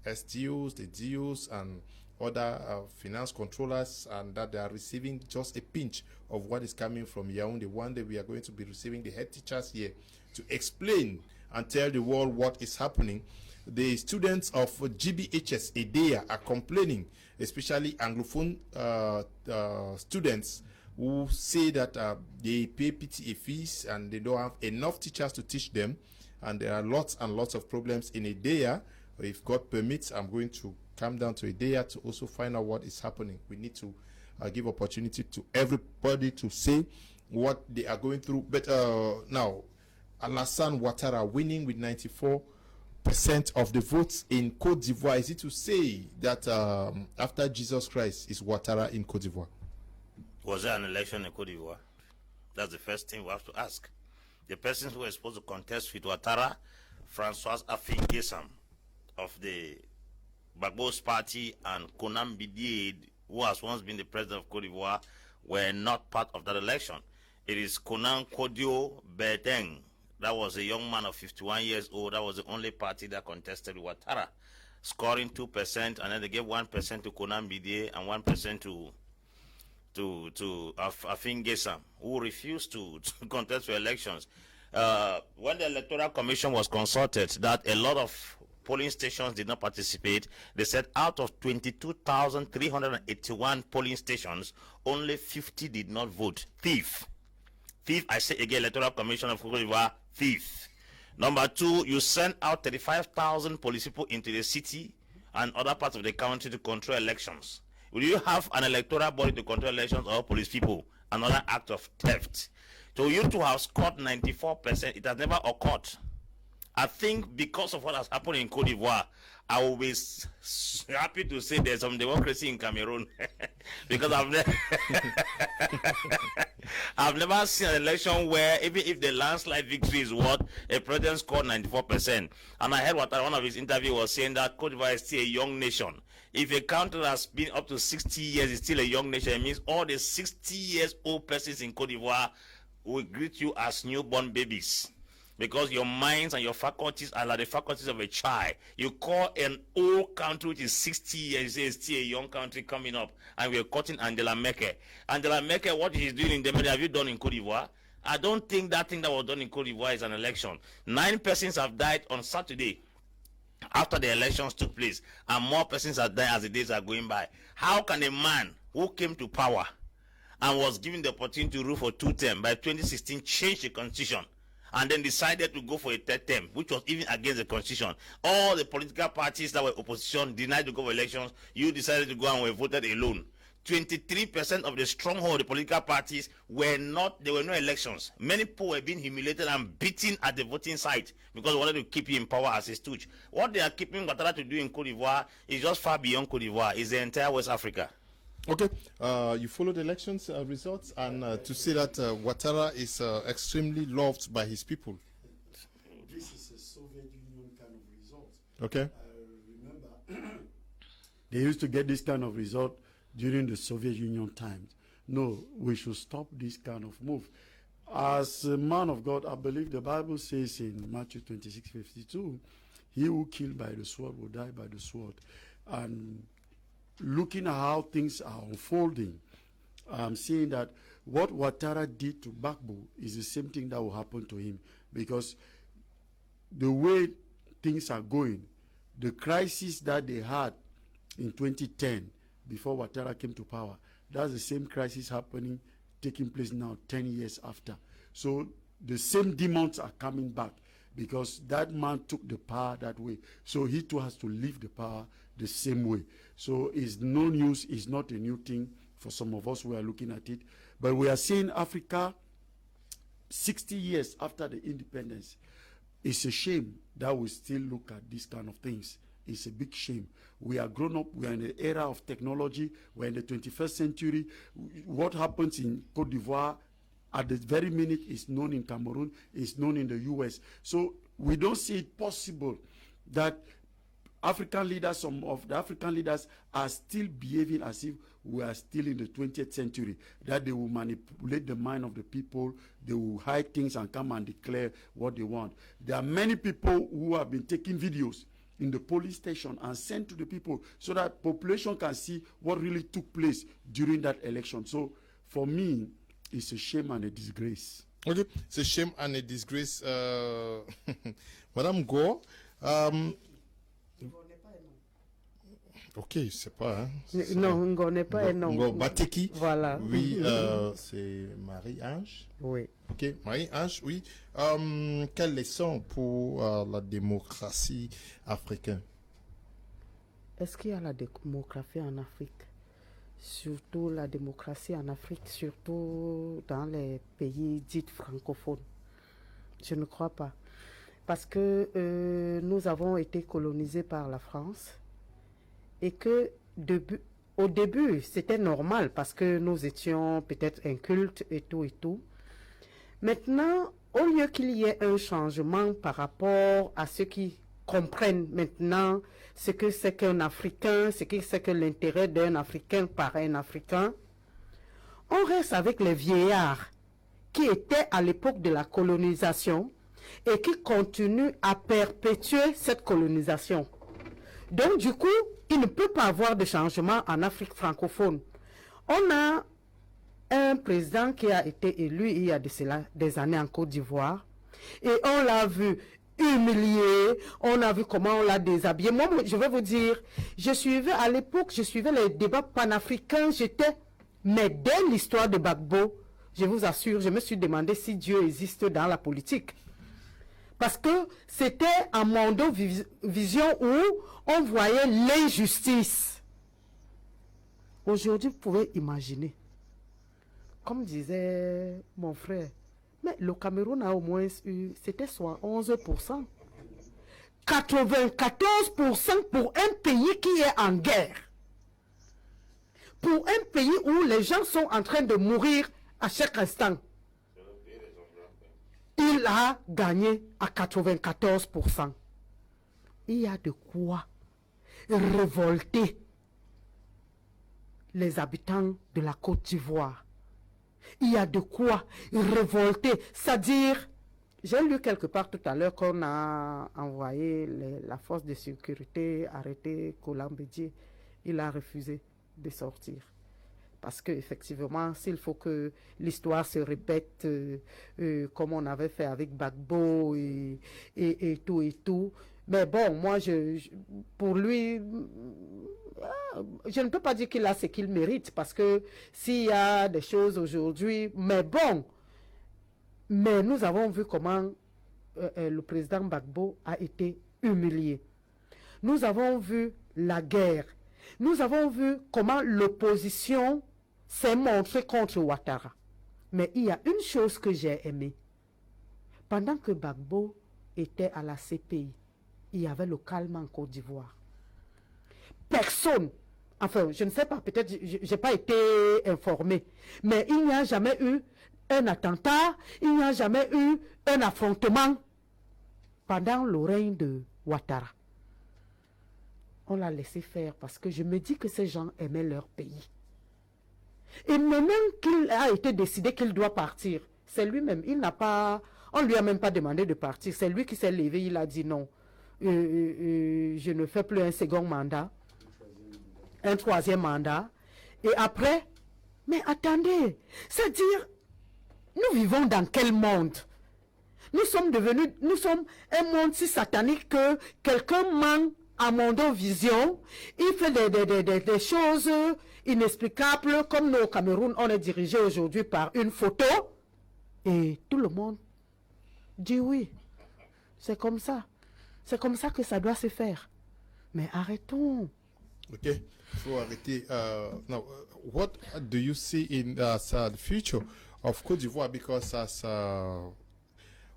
SDOs, the DOs, and other finance controllers, and that they are receiving just a pinch of what is coming from Yaoundé. One day we are going to be receiving the head teachers here to explain and tell the world what is happening. The students of GBHS EDEA are complaining, especially Anglophone students, who say that they pay PTA fees and they don't have enough teachers to teach them, and there are lots and lots of problems in EDEA. If God permits, I'm going to come down to EDEA to also find out what is happening. We need to give opportunity to everybody to say what they are going through. But now, Alassane Ouattara winning with 94% of the votes in Côte d'Ivoire. Is it to say that after Jesus Christ is Ouattara in Côte d'Ivoire? Was there an election in Côte d'Ivoire? That's the first thing we have to ask. The persons who were supposed to contest with Ouattara, François Afin-Guessam of the Bagbo's party, and Konam Bidied, who has once been the president of Côte d'Ivoire, were not part of that election. It is Konan Kodio Beteng. That was a young man of 51 years old. That was the only party that contested with Ouattara, scoring 2%, and then they gave 1% to Konam Bidied and 1% to Afin Guessam, who refused to contest for elections. When the Electoral Commission was consulted that a lot of polling stations did not participate, they said out of 22,381 polling stations, only 50 did not vote. Thief, I say again, Electoral Commission of Côte d'Ivoire, thief. Number two, you send out 35,000 police people into the city and other parts of the country to control elections. Will you have an electoral body to control elections or police people? Another act of theft. So you to have scored 94%, it has never occurred. I think because of what has happened in Côte d'Ivoire, I will be happy to say there's some democracy in Cameroon. Because I've never seen an election where even if the landslide victory is what, a president scored 94%. And I heard what one of his interview was saying that Côte d'Ivoire is still a young nation. If a country has been up to 60 years is still a young nation, it means all the 60 years old persons in Côte d'Ivoire will greet you as newborn babies. Because your minds and your faculties are like the faculties of a child. You call an old country which is 60 years, you say it's still a young country coming up, and we're cutting Angela Merkel. Angela Merkel, what she's doing in Democracy, have you done in Côte d'Ivoire? I don't think that thing that was done in Côte d'Ivoire is an election. 9 persons have died on Saturday after the elections took place, and more persons have died as the days are going by. How can a man who came to power and was given the opportunity to rule for 2 terms by 2016 change the constitution and then decided to go for a 3rd term, which was even against the constitution? All the political parties that were opposition denied to go for elections. You decided to go and were voted alone. 23% of the stronghold of the political parties there were no elections. Many people were being humiliated and beaten at the voting site because they wanted to keep you in power as a stooge. What they are keeping Ouattara to do in Côte d'Ivoire is just far beyond Côte d'Ivoire. It's the entire West Africa. Okay, you followed the elections results, and to say that Ouattara is extremely loved by his people. This is a Soviet Union kind of result. Okay. I remember they used to get this kind of result during the Soviet Union times. No, we should stop this kind of move. As a man of God, I believe the Bible says in Matthew 26:52, he who killed by the sword will die by the sword. And looking at how things are unfolding, I'm seeing that what Ouattara did to Gbagbo is the same thing that will happen to him, because the way things are going, the crisis that they had in 2010 before Ouattara came to power, that's the same crisis taking place now 10 years after. So the same demons are coming back because that man took the power that way. So he too has to leave the power the same way. So it's no news, it's not a new thing for some of us who are looking at it. But we are seeing Africa 60 years after the independence. It's a shame that we still look at these kind of things. It's a big shame. We are grown up, we are in the era of technology, we're in the 21st century. What happens in Côte d'Ivoire at the very minute is known in Cameroon, is known in the US. So we don't see it possible that African leaders, some of the African leaders are still behaving as if we are still in the 20th century, that they will manipulate the mind of the people, they will hide things and come and declare what they want. There are many people who have been taking videos in the police station and sent to the people so that population can see what really took place during that election. So for me, it's a shame and a disgrace. Okay, c'est shame and a disgrace. Madame Go, ok, c'est pas. Hein, non, Ngo n'est pas un nom. Ngo Bateki. Voilà. Oui, c'est Marie-Ange. Oui. Ok, Marie-Ange, oui. Quelles leçons pour la démocratie africaine? Est-ce qu'il y a la démocratie en Afrique? Surtout la démocratie en Afrique, surtout dans les pays dits francophones. Je ne crois pas. Parce que nous avons été colonisés par la France et que au début, c'était normal parce que nous étions peut-être incultes et tout et tout. Maintenant, au lieu qu'il y ait un changement par rapport à ceux qui comprennent maintenant ce que c'est qu'un Africain, ce que c'est que l'intérêt d'un Africain par un Africain, on reste avec les vieillards qui étaient à l'époque de la colonisation et qui continuent à perpétuer cette colonisation. Donc du coup, il ne peut pas avoir de changement en Afrique francophone. On a un président qui a été élu il y a des années en Côte d'Ivoire et on l'a vu humilié, on a vu comment on l'a déshabillé. Moi, je vais vous dire, à l'époque, je suivais les débats panafricains, mais dès l'histoire de Gbagbo, je vous assure, je me suis demandé si Dieu existe dans la politique. Parce que c'était un vision où on voyait l'injustice. Aujourd'hui, vous pouvez imaginer, comme disait mon frère, mais le Cameroun a au moins eu, c'était soit 11%. 94% pour un pays qui est en guerre. Pour un pays où les gens sont en train de mourir à chaque instant. Il a gagné à 94%. Il y a de quoi révolter les habitants de la Côte d'Ivoire. Il y a de quoi révolter. C'est-à-dire, j'ai lu quelque part tout à l'heure qu'on a envoyé la force de sécurité arrêter Colambédier. Il a refusé de sortir. Parce qu'effectivement, s'il faut que l'histoire se répète comme on avait fait avec Gbagbo et tout et tout. Mais bon, moi, pour lui, je ne peux pas dire qu'il a ce qu'il mérite parce que s'il y a des choses aujourd'hui, mais bon, mais nous avons vu comment le président Gbagbo a été humilié. Nous avons vu la guerre. Nous avons vu comment l'opposition s'est montrée contre Ouattara. Mais il y a une chose que j'ai aimée. Pendant que Gbagbo était à la CPI, il y avait le calme en Côte d'Ivoire. Personne, enfin, je ne sais pas, peut-être je n'ai pas été informé, mais il n'y a jamais eu un attentat, il n'y a jamais eu un affrontement pendant le règne de Ouattara. On l'a laissé faire parce que je me dis que ces gens aimaient leur pays. Et même qu'il a été décidé qu'il doit partir, c'est lui-même, on ne lui a même pas demandé de partir, c'est lui qui s'est levé, il a dit non, je ne fais plus un second mandat, un troisième mandat, et après, mais attendez, c'est-à-dire, nous vivons dans quel monde? Nous sommes un monde si satanique que quelqu'un manque à mon vision, il fait des choses inexplicables, comme nous au Cameroun, on est dirigé aujourd'hui par une photo, et tout le monde dit oui, c'est comme ça. C'est comme ça que ça doit se faire. Mais arrêtons. Ok, il faut arrêter. Now, what do you see in the future of Côte d'Ivoire? Because as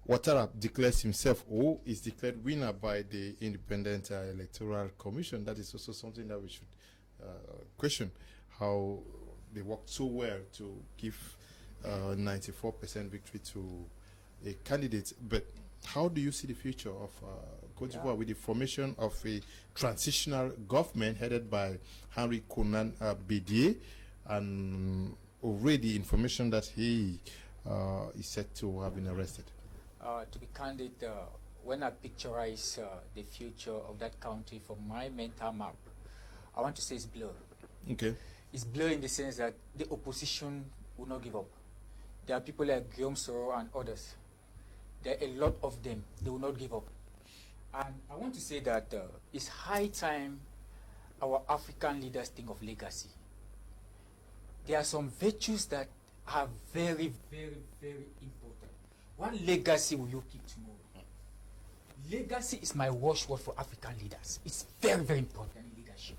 Ouattara declares himself, or is declared winner by the Independent Electoral Commission, that is also something that we should question, how they worked so well to give 94% victory to a candidate. But how do you see the future of Côte d'Ivoire with the formation of a transitional government headed by Henry Konan Bédier, and already information that he is said to have been arrested? To be candid, when I picturize the future of that country from my mental map, I want to say it's blur. Okay. It's blur in the sense that the opposition will not give up. There are people like Guillaume Soro and others. There are a lot of them. They will not give up. And I want to say that it's high time our African leaders think of legacy. There are some virtues that are very, very, very important. What legacy will you keep tomorrow? Legacy is my watchword for African leaders. It's very, very important in leadership.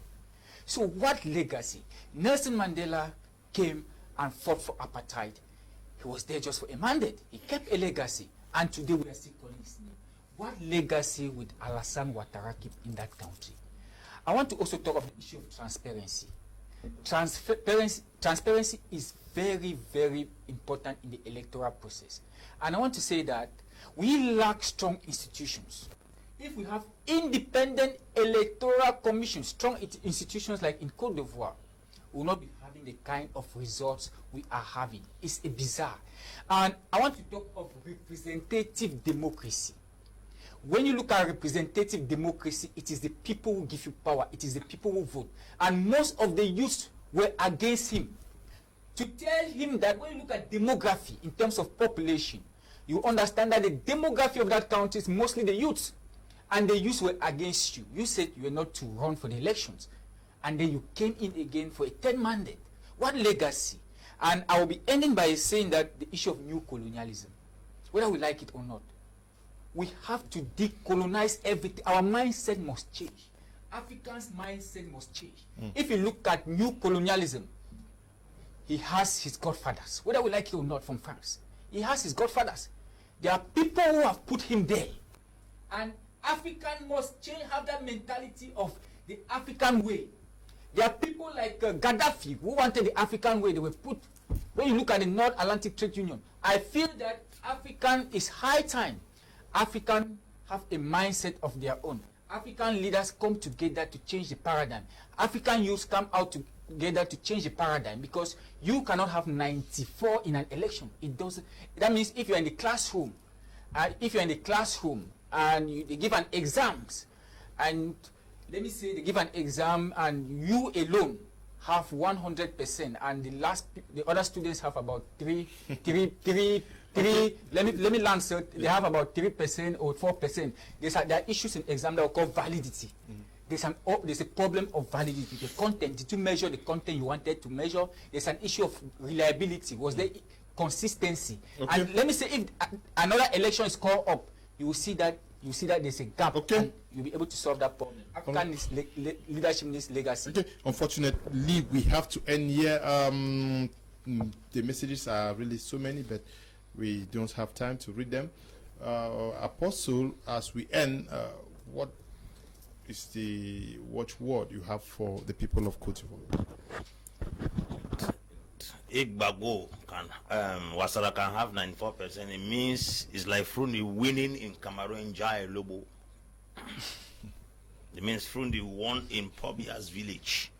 So what legacy? Nelson Mandela came and fought for apartheid. He was there just for a mandate. He kept a legacy. And today we are still calling his name. What legacy would Alassane Ouattara keep in that country? I want to also talk of the issue of transparency. Transparency is very, very important in the electoral process. And I want to say that we lack strong institutions. If we have independent electoral commissions, strong institutions like in Côte d'Ivoire, we will not be having the kind of results we are having. It's bizarre. And I want to talk of representative democracy. When you look at representative democracy, it is the people who give you power. It is the people who vote. And most of the youths were against him. To tell him that when you look at demography in terms of population, you understand that the demography of that country is mostly the youths. And the youths were against you. You said you were not to run for the elections. And then you came in again for a 10th mandate. What legacy? And I will be ending by saying that the issue of new colonialism, whether we like it or not, we have to decolonize everything. Our mindset must change. Africans' mindset must change. If you look at new colonialism, he has his godfathers, whether we like it or not, from France. He has his godfathers. There are people who have put him there. And African must change, have that mentality of the African way. There are people like Gaddafi who wanted the African way. They were put, when you look at the North Atlantic Trade Union, I feel that African is high time. African have a mindset of their own. African leaders come together to change the paradigm. African youths come out together to change the paradigm, because you cannot have 94 in an election. It doesn't. That means if you're in the classroom, and they give an exams, and let me say they give an exam and you alone have 100%, and the other students have about three. Let me answer. They have about 3% or 4%. There are issues in exam that are called validity. There's a problem of validity. The content, did you measure the content you wanted to measure? There's an issue of reliability. Was there consistency? Okay. And let me say, if another election is called up, you will see that there's a gap. Okay. And you'll be able to solve that problem. African leadership needs legacy. Okay. Unfortunately, we have to end here. The messages are really so many, but we don't have time to read them. Apostle, as we end, what is the watchword you have for the people of Côte d'Ivoire? Igbago Wasara can have 94%. It means it's like Frundi winning in Cameroon Jai Lobo. It means Frundi won in Pobia's village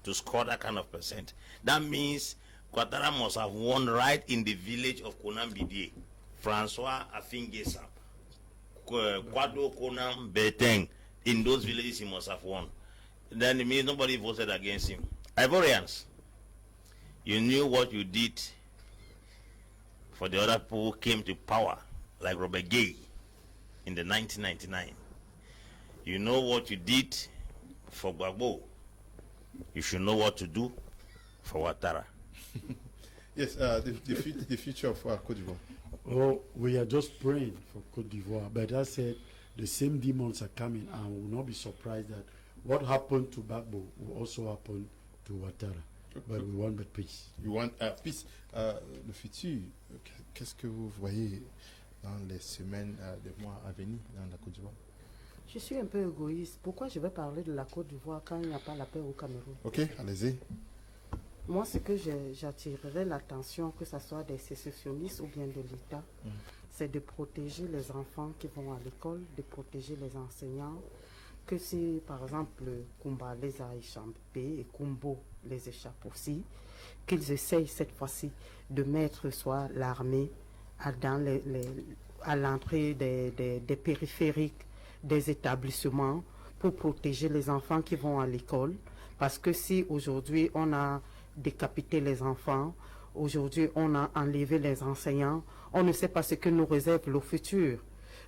to score that kind of percent. That means Ouattara must have won right in the village of Konam Bidie. Francois Afingesa, Kwado Konam Beteng. In those villages, he must have won. Then it means nobody voted against him. Ivorians, you knew what you did for the other people who came to power, like Robert Gay in the 1999. You know what you did for Gbagbo. You should know what to do for Ouattara. Yes, the future of Côte d'Ivoire. Oh, we are just praying for Côte d'Ivoire. But as I said, the same demons are coming, and we will not be surprised that what happened to Gbagbo will also happen to Ouattara. But we want peace. You want peace. Le futur, qu'est-ce que vous voyez dans les semaines, des mois à venir dans la Côte d'Ivoire? Je suis un peu égoïste. Pourquoi je vais parler de la Côte d'Ivoire quand il n'y a pas la paix au Cameroun? Ok, allez-y. Moi, ce que j'attirerais l'attention, que ce soit des sécessionnistes ou bien de l'État, c'est de protéger les enfants qui vont à l'école, de protéger les enseignants, que si, par exemple, Kumba les a échappés et Kumbo les échappe aussi, qu'ils essayent cette fois-ci de mettre soit l'armée à l'entrée des périphériques des établissements pour protéger les enfants qui vont à l'école. Parce que si aujourd'hui on a décapité les enfants, Aujourd'hui, on a enlevé les enseignants. On ne sait pas ce que nous réserve le futur.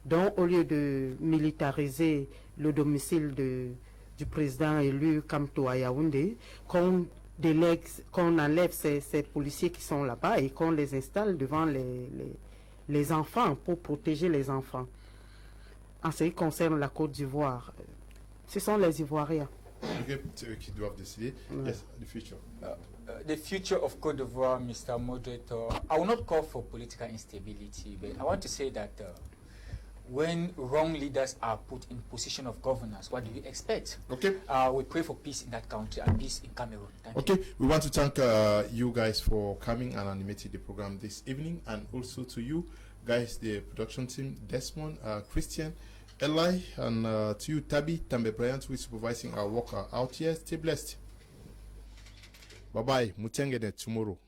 Donc, au lieu de militariser le domicile du président élu Kamto à Yaoundé, qu'on enlève ces policiers qui sont là-bas et qu'on les installe devant les enfants pour protéger les enfants. En ce qui concerne la Côte d'Ivoire, ce sont les Ivoiriens. Okay, c'est eux qui doivent décider. Yes, the future. The future of Côte d'Ivoire, Mr. Moderator, I will not call for political instability, but I want to say that when wrong leaders are put in position of governance, what do you expect? Okay. We pray for peace in that country and peace in Cameroon. Thank you. We want to thank you guys for coming and animating the program this evening, and also to you guys, the production team, Desmond, Christian, Eli, and to you, Tabi, Tambe Bryant, who is supervising our work out here. Stay blessed. Bye-bye. Mutengene tomorrow.